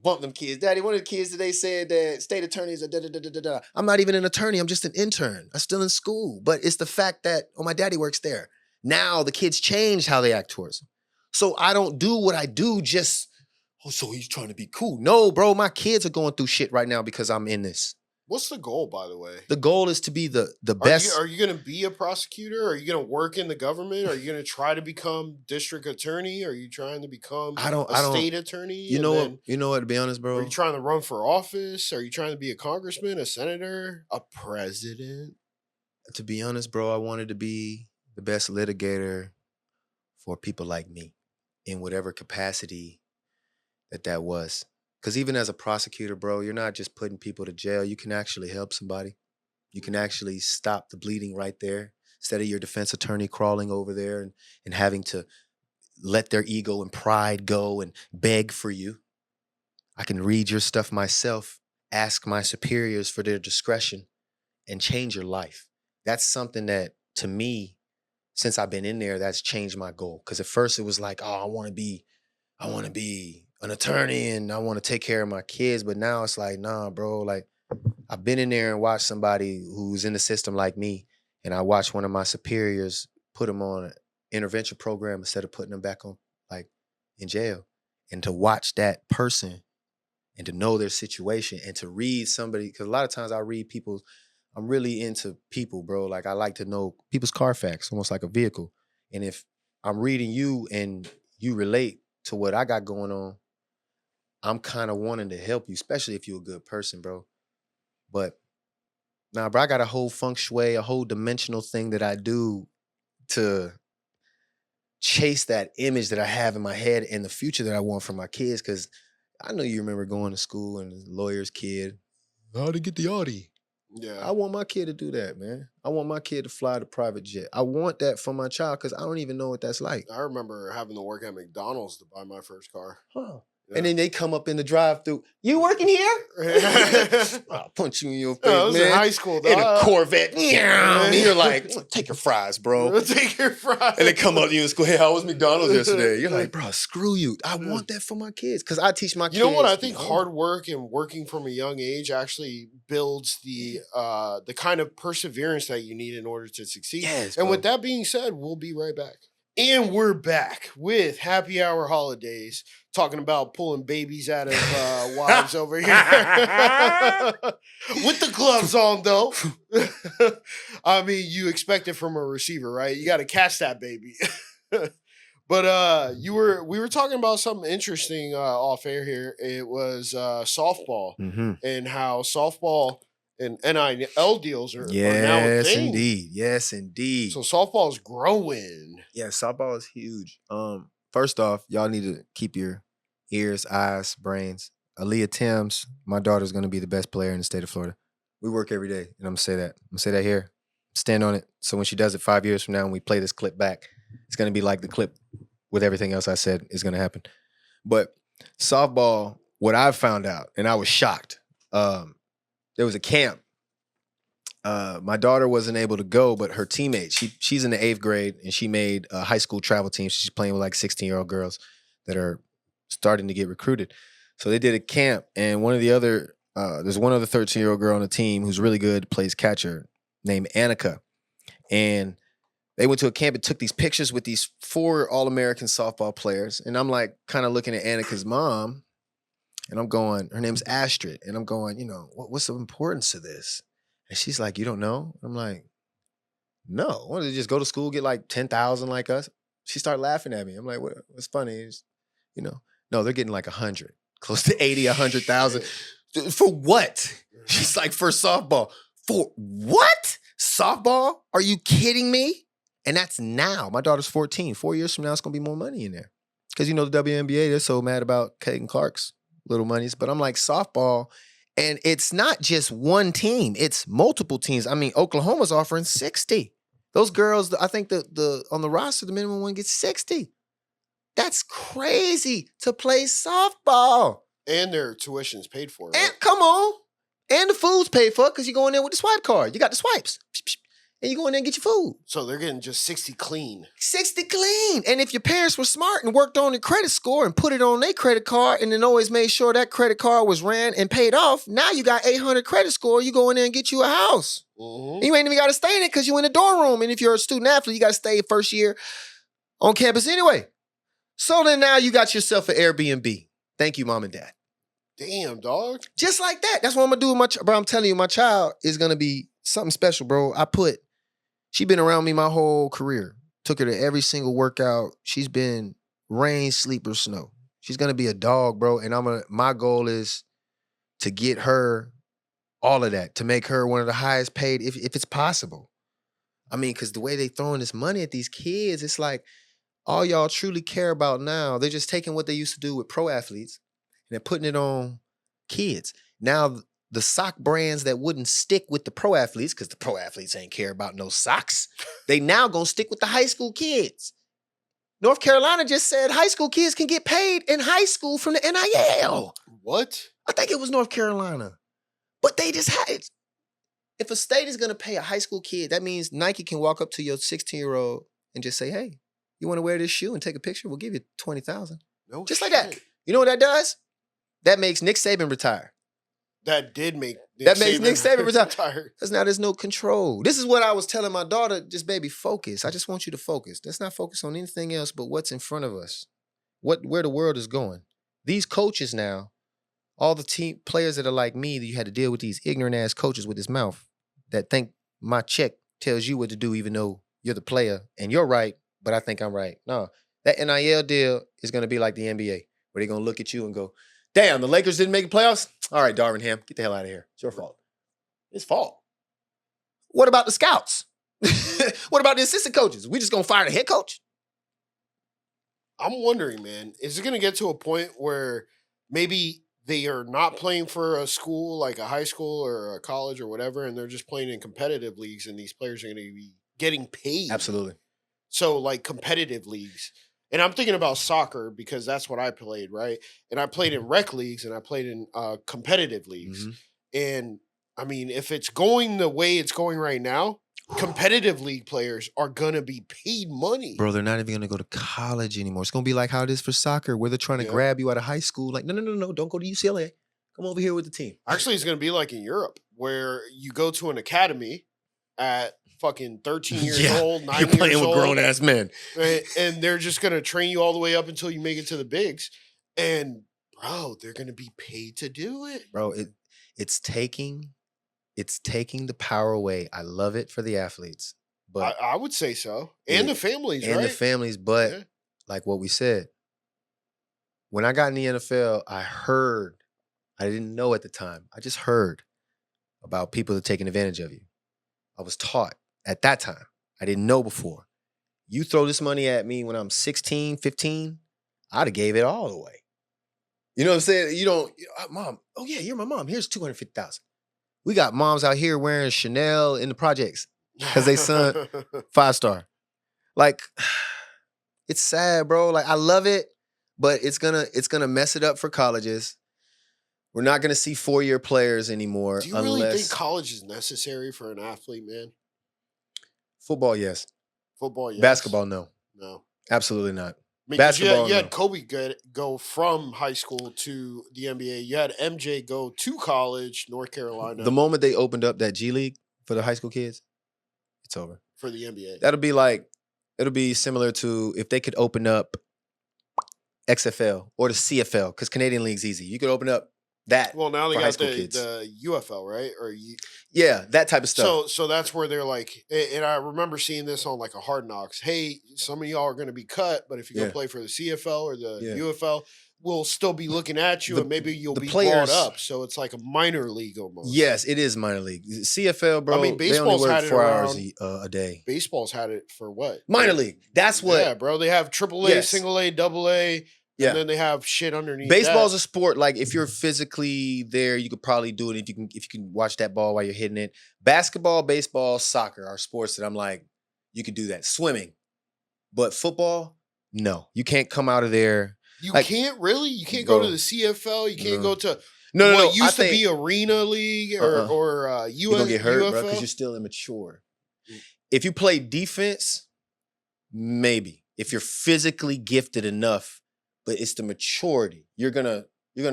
bump them kids. Daddy, one of the kids today said that state attorneys are da-da-da-da-da. I'm not even an attorney. I'm just an intern. I'm still in school. But it's the fact that, my daddy works there. Now the kids change how they act towards him. So I don't do what I do just, so he's trying to be cool. No, bro, my kids are going through shit right now because I'm in this. What's the goal, by the way? The goal is to be the best. Are you going to be a prosecutor? Are you going to work in the government? Are you going to try to become district attorney? Are you trying to become a state attorney? You know what? To be honest, bro. Are you trying to run for office? Are you trying to be a congressman, a senator, a president? To be honest, bro, I wanted to be the best litigator for people like me in whatever capacity that was. Because even as a prosecutor, bro, you're not just putting people to jail. You can actually help somebody. You can actually stop the bleeding right there instead of your defense attorney crawling over there and having to let their ego and pride go and beg for you. I can read your stuff myself, ask my superiors for their discretion, and change your life. That's something that, to me, since I've been in there, that's changed my goal. Because at first it was like, I want to be an attorney and I want to take care of my kids. But now it's like, nah, bro, like I've been in there and watched somebody who's in the system like me. And I watched one of my superiors put them on an intervention program instead of putting them back on, like, in jail. And to watch that person and to know their situation and to read somebody, because a lot of times I read people's, I'm really into people, bro. Like I like to know people's Carfax, almost like a vehicle. And if I'm reading you and you relate to what I got going on, I'm kind of wanting to help you, especially if you're a good person, bro. But nah, bro, I got a whole feng shui, a whole dimensional thing that I do to chase that image that I have in my head and the future that I want for my kids. Because I know you remember going to school and the lawyer's kid, how to get the Audi. Yeah, I want my kid to do that, man. I want my kid to fly the private jet. I want that for my child because I don't even know what that's like. I remember having to work at McDonald's to buy my first car. Huh. Yeah. And then they come up in the drive-thru. You working here? I'll punch you in your face, man. I was in high school, dog. In a Corvette. And you're like, take your fries, bro. Take your fries. And they come up to you in school. Hey, how was McDonald's yesterday? You're like, bro, screw you. I want that for my kids because I teach my kids. You know what? I think hard work and working from a young age actually builds the kind of perseverance that you need in order to succeed. Yes, and with that being said, we'll be right back. And we're back with Happy Hour Holidaze. talking about pulling babies out of wives over here. With the gloves on, though. I mean, you expect it from a receiver, right? You got to catch that baby. But we were talking about something interesting off air here. It was softball and how softball and NIL deals are now a thing. Yes, indeed. So softball is growing. Yeah, softball is huge. First off, y'all need to keep your ears, eyes, brains. Aaliyah Timms, my daughter's going to be the best player in the state of Florida. We work every day, and I'm going to say that. I'm going to say that here. Stand on it. So when she does it 5 years from now and we play this clip back, it's going to be like the clip with everything else I said is going to happen. But softball, what I've found out, and I was shocked, there was a camp. My daughter wasn't able to go, but her teammate, she's in the 8th grade, and she made a high school travel team. She's playing with like 16-year-old girls that are starting to get recruited. So they did a camp, and there's one other 13-year-old girl on the team who's really good, plays catcher, named Annika. And they went to a camp and took these pictures with these 4 All-American softball players. And I'm like kind of looking at Annika's mom, and I'm going, her name's Astrid. And I'm going, what's the importance of this? And she's like, you don't know? I'm like, no. Why don't they just go to school, get like 10,000 like us? She started laughing at me. I'm like, what's funny is, no, they're getting like 100, close to 80, 100,000. For what? She's like, for softball. For what? Softball? Are you kidding me? And that's now. My daughter's 14. 4 years from now, it's going to be more money in there. Because, the WNBA, they're so mad about Caden Clark's little monies. But I'm like, softball, and it's not just one team. It's multiple teams. I mean, Oklahoma's offering 60. Those girls, I think the on the roster, the minimum one gets 60. That's crazy to play softball. And their tuition's paid for, right? And come on. And the food's paid for because you go in there with the swipe card. You got the swipes. And you go in there and get your food. So they're getting just 60 clean. 60 clean. And if your parents were smart and worked on their credit score and put it on their credit card and then always made sure that credit card was ran and paid off, now you got 800 credit score, you go in there and get you a house. Mm-hmm. You ain't even got to stay in it because you in the dorm room. And if you're a student athlete, you got to stay first year on campus anyway. So then now you got yourself an Airbnb. Thank you, mom and dad. Damn, dog. Just like that. That's what I'm going to do with bro, I'm telling you, my child is going to be something special, bro. She been around me my whole career. Took her to every single workout. She's been rain, sleep, or snow. She's going to be a dog, bro. And my goal is to get her all of that, to make her one of the highest paid, if it's possible. I mean, because the way they throwing this money at these kids, it's like, all y'all truly care about now, they're just taking what they used to do with pro athletes and they're putting it on kids. Now, the sock brands that wouldn't stick with the pro athletes, because the pro athletes ain't care about no socks, they now gonna stick with the high school kids. North Carolina just said high school kids can get paid in high school from the NIL. What? I think it was North Carolina. But they just had it. If a state is gonna pay a high school kid, that means Nike can walk up to your 16-year-old and just say, hey, you want to wear this shoe and take a picture? We'll give you $20,000. No just shit. Like that. You know what that does? That makes Nick Saban retire. That did make Nick Saban retire. Because now there's no control. This is what I was telling my daughter, just baby, focus. I just want you to focus. Let's not focus on anything else but what's in front of us. Where the world is going. These coaches now, all the team players that are like me, that you had to deal with these ignorant ass coaches with his mouth that think my check tells you what to do even though you're the player and you're right, but I think I'm right. No, that NIL deal is going to be like the NBA, where they're going to look at you and go, damn, the Lakers didn't make the playoffs? All right, Darvin Ham, get the hell out of here. It's your fault. It's fault. What about the scouts? What about the assistant coaches? We just going to fire the head coach? I'm wondering, man, is it going to get to a point where maybe they are not playing for a school, like a high school or a college or whatever, and they're just playing in competitive leagues and these players are going to be getting paid? Absolutely. So, like, competitive leagues. And I'm thinking about soccer because that's what I played, right? And I played in rec leagues and I played in competitive leagues. Mm-hmm. And, I mean, if it's going the way it's going right now, competitive league players are going to be paid money. Bro, they're not even going to go to college anymore. It's going to be like how it is for soccer, where they're trying to grab you out of high school. Like, no, don't go to UCLA. Come over here with the team. Actually, it's going to be like in Europe, where you go to an academy at fucking 13 years old, 9 years old. You're playing with grown-ass men. And they're just going to train you all the way up until you make it to the bigs. And bro, they're gonna be paid to do it. Bro, it's taking the power away. I love it for the athletes, but I would say so. And the families, and right? the families, but Yeah. like what we said, when I got in the NFL, I didn't know at the time. I just heard about people that are taking advantage of you. I was taught at that time. I didn't know before. You throw this money at me when I'm 16, 15, I'd have gave it all away. You know what I'm saying? You don't, mom, oh yeah, you're my mom. Here's $250,000. We got moms out here wearing Chanel in the projects because they son 5-star. Like, it's sad, bro. Like, I love it, but it's gonna mess it up for colleges. We're not gonna see 4-year players anymore. Do you really think college is necessary for an athlete, man? Football, yes. Football, yes. Basketball, no. No. Absolutely not. I mean, Basketball, you had no. Kobe go from high school to the NBA. You had MJ go to college, North Carolina. The moment they opened up that G League for the high school kids, it's over. For the NBA. It'll be similar to if they could open up XFL or the CFL, because Canadian League's easy. You could open up that. Well, now they for high got school kids. the UFL, right? Yeah, that type of stuff. So that's where they're like, and I remember seeing this on like a Hard Knocks. Hey, some of y'all are going to be cut, but if you go play for the CFL or the UFL, we'll still be looking at you, and maybe you'll be brought up. So it's like a minor league almost. Yes, it is minor league. CFL, bro. I mean, baseball's they only work had it 4 around, hours a day. Baseball's had it for what? Minor league. That's what. Yeah, bro. They have AAA, single A, double A. Yeah. And then they have shit underneath. Baseball's a sport. Like, if you're physically there, you could probably do it if you can watch that ball while you're hitting it. Basketball, baseball, soccer are sports that I'm like, you could do that. Swimming. But football, no. You can't come out of there. You can't really? You can't go to the CFL? You can't go to what used to be Arena League or UFL? You're going to get hurt, bro, because you're still immature. If you play defense, maybe. If you're physically gifted enough, but it's the maturity. You're gonna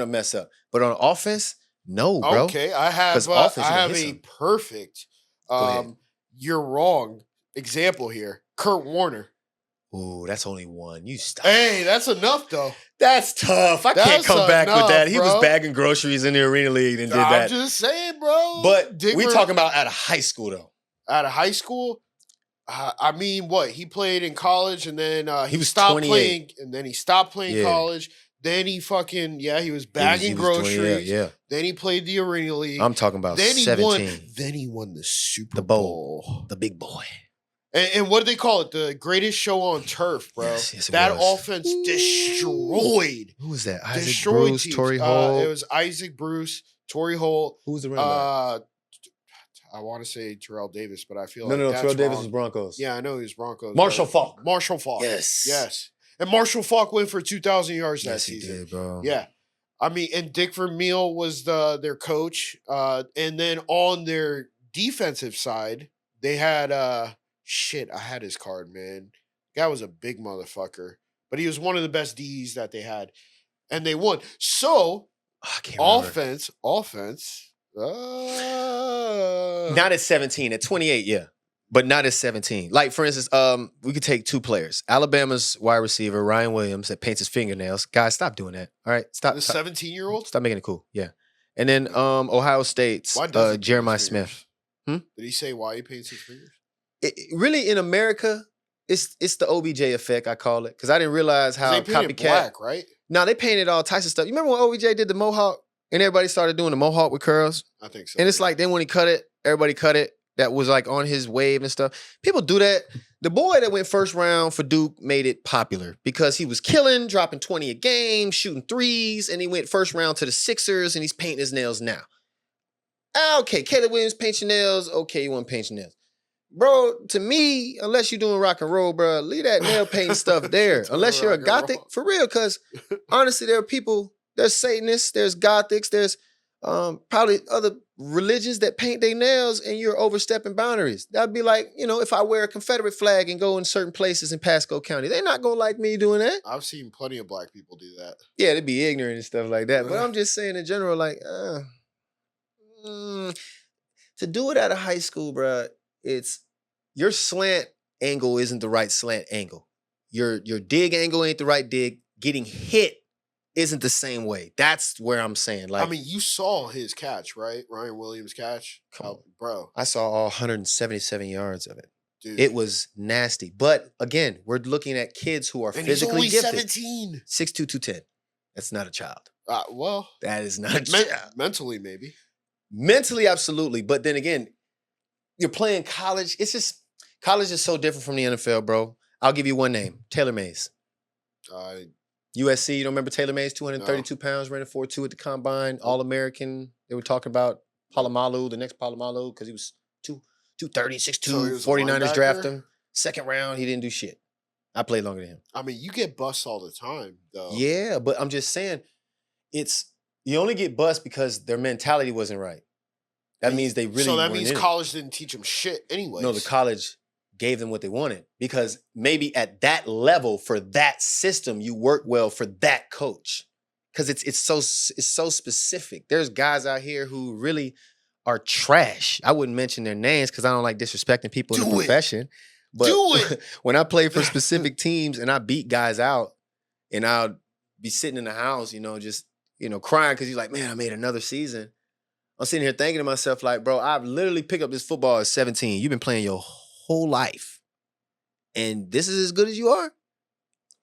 mess up. But on offense, no, bro. Okay, I have a perfect you're wrong example here. Kurt Warner. Ooh, that's only one. You stop. Hey, that's enough though. That's tough. I can't come back with that. He was bagging groceries in the Arena League and did that. I'm just saying, bro. But we talking about out of high school though. Out of high school? I mean, what? He played in college and then he stopped 28. playing and then he stopped playing college. Then he fucking, he was bagging groceries. Then he played the Arena League. I'm talking about then 17. Then he won the Super Bowl. The big boy. And what do they call it? The greatest show on turf, bro. Yes, that offense destroyed. Who was that? Isaac Bruce, teams. Torrey Holt. It was Isaac Bruce, Torrey Holt. Who was the running back? I want to say Terrell Davis, but I feel no, that's Terrell Davis wrong. was Broncos. Yeah, I know he was Broncos. Marshall Faulk. Marshall Faulk. Yes. And Marshall Faulk went for 2,000 yards that season. He did, bro. Yeah. I mean, and Dick Vermeil was their coach. And then on their defensive side, they had I had his card, man. Guy was a big motherfucker. But he was one of the best Ds that they had. And they won. So offense. Not at 17, at 28, yeah. But not at 17. Like, for instance, we could take 2 players. Alabama's wide receiver, Ryan Williams, that paints his fingernails. Guys, stop doing that. All right? Stop. The 17-year-old? Stop making it cool. Yeah. And then Ohio State's Jeremiah Smith. Did he say why he paints his fingers? Really, in America, it's the OBJ effect, I call it. Because I didn't realize how they painted copycat. Black, right? No, they painted all types of stuff. You remember when OBJ did the mohawk? And everybody started doing the mohawk with curls? I think so. And it's like, then when he cut it, everybody cut it. That was like on his wave and stuff. People do that. The boy that went first round for Duke made it popular because he was killing, dropping 20 a game, shooting threes, and he went first round to the Sixers, and he's painting his nails now. Okay, Caleb Williams paint your nails. Okay, you want to paint your nails. Bro, to me, unless you're doing rock and roll, bro, leave that nail paint stuff there. Unless you're a Gothic, for real, because honestly, there are people, there's Satanists, there's Gothics, there's probably other religions that paint their nails and you're overstepping boundaries. That'd be like, if I wear a Confederate flag and go in certain places in Pasco County, they're not going to like me doing that. I've seen plenty of black people do that. Yeah, they'd be ignorant and stuff like that. But I'm just saying in general, like, to do it out of high school, bro, it's your slant angle isn't the right slant angle. Your dig angle ain't the right dig. Getting hit isn't the same way. That's where I'm saying. Like, I mean, you saw his catch, right? Ryan Williams' catch. Come on. Bro. I saw all 177 yards of it. Dude. It was nasty. But again, we're looking at kids who are And physically he's only gifted. 17. 6'2", 210. That's not a child. Well, That is not a child. Mentally, maybe. Mentally, absolutely. But then again, you're playing college. It's just, college is so different from the NFL, bro. I'll give you one name, Taylor Mays. USC, you don't remember Taylor Mays, 232 pounds, ran a 4.2 at the combine, All-American. They were talking about Palomalu, the next Palomalu, because he was 230, 6'2", So 49ers draft him. Second round, he didn't do shit. I played longer than him. I mean, you get bust all the time, though. Yeah, but I'm just saying, you only get bust because their mentality wasn't right. That means they really. So that means college didn't teach them shit anyway. No, the college gave them what they wanted because maybe at that level for that system, you work well for that coach because it's so specific. There's guys out here who really are trash. I wouldn't mention their names because I don't like disrespecting people in the profession. But when I play for specific teams and I beat guys out, and I'll be sitting in the house, just crying because he's like, man, I made another season. I'm sitting here thinking to myself, like, bro, I've literally picked up this football at 17. You've been playing your whole life. And this is as good as you are?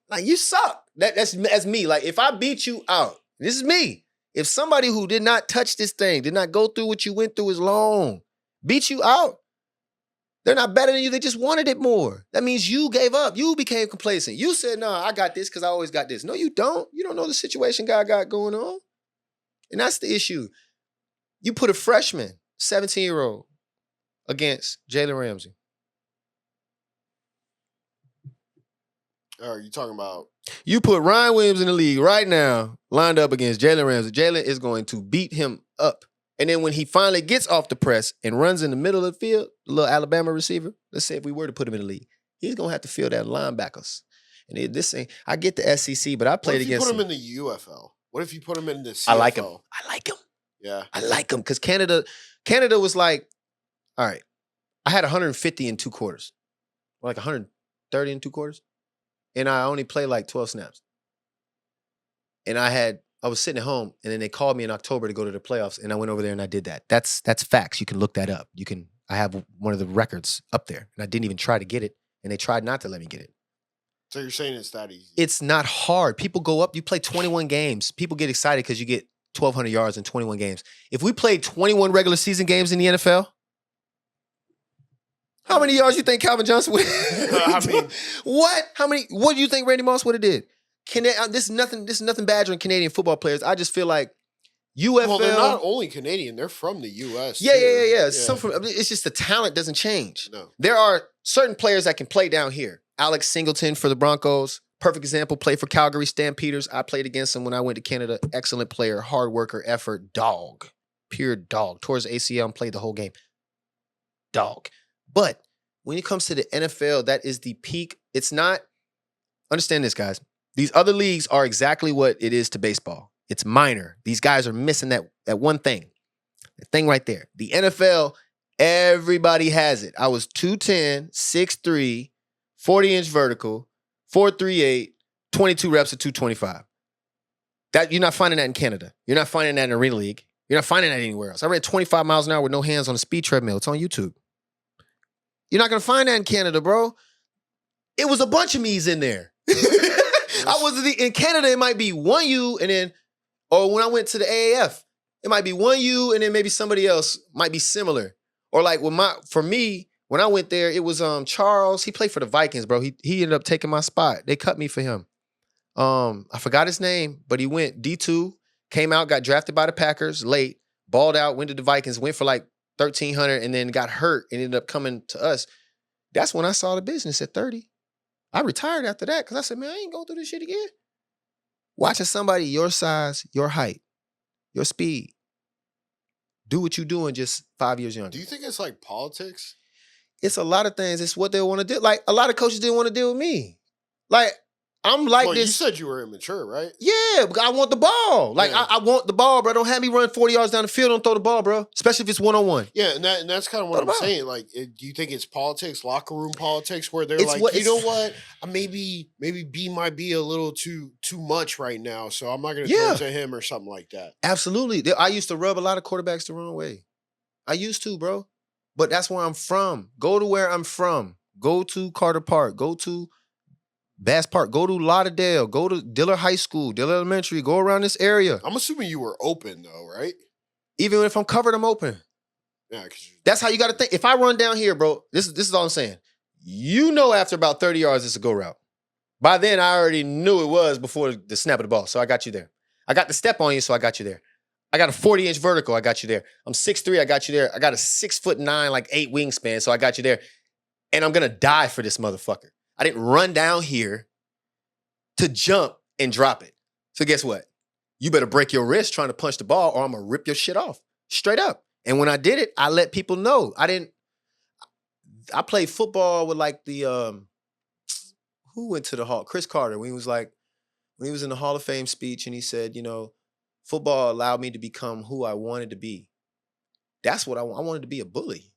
Like, you suck. That's me. Like, if I beat you out, this is me. If somebody who did not touch this thing, did not go through what you went through as long, beat you out, they're not better than you. They just wanted it more. That means you gave up. You became complacent. You said, no, I got this because I always got this. No, you don't. You don't know the situation guy got going on. And that's the issue. You put a freshman, 17-year-old, against Jalen Ramsey. Are you talking about? You put Ryan Williams in the league right now, lined up against Jalen Ramsey. Jalen is going to beat him up. And then when he finally gets off the press and runs in the middle of the field, the little Alabama receiver, let's say if we were to put him in the league, he's going to have to field that linebackers. And this ain't, I get the SEC, but I played against him. What if you put him in the UFL? What if you put him in the CFL? I like him. Yeah. I like him because Canada was like, all right, I had 150 in 2 quarters. Or like 130 in 2 quarters. And I only played like 12 snaps. And I was sitting at home and then they called me in October to go to the playoffs and I went over there and I did that. That's facts. You can look that up. I have one of the records up there and I didn't even try to get it and they tried not to let me get it. So you're saying it's that easy? It's not hard. People go up, you play 21 games. People get excited because you get 1,200 yards in 21 games. If we played 21 regular season games in the NFL, how many yards you think Calvin Johnson would have? I mean, what do you think Randy Moss would have did? This is nothing badgering Canadian football players. I just feel like UFL. Well, they're not only Canadian; they're from the U.S. Yeah. It's just the talent doesn't change. No, there are certain players that can play down here. Alex Singleton for the Broncos, perfect example. Played for Calgary Stampeders. I played against him when I went to Canada. Excellent player, hard worker, effort, dog, pure dog. Towards ACL and played the whole game. Dog. But when it comes to the NFL, that is the peak. It's not. Understand this, guys. These other leagues are exactly what it is to baseball. It's minor. These guys are missing that one thing. The thing right there. The NFL, everybody has it. I was 210, 6'3", 40-inch vertical, 4.38, 22 reps at 225. That you're not finding that in Canada. You're not finding that in Arena League. You're not finding that anywhere else. I ran 25 miles an hour with no hands on a speed treadmill. It's on YouTube. You're not going to find that in Canada, bro. It was a bunch of me's in there. In Canada, it might be one U and then, or when I went to the AAF, it might be one U and then maybe somebody else might be similar. Or like for me, when I went there, it was Charles. He played for the Vikings, bro. He ended up taking my spot. They cut me for him. I forgot his name, but he went D2, came out, got drafted by the Packers late, balled out, went to the Vikings, went for like 1,300 and then got hurt and ended up coming to us. That's when I saw the business at 30. I retired after that because I said, man, I ain't going through this shit again. Watching somebody your size, your height, your speed, do what you're doing just 5 years younger. Do you think it's like politics? It's a lot of things. It's what they want to do. Like, a lot of coaches didn't want to deal with me. Like, I'm like Well, you this. said you were immature, right? Yeah, I want the ball. Like, Yeah. I want the ball, bro. Don't have me run 40 yards down the field. Don't throw the ball, bro. Especially if it's one-on-one. Yeah, and that's kind of what Throw I'm the ball. saying. Like, do you think it's politics, locker room politics, where they're It's like, what- you know it's- what, maybe B might be a little too much right now, so I'm not going to Yeah. throw it to him or something like that. Absolutely. I used to rub a lot of quarterbacks the wrong way. I used to, bro. But that's where I'm from. Go to where I'm from. Go to Carter Park. Go to Bass Park. Go to Lauderdale. Go to Diller High School, Diller Elementary. Go around this area. I'm assuming you were open though, right? Even if I'm covered, I'm open. Yeah, because That's how you got to think. If I run down here, bro, this is all I'm saying. You know, after about 30 yards, it's a go route. By then, I already knew it was before the snap of the ball, so I got you there. I got the step on you, so I got you there. I got a 40-inch vertical, I got you there. I'm 6'3", I got you there. I got a 6'9", like 8 wingspan, so I got you there. And I'm gonna die for this motherfucker. I didn't run down here to jump and drop it. So guess what? You better break your wrist trying to punch the ball, or I'm gonna rip your shit off. Straight up. And when I did it, I let people know. I played football with like the who went to the Hall? Chris Carter, when he was in the Hall of Fame speech, and he said, you know, football allowed me to become who I wanted to be. That's what I wanted to be, a bully.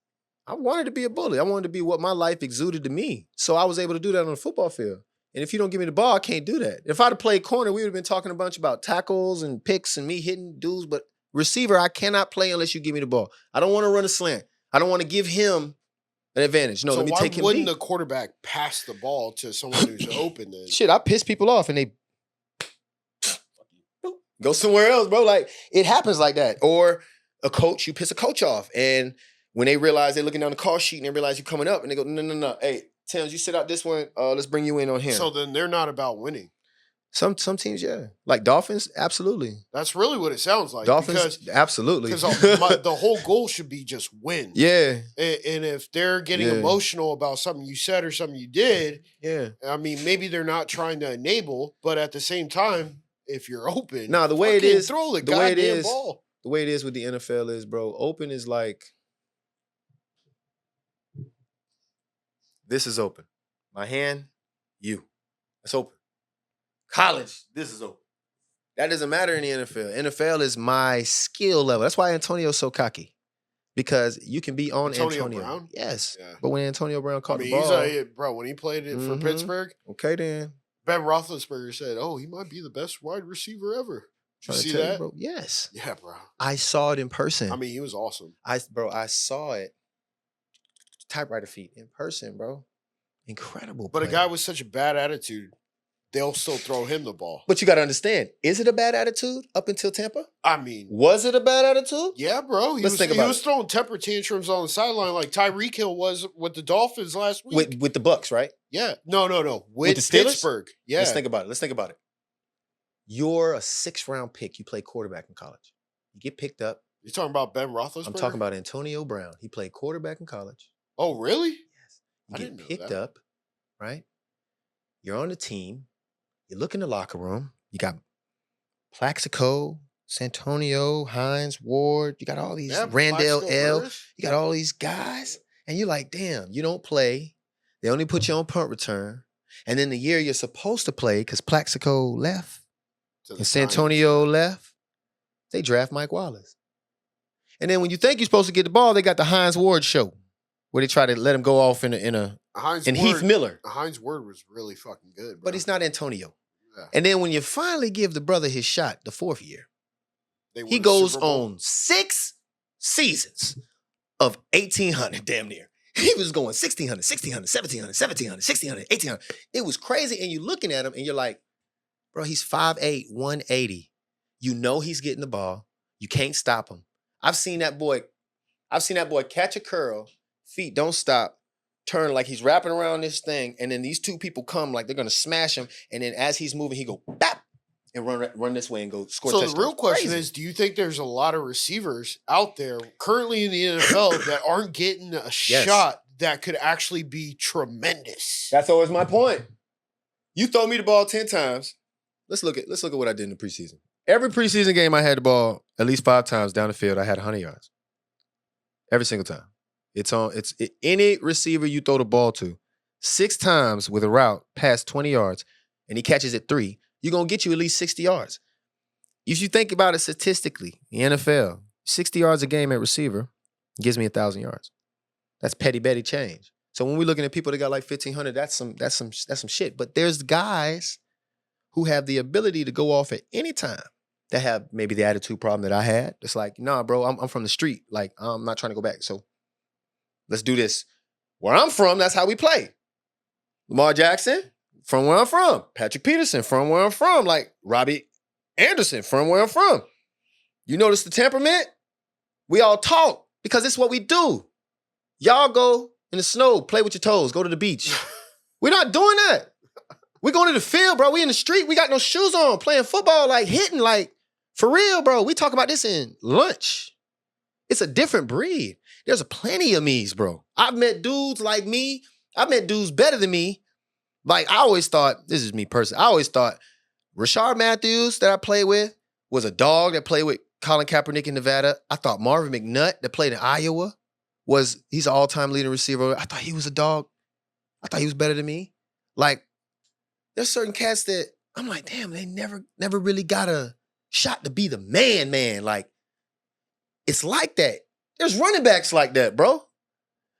I wanted to be a bully. I wanted to be what my life exuded to me. So I was able to do that on the football field. And if you don't give me the ball, I can't do that. If I'd have played corner, we would have been talking a bunch about tackles and picks and me hitting dudes. But receiver, I cannot play unless you give me the ball. I don't want to run a slant. I don't want to give him an advantage. No, so let me why take him. wouldn't the quarterback pass the ball to someone who's open then? Shit, I piss people off and they go somewhere else, bro. Like, it happens like that. Or a coach, you piss a coach off. And when they realize they're looking down the call sheet and they realize you're coming up and they go, no. Hey, Tims, you sit out this one. Let's bring you in on here. So then they're not about winning. Some teams, yeah. Like Dolphins, absolutely. That's really what it sounds like. Dolphins, absolutely. Because the whole goal should be just win. Yeah. And if they're getting Yeah. emotional about something you said or something you did, Yeah. I mean, maybe they're not trying to enable, but at the same time, if you're open, No, the way it fucking is, throw the the way it goddamn is, ball. the way it is with the NFL is, bro, open is like, this is open. My hand, you. It's open. College, this is open. That doesn't matter in the NFL. NFL is my skill level. That's why Antonio's so cocky. Because you can be on Antonio. Brown? Yes. Yeah. But when Antonio Brown I caught mean, the ball. bro, when he played it for Mhm. Pittsburgh, Okay, then. Ben Roethlisberger said, "Oh, he might be the best wide receiver ever." Did you Trying to see tell that? bro. Yes. Yeah, bro. I saw it in person. I mean, he was awesome. I saw it. Typewriter feet in person, bro. Incredible. But a play. guy with such a bad attitude, they'll still throw him the ball. But you got to understand, is it a bad attitude up until Tampa? I mean, Was it a bad attitude? yeah, bro. He Let's was, think he about was it. throwing temper tantrums on the sideline like Tyreek Hill was with the Dolphins last week. With the Bucks, right? Yeah. No. With the Steelers? Pittsburgh. Yeah. Let's think about it. You're a 6th-round pick. You play quarterback in college. You get picked up. You're talking about Ben Roethlisberger? I'm talking about Antonio Brown. He played quarterback in college. Oh, really? Yes. You I get didn't know picked that. up, right? You're on the team. You look in the locker room. You got Plaxico, Santonio, Hines, Ward. You got all these Yeah, Randall Plaxico L. Burress. You got all these guys. And you're like, damn, you don't play. They only put you on punt return. And then the year you're supposed to play, because Plaxico left To the and Santonio left, they draft Mike Wallace. And then when you think you're supposed to get the ball, they got the Hines Ward show, where they try to let him go off in Hines and Ward, Heath Miller. Hines Ward was really fucking good, bro. But he's not Antonio. Yeah. And then when you finally give the brother his shot, the 4th year, They won he the goes Super Bowl. on 6 seasons of 1,800, damn near. He was going 1,600, 1,600, 1,700, 1,700, 1,600, 1,800. It was crazy. And you're looking at him and you're like, bro, he's 5'8", 180. You know he's getting the ball. You can't stop him. I've seen that boy catch a curl, feet don't stop, turn like he's wrapping around this thing, and then these two people come like they're gonna smash him, and then as he's moving, he go bap and run this way and go score. So touchdowns. the real question Crazy. is, do you think there's a lot of receivers out there currently in the NFL that aren't getting a shot that could actually be tremendous? That's always my point. You throw me the ball 10 times. Let's look at what I did in the preseason. Every preseason game, I had the ball at least 5 times down the field. I had 100 yards. Every single time. Any receiver you throw the ball to, 6 times with a route past 20 yards, and he catches it 3, you're going to get you at least 60 yards. If you think about it statistically, the NFL, 60 yards a game at receiver gives me 1,000 yards. That's petty Betty change. So when we're looking at people that got like 1,500, that's some shit. But there's guys who have the ability to go off at any time that have maybe the attitude problem that I had. It's like, nah, bro, I'm from the street. Like, I'm not trying to go back. So let's do this. Where I'm from, that's how we play. Lamar Jackson, from where I'm from. Patrick Peterson, from where I'm from. Like Robbie Anderson, from where I'm from. You notice the temperament? We all talk because it's what we do. Y'all go in the snow, play with your toes, go to the beach. We're not doing that. We going to the field, bro. We in the street. We got no shoes on, playing football, like hitting, like for real, bro. We talk about this in lunch. It's a different breed. There's plenty of me's, bro. I've met dudes like me. I've met dudes better than me. Like I always thought, this is me personally, I always thought Rashard Matthews that I played with was a dog that played with Colin Kaepernick in Nevada. I thought Marvin McNutt that played in Iowa he's an all-time leading receiver. I thought he was a dog. I thought he was better than me. Like, there's certain cats that I'm like, damn, they never really got a shot to be the man. Like, it's like that. There's running backs like that, bro.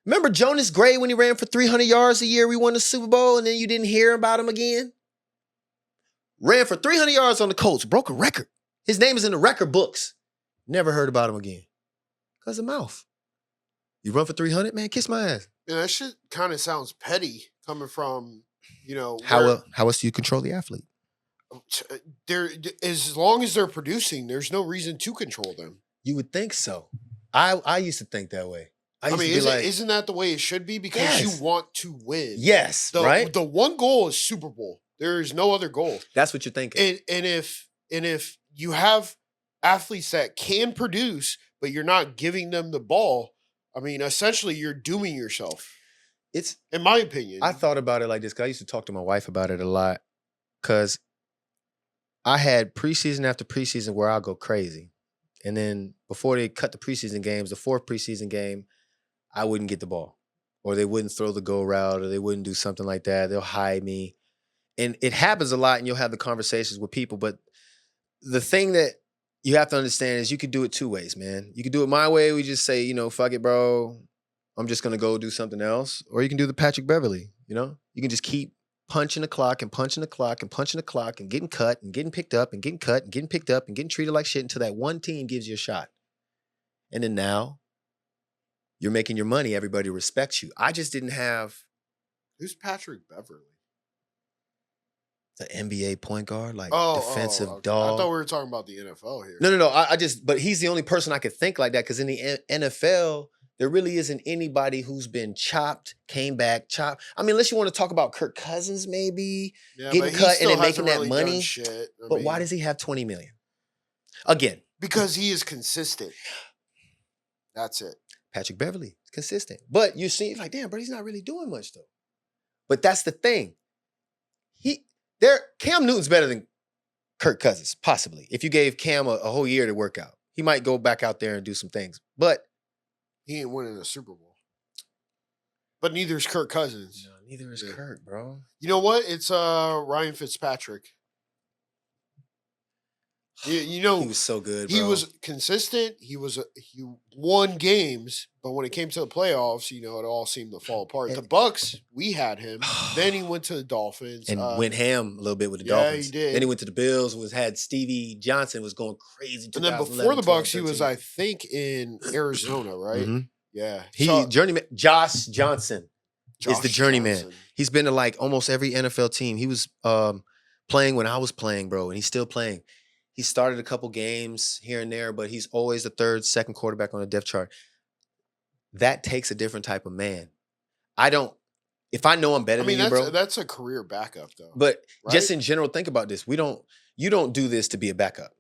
Remember Jonas Gray when he ran for 300 yards a year? We won the Super Bowl and then you didn't hear about him again? Ran for 300 yards on the Colts, broke a record. His name is in the record books. Never heard about him again. Because of mouth. You run for 300, man, kiss my ass. Yeah, that shit kind of sounds petty coming from, How else do you control the athlete? As long as they're producing, there's no reason to control them. You would think so. I used to think that way. I mean, isn't that the way it should be? Because you want to win. Yes, right? The one goal is Super Bowl. There is no other goal. That's what you're thinking. And if you have athletes that can produce, but you're not giving them the ball, I mean, essentially, you're dooming yourself. It's, in my opinion. I thought about it like this because I used to talk to my wife about it a lot because I had preseason after preseason where I'll go crazy. And then before they cut the preseason games, the 4th preseason game, I wouldn't get the ball. Or they wouldn't throw the go route or they wouldn't do something like that. They'll hide me. And it happens a lot and you'll have the conversations with people. But the thing that you have to understand is you could do it 2 ways, man. You could do it my way. We just say, fuck it, bro. I'm just going to go do something else. Or you can do the Patrick Beverly, You can just keep punching the clock and punching the clock and punching the clock and getting cut and getting picked up and getting cut and getting picked up and getting treated like shit until that one team gives you a shot. And then now you're making your money. Everybody respects you. I just didn't have. Who's Patrick Beverly? The NBA point guard, like defensive okay. dog. I thought we were talking about the NFL here. No. But he's the only person I could think like that because in the NFL, there really isn't anybody who's been chopped, came back, chopped. I mean, unless you want to talk about Kirk Cousins, maybe getting cut and then making that money. But why does he have $20 million? Again, because he is consistent. That's it. Patrick Beverly is consistent, but you see, like, damn, bro, he's not really doing much though. But that's the thing. Cam Newton's better than Kirk Cousins, possibly. If you gave Cam a whole year to work out, he might go back out there and do some things. But he ain't winning a Super Bowl. But neither is Kirk Cousins. No, neither is Kirk, bro. You know what? It's Ryan Fitzpatrick. He was so good, bro. He was consistent. He won games, but when it came to the playoffs, it all seemed to fall apart. The Bucks, we had him. Then he went to the Dolphins and went ham a little bit with the Dolphins. He did. Then he went to the Bills. Had Stevie Johnson was going crazy. And then before the Bucks, he was, I think, in Arizona, right? Mm-hmm. Yeah, journeyman. Josh Johnson is the journeyman. Johnson. He's been to like almost every NFL team. He was playing when I was playing, bro, and he's still playing. He started a couple games here and there, but he's always the 3rd, 2nd quarterback on the depth chart. That takes a different type of man. If I know I'm better than you, bro. That's a career backup, though. But just in general, think about this. You don't do this to be a backup.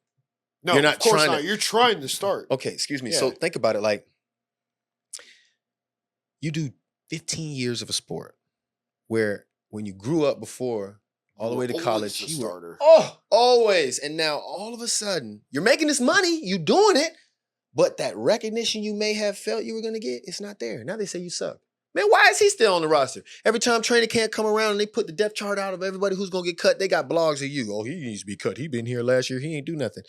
No, you're not of course not. You're trying to start. Okay, excuse me. Yeah. So think about it like you do 15 years of a sport where when you grew up before, all the way to college, you were always. And now all of a sudden, you're making this money, you doing it, but that recognition you may have felt you were going to get, it's not there. Now they say you suck. Man, why is he still on the roster? Every time training camp come around and they put the depth chart out of everybody who's going to get cut, they got blogs of you. Oh, he needs to be cut. He been here last year. He ain't do nothing.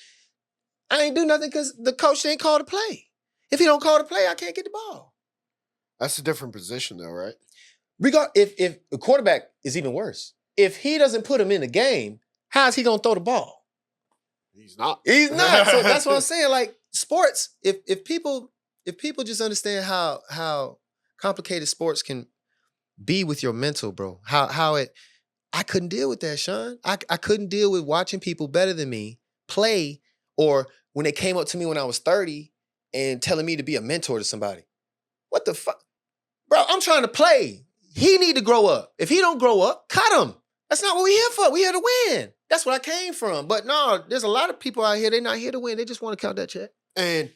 I ain't do nothing because the coach ain't called to play. If he don't call to play, I can't get the ball. That's a different position though, right? If the quarterback is even worse, if he doesn't put him in the game, how is he going to throw the ball? He's not. He's not. So that's what I'm saying. Like sports, if people just understand how complicated sports can be with your mental, bro. I couldn't deal with that, Sean. I couldn't deal with watching people better than me play, or when they came up to me when I was 30 and telling me to be a mentor to somebody. What the fuck? Bro, I'm trying to play. He need to grow up. If he don't grow up, cut him. That's not what we here for. We here to win. That's what I came from. But no, there's a lot of people out here, they're not here to win. They just want to count that check. And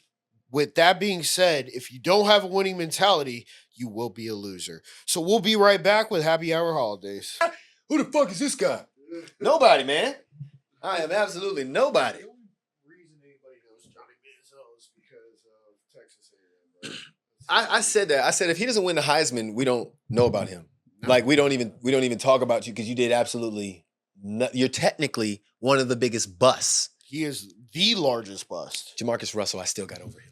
with that being said, if you don't have a winning mentality, you will be a loser. So we'll be right back with Happy Hour Holidaze. Who the fuck is this guy? Nobody, man. I am absolutely nobody. The only reason anybody knows Johnny Manziel is because of Texas A&M. I said that. I said if he doesn't win the Heisman, we don't know about him. Like we don't even talk about you because you did absolutely you're technically one of the biggest busts. He is the largest bust. Jamarcus Russell, I still got over him.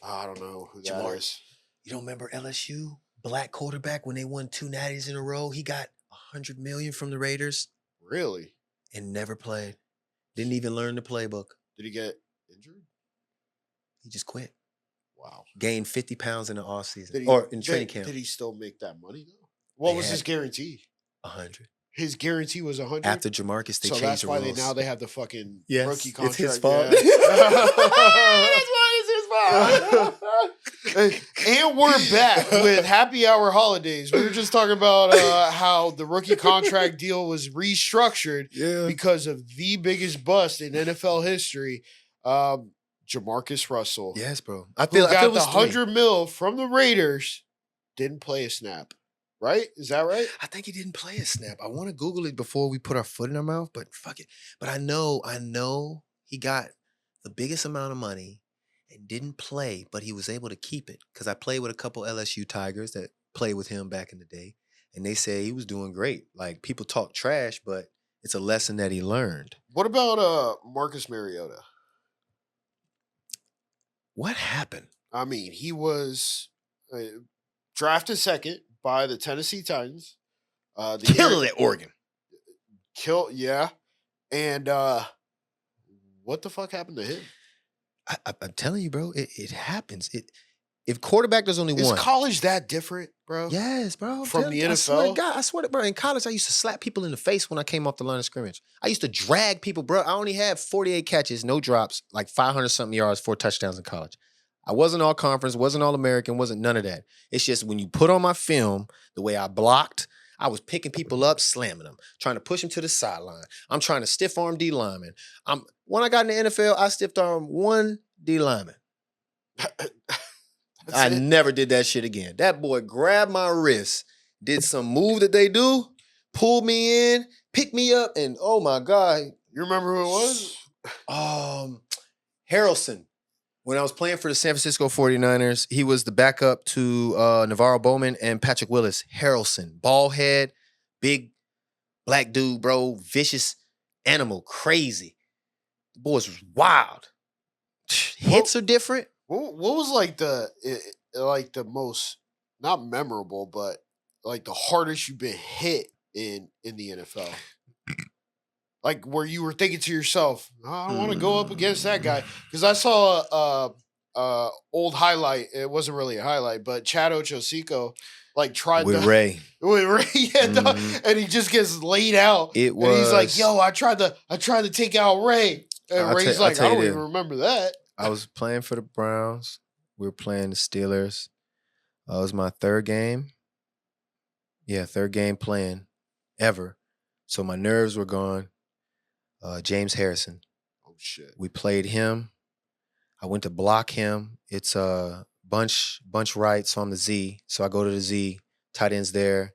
I don't know who that is. You don't remember LSU? Black quarterback when they won 2 natties in a row? He got $100 million from the Raiders. Really? And never played. Didn't even learn the playbook. Did he get injured? He just quit. Wow. Gained 50 pounds in the offseason. Or in training camp. Did he still make that money though? What was his guarantee? 100. His guarantee was 100? After Jamarcus, they changed the rules. So that's why they have the fucking rookie contract. It's his fault. Yeah. That's why it's his fault. And we're back with Happy Hour Holidaze. We were just talking about how the rookie contract deal was restructured because of the biggest bust in NFL history, Jamarcus Russell. Yes, bro. I feel got the $100 million from the Raiders, didn't play a snap. Right? Is that right? I think he didn't play a snap. I want to Google it before we put our foot in our mouth, but fuck it. But I know he got the biggest amount of money and didn't play, but he was able to keep it. Because I played with a couple LSU Tigers that played with him back in the day, and they say he was doing great. Like, people talk trash, but it's a lesson that he learned. What about Marcus Mariota? What happened? I mean, he was drafted second by the Tennessee Titans. Killed at Oregon. Yeah. And what the fuck happened to him? I'm telling you, bro, it happens. If quarterback, there's only one. Is college that different, bro? Yes, bro. From the NFL? I swear to God, I swear to bro. In college, I used to slap people in the face when I came off the line of scrimmage. I used to drag people, bro. I only had 48 catches, no drops, like 500-something yards, 4 touchdowns in college. I wasn't all conference, wasn't all American, wasn't none of that. It's just when you put on my film, the way I blocked, I was picking people up, slamming them, trying to push them to the sideline. I'm trying to stiff arm D lineman. When I got in the NFL, I stiff arm 1 D lineman. I never did that shit again. That boy grabbed my wrist, did some move that they do, pulled me in, picked me up, and oh my God. You remember who it was? Harrelson. When I was playing for the San Francisco 49ers, he was the backup to Navarro Bowman and Patrick Willis. Harrelson, bald head, big black dude, bro, vicious animal, crazy. The boys was wild. Hits are different. What was like the most, not memorable, but like the hardest you've been hit in the NFL? Like where you were thinking to yourself, I don't want to go up against that guy. Because I saw a old highlight. It wasn't really a highlight, but Chad Ochocinco like tried with Ray. With Ray, yeah, and he just gets laid out. And he's like, "Yo, I tried to take out Ray." And Ray's like, "I don't even remember that." I was playing for the Browns. We were playing the Steelers. It was my 3rd game. Yeah, 3rd game playing ever. So my nerves were gone. James Harrison. Oh shit. We played him. I went to block him. It's bunch right, so I'm the Z. So I go to the Z. Tight end's there.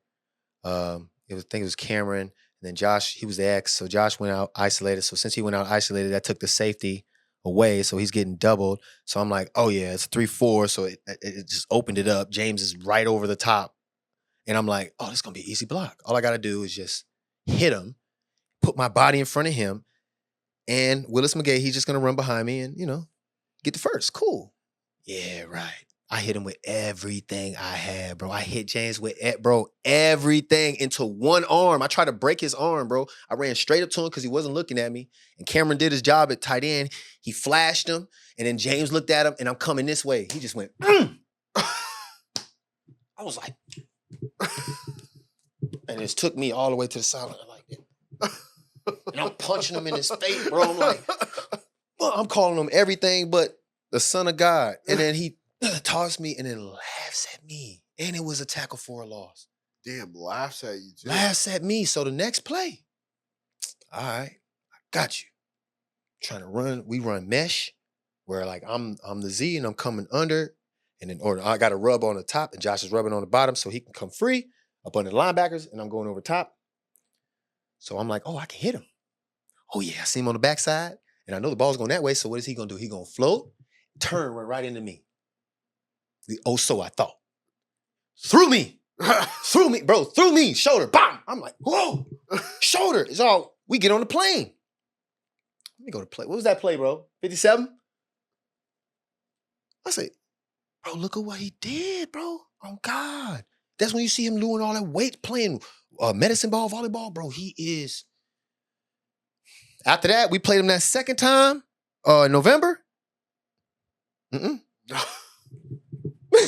I think it was Cameron. And then Josh, he was the X. So Josh went out isolated. So since he went out isolated, that took the safety away. So he's getting doubled. So I'm like, oh yeah, it's 3-4. So it just opened it up. James is right over the top. And I'm like, oh, this is going to be an easy block. All I got to do is just hit him, put my body in front of him, and Willis McGahee, he's just going to run behind me and, get the first. Cool. Yeah, right. I hit him with everything I had, bro. I hit James with, everything into one arm. I tried to break his arm, bro. I ran straight up to him because he wasn't looking at me. And Cameron did his job at tight end. He flashed him, and then James looked at him, and I'm coming this way. He just went, I was like, and it took me all the way to the sideline like that. And I'm punching him in his face, bro. I'm like, well, I'm calling him everything but the son of God. And then he tossed me and then laughs at me. And it was a tackle for a loss. Damn, laughs at you too. Laughs at me. So the next play, all right, I got you. Trying to run, we run mesh, where like I'm the Z and I'm coming under, and then or I got a rub on the top and Josh is rubbing on the bottom so he can come free up under the linebackers, and I'm going over top. So I'm like, oh, I can hit him. Oh yeah, I see him on the backside, and I know the ball's going that way. So what is he gonna do? He gonna float, turn, run right into me. So I thought. Threw me, bro, threw me, shoulder, bam. I'm like, whoa, shoulder. It's all, we get on the plane. Let me go to play. What was that play, bro? 57? I say, bro, look at what he did, bro. Oh, God. That's when you see him doing all that weight, playing medicine ball, volleyball, bro. He is. After that, we played him that second time, November. I was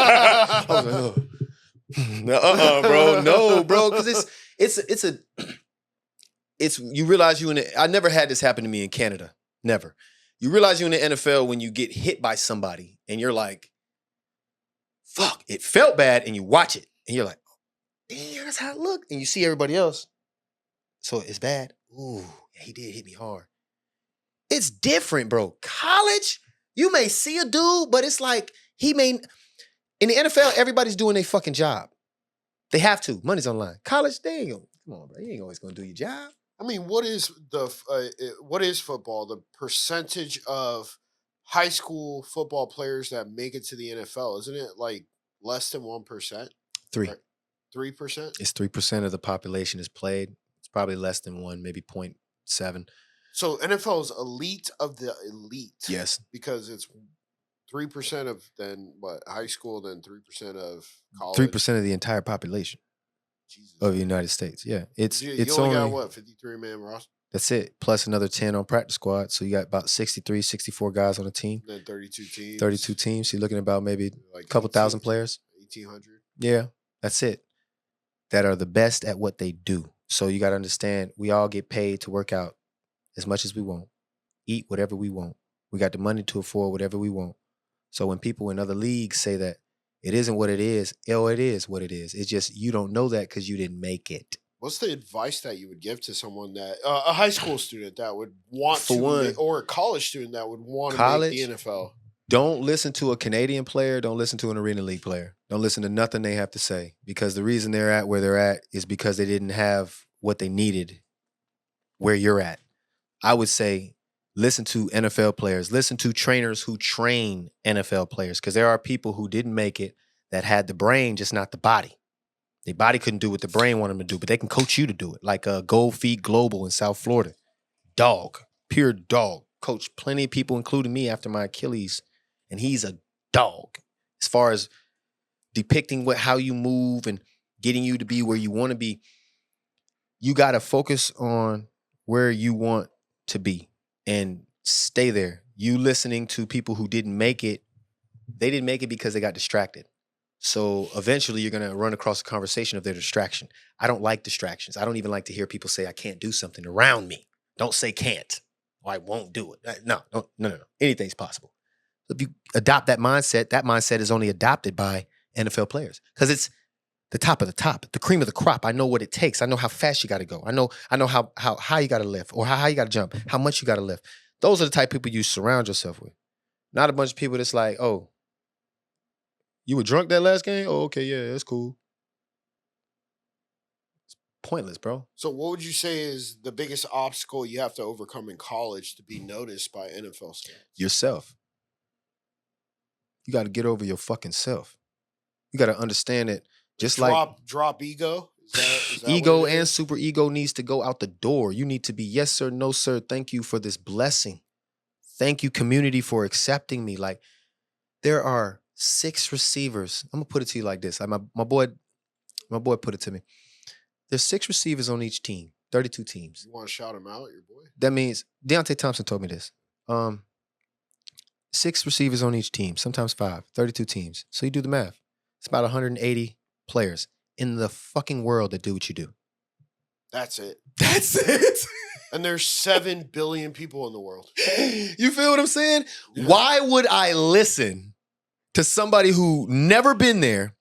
like, oh. Bro. No, bro. Because it's you realize I never had this happen to me in Canada. Never. You realize you in the NFL when you get hit by somebody and you're like, fuck, it felt bad, and you watch it and you're like, damn, that's how it looked. And you see everybody else. So it's bad. Ooh, he did hit me hard. It's different, bro. College, you may see a dude, but it's like in the NFL, everybody's doing their fucking job. They have to. Money's on the line. College, they ain't gonna, come on, bro. You ain't always gonna do your job. I mean, what is football? The percentage of high school football players that make it to the NFL, isn't it like less than 1%? 3%. 3%? It's 3% of the population is played. It's probably less than 1, maybe 0.7. So NFL is elite of the elite. Yes. Because it's 3% of then what, high school, then 3% of college. 3% of the entire population. Jesus. Of the United States. Yeah. It's you only got what, 53-man roster? That's it. Plus another 10 on practice squad. So you got about 63, 64 guys on the team. And then 32 teams. 32 teams. So you're looking at about maybe like a couple thousand players. 1,800. Yeah. That's it. That are the best at what they do. So you got to understand, we all get paid to work out as much as we want. Eat whatever we want. We got the money to afford whatever we want. So when people in other leagues say that it isn't what it is, it is what it is. It's just you don't know that because you didn't make it. What's the advice that you would give to someone that a high school student that would want or a college student that would want to make the NFL? Don't listen to a Canadian player. Don't listen to an Arena League player. Don't listen to nothing they have to say, because the reason they're at where they're at is because they didn't have what they needed where you're at. I would say listen to NFL players. Listen to trainers who train NFL players, because there are people who didn't make it that had the brain, just not the body. Their body couldn't do what the brain wanted them to do, but they can coach you to do it. Like Gold Feet Global in South Florida. Dog. Pure dog. Coached plenty of people, including me, after my Achilles. And he's a dog. As far as depicting how you move and getting you to be where you want to be, you got to focus on where you want to be and stay there. You listening to people who didn't make it, they didn't make it because they got distracted. So eventually you're going to run across a conversation of their distraction. I don't like distractions. I don't even like to hear people say I can't do something around me. Don't say can't or I won't do it. No. Anything's possible. If you adopt that mindset is only adopted by NFL players because it's the top of the top, the cream of the crop. I know what it takes. I know how fast you got to go. I know how high you got to lift or how high you got to jump, how much you got to lift. Those are the type of people you surround yourself with. Not a bunch of people that's like, oh, you were drunk that last game? Oh, okay, yeah, that's cool. It's pointless, bro. So what would you say is the biggest obstacle you have to overcome in college to be noticed by NFL scouts? Yourself. You got to get over your fucking self. You got to understand that Just like drop ego. Is that ego what it and is? super ego needs to go out the door. You need to be yes, sir, no, sir. Thank you for this blessing. Thank you, community, for accepting me. Like, there are 6 receivers. I'm gonna put it to you like this. My boy put it to me. There's 6 receivers on each team, 32 teams. You want to shout him out, your boy? That means Deontay Thompson told me this. 6 receivers on each team, sometimes 5, 32 teams. So you do the math. It's about 180 players in the fucking world that do what you do. That's it. That's it. And there's 7 billion people in the world. You feel what I'm saying? Yeah. Why would I listen to somebody who never been there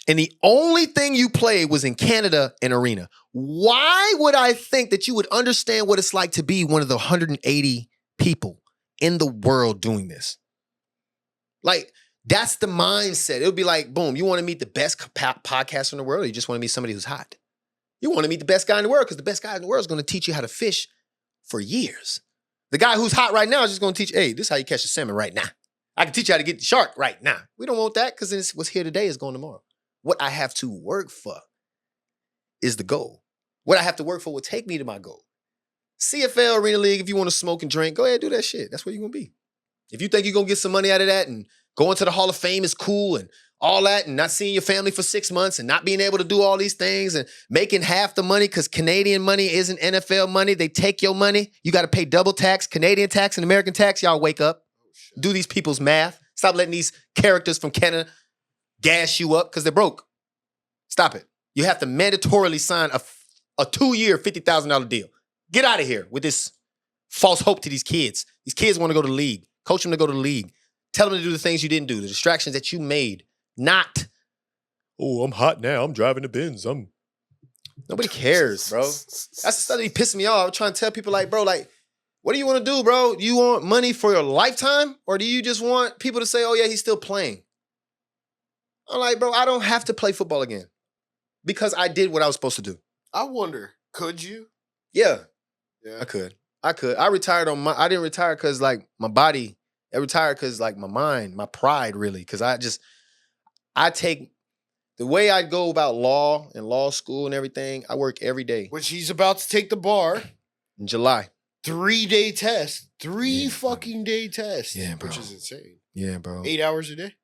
and the only thing you played was in Canada and arena? Why would I think that you would understand what it's like to be one of the 180 people in the world doing this? Like, that's the mindset. It would be like, boom, you want to meet the best podcaster in the world, or you just want to meet somebody who's hot? You want to meet the best guy in the world because the best guy in the world is going to teach you how to fish for years. The guy who's hot right now is just going to teach, hey, this is how you catch a salmon right now. I can teach you how to get the shark right now. We don't want that because what's here today is going tomorrow. What I have to work for is the goal. What I have to work for will take me to my goal. CFL, Arena League, if you want to smoke and drink, go ahead and do that shit. That's where you're going to be. If you think you're going to get some money out of that and going to the Hall of Fame is cool and all that and not seeing your family for 6 months and not being able to do all these things and making half the money because Canadian money isn't NFL money. They take your money. You got to pay double tax, Canadian tax and American tax. Y'all wake up. Do these people's math. Stop letting these characters from Canada gas you up because they're broke. Stop it. You have to mandatorily sign a 2-year, $50,000 deal. Get out of here with this false hope to these kids. These kids want to go to the league. Coach them to go to the league. Tell them to do the things you didn't do, the distractions that you made. Not, oh, I'm hot now. I'm driving the Benz. Nobody cares, bro. That's the stuff that be pissing me off. I'm trying to tell people like, bro, like, what do you want to do, bro? Do you want money for your lifetime? Or do you just want people to say, oh, yeah, he's still playing? I'm like, bro, I don't have to play football again because I did what I was supposed to do. I wonder, could you? Yeah. Yeah. I could. I retired I didn't retire because like my body, I retired because like my mind, my pride really, because I take, the way I go about law and law school and everything, I work every day. Which he's about to take the bar. In July. 3-day test. 3 Yeah, fucking day test. Yeah, bro. Which is insane. Yeah, bro. 8 hours a day?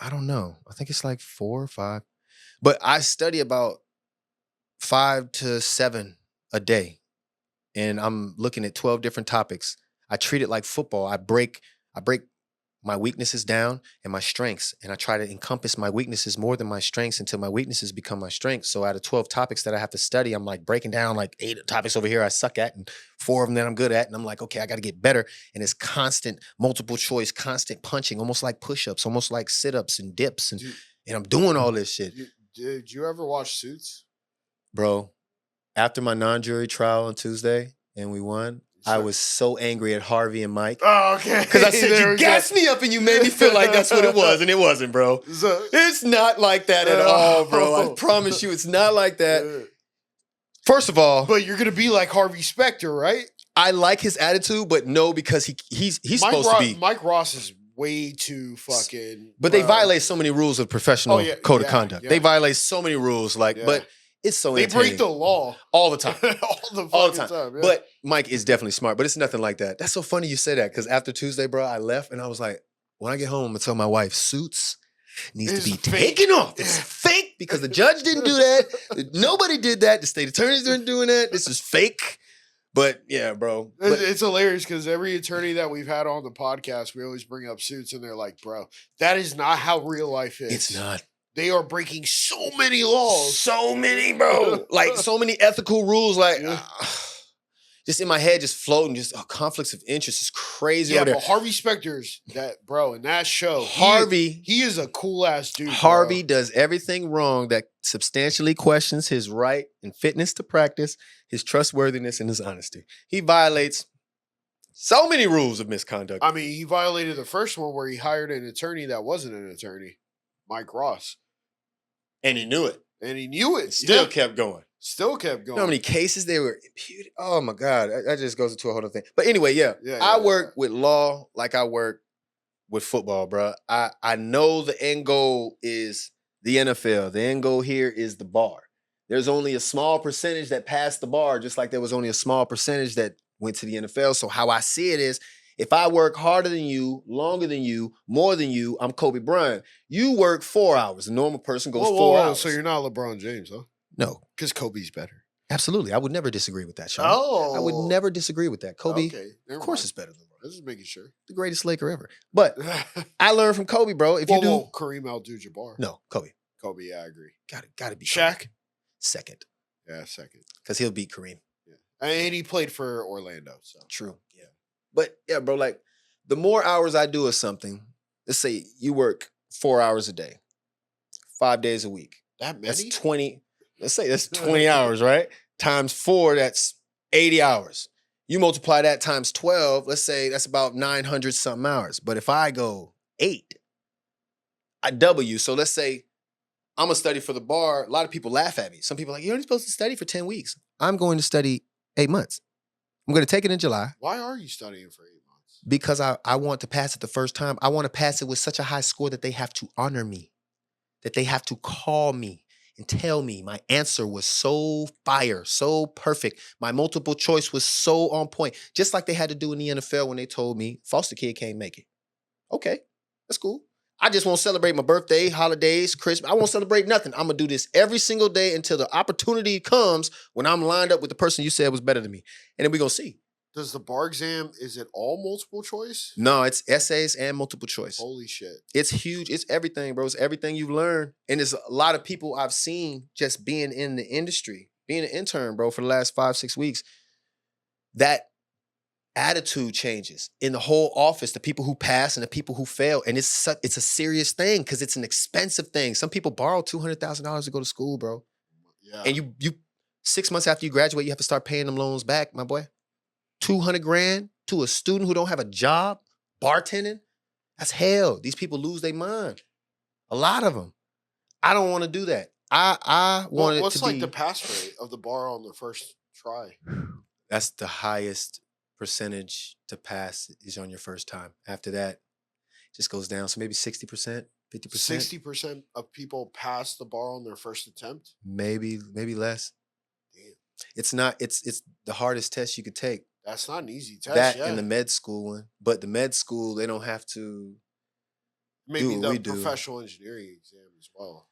I don't know. I think it's like 4 or 5. But I study about 5 to 7 a day. And I'm looking at 12 different topics. I treat it like football. I break my weaknesses down and my strengths. And I try to encompass my weaknesses more than my strengths until my weaknesses become my strengths. So out of 12 topics that I have to study, I'm like breaking down like 8 topics over here I suck at and 4 of them that I'm good at. And I'm like, okay, I got to get better. And it's constant multiple choice, constant punching, almost like push-ups, almost like sit-ups and dips. And I'm doing all this shit. Did you ever watch Suits? Bro, after my non-jury trial on Tuesday and we won, I was so angry at Harvey and Mike. Oh, okay. Because I said, you gassed me up and you made me feel like that's what it was. And it wasn't, bro. It's not like that at all, bro. I promise you, it's not like that. First of all. But you're going to be like Harvey Specter, right? I like his attitude, but no, because he's supposed to be. Mike Ross is way too fucking. But they violate so many rules of professional code of conduct. Yeah. They violate so many rules. But it's so they entertaining. break the law all the time. all the time. Yeah. But Mike is definitely smart, but it's nothing like that. That's so funny you say that, because after Tuesday, bro, I left and I was like, when I get home, I'm gonna tell my wife, Suits needs to be taken off. It's fake because the judge didn't do that. Nobody did that. The state attorneys didn't doing that. This is fake. But yeah, bro. It's hilarious because every attorney that we've had on the podcast, we always bring up Suits and they're like, bro, that is not how real life is. It's not. They are breaking so many laws. So many, bro. Like so many ethical rules. Like just in my head, just floating. Just conflicts of interest is crazy. Yeah, but Harvey Specter's that, bro, in that show. Harvey, he is a cool ass dude. Harvey does everything wrong that substantially questions his right and fitness to practice, his trustworthiness, and his honesty. He violates so many rules of misconduct. I mean, he violated the first one where he hired an attorney that wasn't an attorney, Mike Ross. And he knew it. And he knew it. Still kept going. Still kept going. You know how many cases they were imputed? Oh my God. That just goes into a whole other thing. But anyway, I work with law like I work with football, bro. I know the end goal is the NFL. The end goal here is the bar. There's only a small percentage that passed the bar, just like there was only a small percentage that went to the NFL. So how I see it is, if I work harder than you, longer than you, more than you, I'm Kobe Bryant. You work 4 hours. A normal person goes 4 hours. So you're not LeBron James, huh? No. Because Kobe's better. Absolutely. I would never disagree with that, Sean. Oh. I would never disagree with that. Kobe, of course, is better than LeBron. This is making sure. The greatest Laker ever. But I learned from Kobe, bro. If you do Kareem Abdul-Jabbar. No, Kobe. Kobe, yeah, I agree. Gotta be Shaq? Kobe. Second. Yeah, second. Because he'll beat Kareem. Yeah. And he played for Orlando. So true. Yeah. But yeah, bro, like the more hours I do of something, let's say you work 4 hours a day, 5 days a week. That many? That's 20. Let's say that's 20 hours, right? Times 4, that's 80 hours. You multiply that times 12, let's say that's about 900 something hours. But if I go 8, I double you. So let's say I'm going to study for the bar. A lot of people laugh at me. Some people are like, you're only supposed to study for 10 weeks. I'm going to study 8 months. I'm going to take it in July. Why are you studying for 8 months? Because I want to pass it the first time. I want to pass it with such a high score that they have to honor me, that they have to call me and tell me my answer was so fire, so perfect. My multiple choice was so on point, just like they had to do in the NFL when they told me foster kid can't make it. Okay, that's cool. I just won't celebrate my birthday, holidays, Christmas. I won't celebrate nothing. I'm going to do this every single day until the opportunity comes when I'm lined up with the person you said was better than me. And then we're going to see. Does the bar exam, is it all multiple choice? No, it's essays and multiple choice. Holy shit. It's huge. It's everything, bro. It's everything you've learned. And there's a lot of people I've seen just being in the industry, being an intern, bro, for the last 5-6 weeks. That attitude changes in the whole office, the people who pass and the people who fail. And it's a serious thing because it's an expensive thing. Some people borrow $200,000 to go to school, bro. Yeah. And you 6 months after you graduate, you have to start paying them loans back, my boy. 200 grand to a student who don't have a job, bartending. That's hell. These people lose their mind. A lot of them. I don't want to do that. I want it to be. What's like the pass rate of the bar on the first try? That's the highest percentage to pass is on your first time. After that, it just goes down. So maybe 60%, 50%. 60% of people pass the bar on their first attempt? Maybe less. Damn. It's not, it's the hardest test you could take. That's not an easy test. That yeah. and the med school one. But the med school, they don't have to maybe do what the we do. professional engineering exam as well.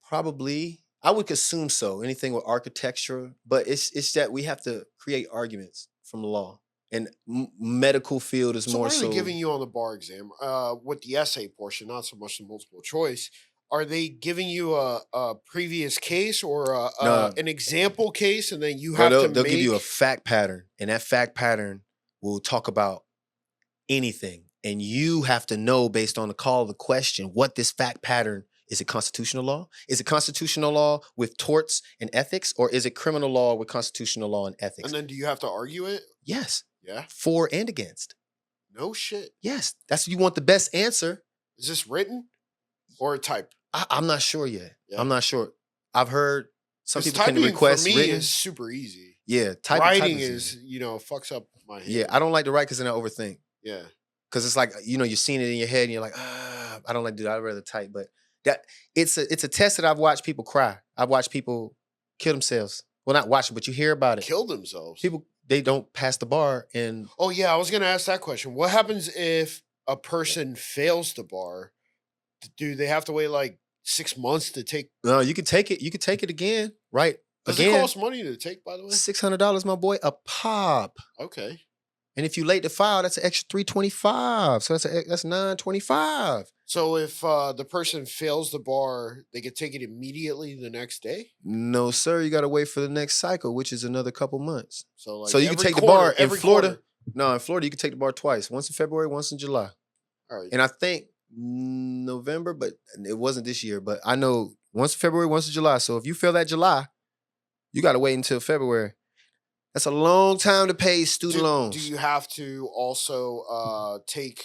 Probably. I would assume so. Anything with architecture. But it's that we have to create arguments from the law. And medical field is more what are so. they giving you on the bar exam? With the essay portion, not so much the multiple choice. Are they giving you a previous case or an example case, and then you have to they'll give you a fact pattern, and that fact pattern will talk about anything, and you have to know based on the call of the question what this fact pattern is. It constitutional law? Is it constitutional law with torts and ethics, or is it criminal law with constitutional law and ethics? And then do you have to argue it? Yes. Yeah. For and against. No shit. Yes. That's you want the best answer. Is this written or typed? I'm not sure yet. Yeah. I'm not sure. I've heard some people typing can request for me written. is super easy. Yeah, writing is fucks up my hand. Yeah, I don't like to write because then I overthink. Yeah, because it's like you're seeing it in your head and you're like, I don't like to do that. I'd rather type. But that it's a test that I've watched people cry. I've watched people kill themselves. Well, not watch it, but you hear about it. Kill themselves. People they don't pass the bar and. Oh yeah, I was gonna ask that question. What happens if a person fails the bar? Do they have to wait like 6 months to take? No, you can take it. You can take it again, right? Does again, it cost money to take, by the way? $600, my boy, a pop. Okay. And if you late to file, that's an extra $325. So that's $925. So if the person fails the bar, they can take it immediately the next day? No, sir. You got to wait for the next cycle, which is another couple months. So you can take the bar in Florida. No, in Florida, you can take the bar twice. Once in February, once in July. All right. And I think November, but it wasn't this year. But I know once in February, once in July. So if you fail that July, you got to wait until February. That's a long time to pay student loans. Do you have to also take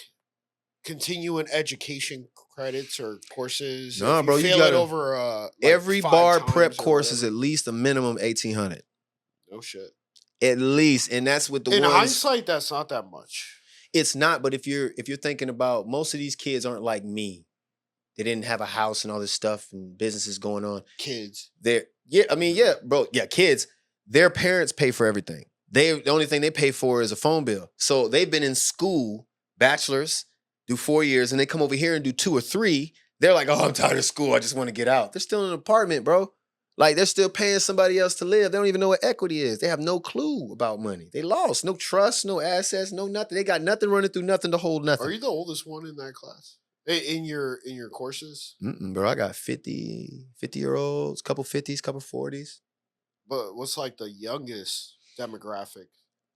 continuing education credits or courses? No, bro. You got it over every bar prep course is at least a minimum 1,800. No shit. At least, and that's with the in ones. hindsight, that's not that much. It's not, but if you're thinking about most of these kids aren't like me. They didn't have a house and all this stuff and businesses going on. Kids. Kids. Their parents pay for everything. The only thing they pay for is a phone bill. So they've been in school, bachelors, do 4 years, and they come over here and do 2 or 3. They're like, oh, I'm tired of school. I just want to get out. They're still in an apartment, bro. Like, they're still paying somebody else to live. They don't even know what equity is. They have no clue about money. They lost. No trust, no assets, no nothing. They got nothing running through nothing to hold nothing. Are you the oldest one in that class? In your courses? Bro, I got 50-year-olds, couple 50s, couple 40s. But what's like the youngest demographic?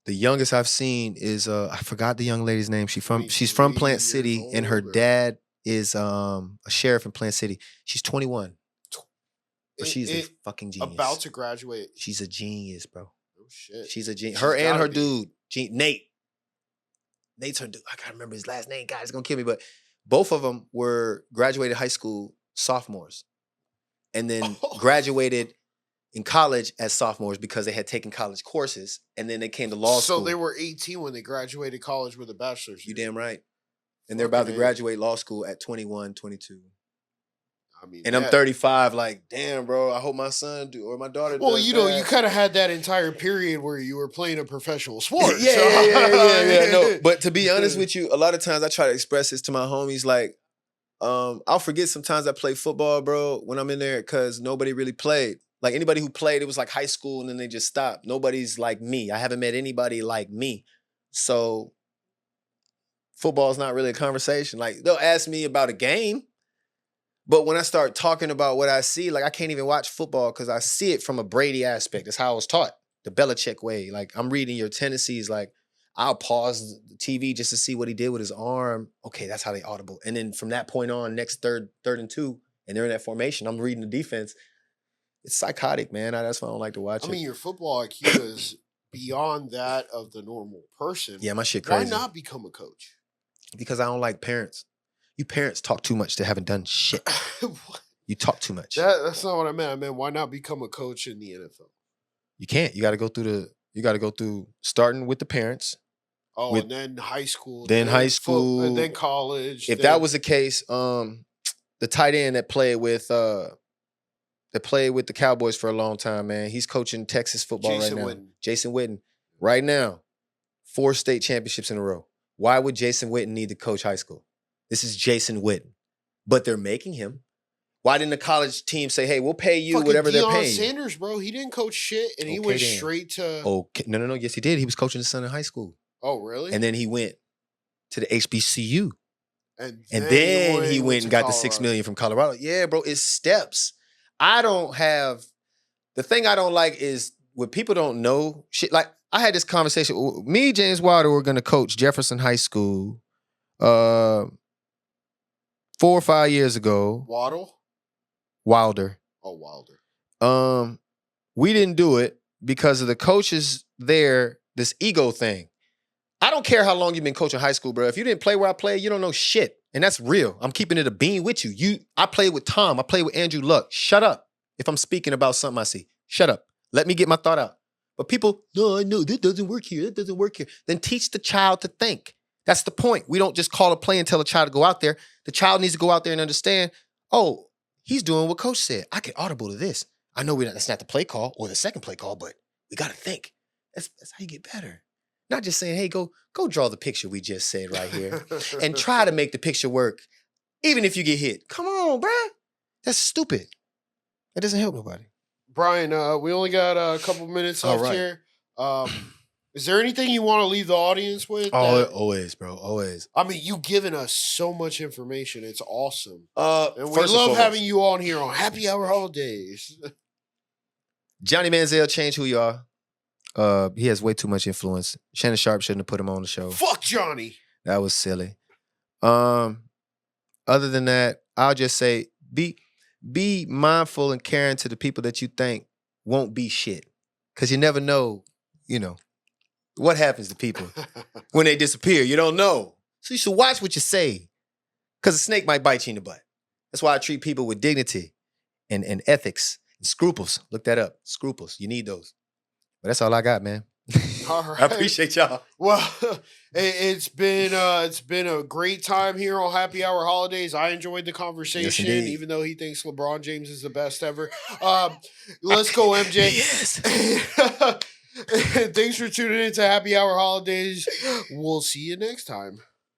The youngest I've seen is I forgot the young lady's name. She's from Plant City, and her dad is a sheriff in Plant City. She's 21. But she's a fucking genius. About to graduate. She's a genius, bro. Oh shit. She's a genius. Her and her dude, Nate. Nate's her dude. I gotta remember his last name. God, it's gonna kill me. But both of them were graduated high school sophomores, and then graduated in college as sophomores because they had taken college courses, and then they came to law school. So they were 18 when they graduated college with a bachelor's. You damn right. And they're about to graduate law school at 21, 22. I mean, and I'm 35, like, damn, bro, I hope my son or my daughter does. Well, you know, you kind of had that entire period where you were playing a professional sport. Yeah. No, but to be honest with you, a lot of times I try to express this to my homies, like, I'll forget sometimes I play football, bro, when I'm in there because nobody really played. Like, anybody who played, it was like high school and then they just stopped. Nobody's like me. I haven't met anybody like me. So football is not really a conversation. Like, they'll ask me about a game, but when I start talking about what I see, like, I can't even watch football because I see it from a Brady aspect. That's how I was taught, the Belichick way. Like, I'm reading your tendencies. Like, I'll pause the TV just to see what he did with his arm. Okay, that's how they audible. And then from that point on, next third and 2, and they're in that formation, I'm reading the defense. It's psychotic, man. That's why I don't like to watch it. I mean, your football IQ is beyond that of the normal person. Yeah, my shit crazy. Why not become a coach? Because I don't like parents. You parents talk too much. They haven't done shit. You talk too much. That's not what I meant. I meant, why not become a coach in the NFL? You can't. You got to go through starting with the parents. Oh, and then high school. Then high school. And then college. If that was the case, the tight end that played with the Cowboys for a long time, man. He's coaching Texas football right now. Jason Witten. Right now, 4 state championships in a row. Why would Jason Witten need to coach high school? This is Jason Witten. But they're making him. Why didn't the college team say, hey, we'll pay you whatever they're paying? Sanders, bro, he didn't coach shit, and he went straight to... Okay. No. Yes, he did. He was coaching his son in high school. Oh, really? And then he went to the HBCU. And then he went and got the $6 million from Colorado. Yeah, bro, it's steps. The thing I don't like is when people don't know shit. Like, I had this conversation. Me, James Wilder, were going to coach Jefferson High School 4 or 5 years ago. Wilder. Oh, Wilder. We didn't do it because of the coaches there, this ego thing. I don't care how long you've been coaching high school, bro. If you didn't play where I played, you don't know shit. And that's real. I'm keeping it a bean with you. I played with Tom. I played with Andrew Luck. Shut up. If I'm speaking about something I see, shut up. Let me get my thought out. But people, no, I know, this doesn't work here. That doesn't work here. Then teach the child to think. That's the point. We don't just call a play and tell a child to go out there. The child needs to go out there and understand, oh, he's doing what coach said. I can audible to this. I know that's not the play call or the second play call, but we got to think. That's how you get better. Not just saying, hey, go draw the picture we just said right here and try to make the picture work, even if you get hit. Come on, bruh. That's stupid. That doesn't help nobody. Brian, we only got a couple minutes left here. Is there anything you want to leave the audience with? Oh, always, bro. Always. I mean, you've given us so much information. It's awesome. And we love having you on here on Happy Hour Holidaze. Johnny Manziel changed who you are. He has way too much influence. Shannon Sharp shouldn't have put him on the show. Fuck Johnny. That was silly. Other than that, I'll just say be mindful and caring to the people that you think won't be shit. Because you never know, what happens to people when they disappear. You don't know. So you should watch what you say. Because a snake might bite you in the butt. That's why I treat people with dignity and ethics and scruples. Look that up. Scruples. You need those. But that's all I got, man. All right. I appreciate y'all. Well, it's been a great time here on Happy Hour Holidaze. I enjoyed the conversation, indeed. even though he thinks LeBron James is the best ever. Let's go, MJ. Yes. Thanks for tuning in to Happy Hour Holidaze. We'll see you next time.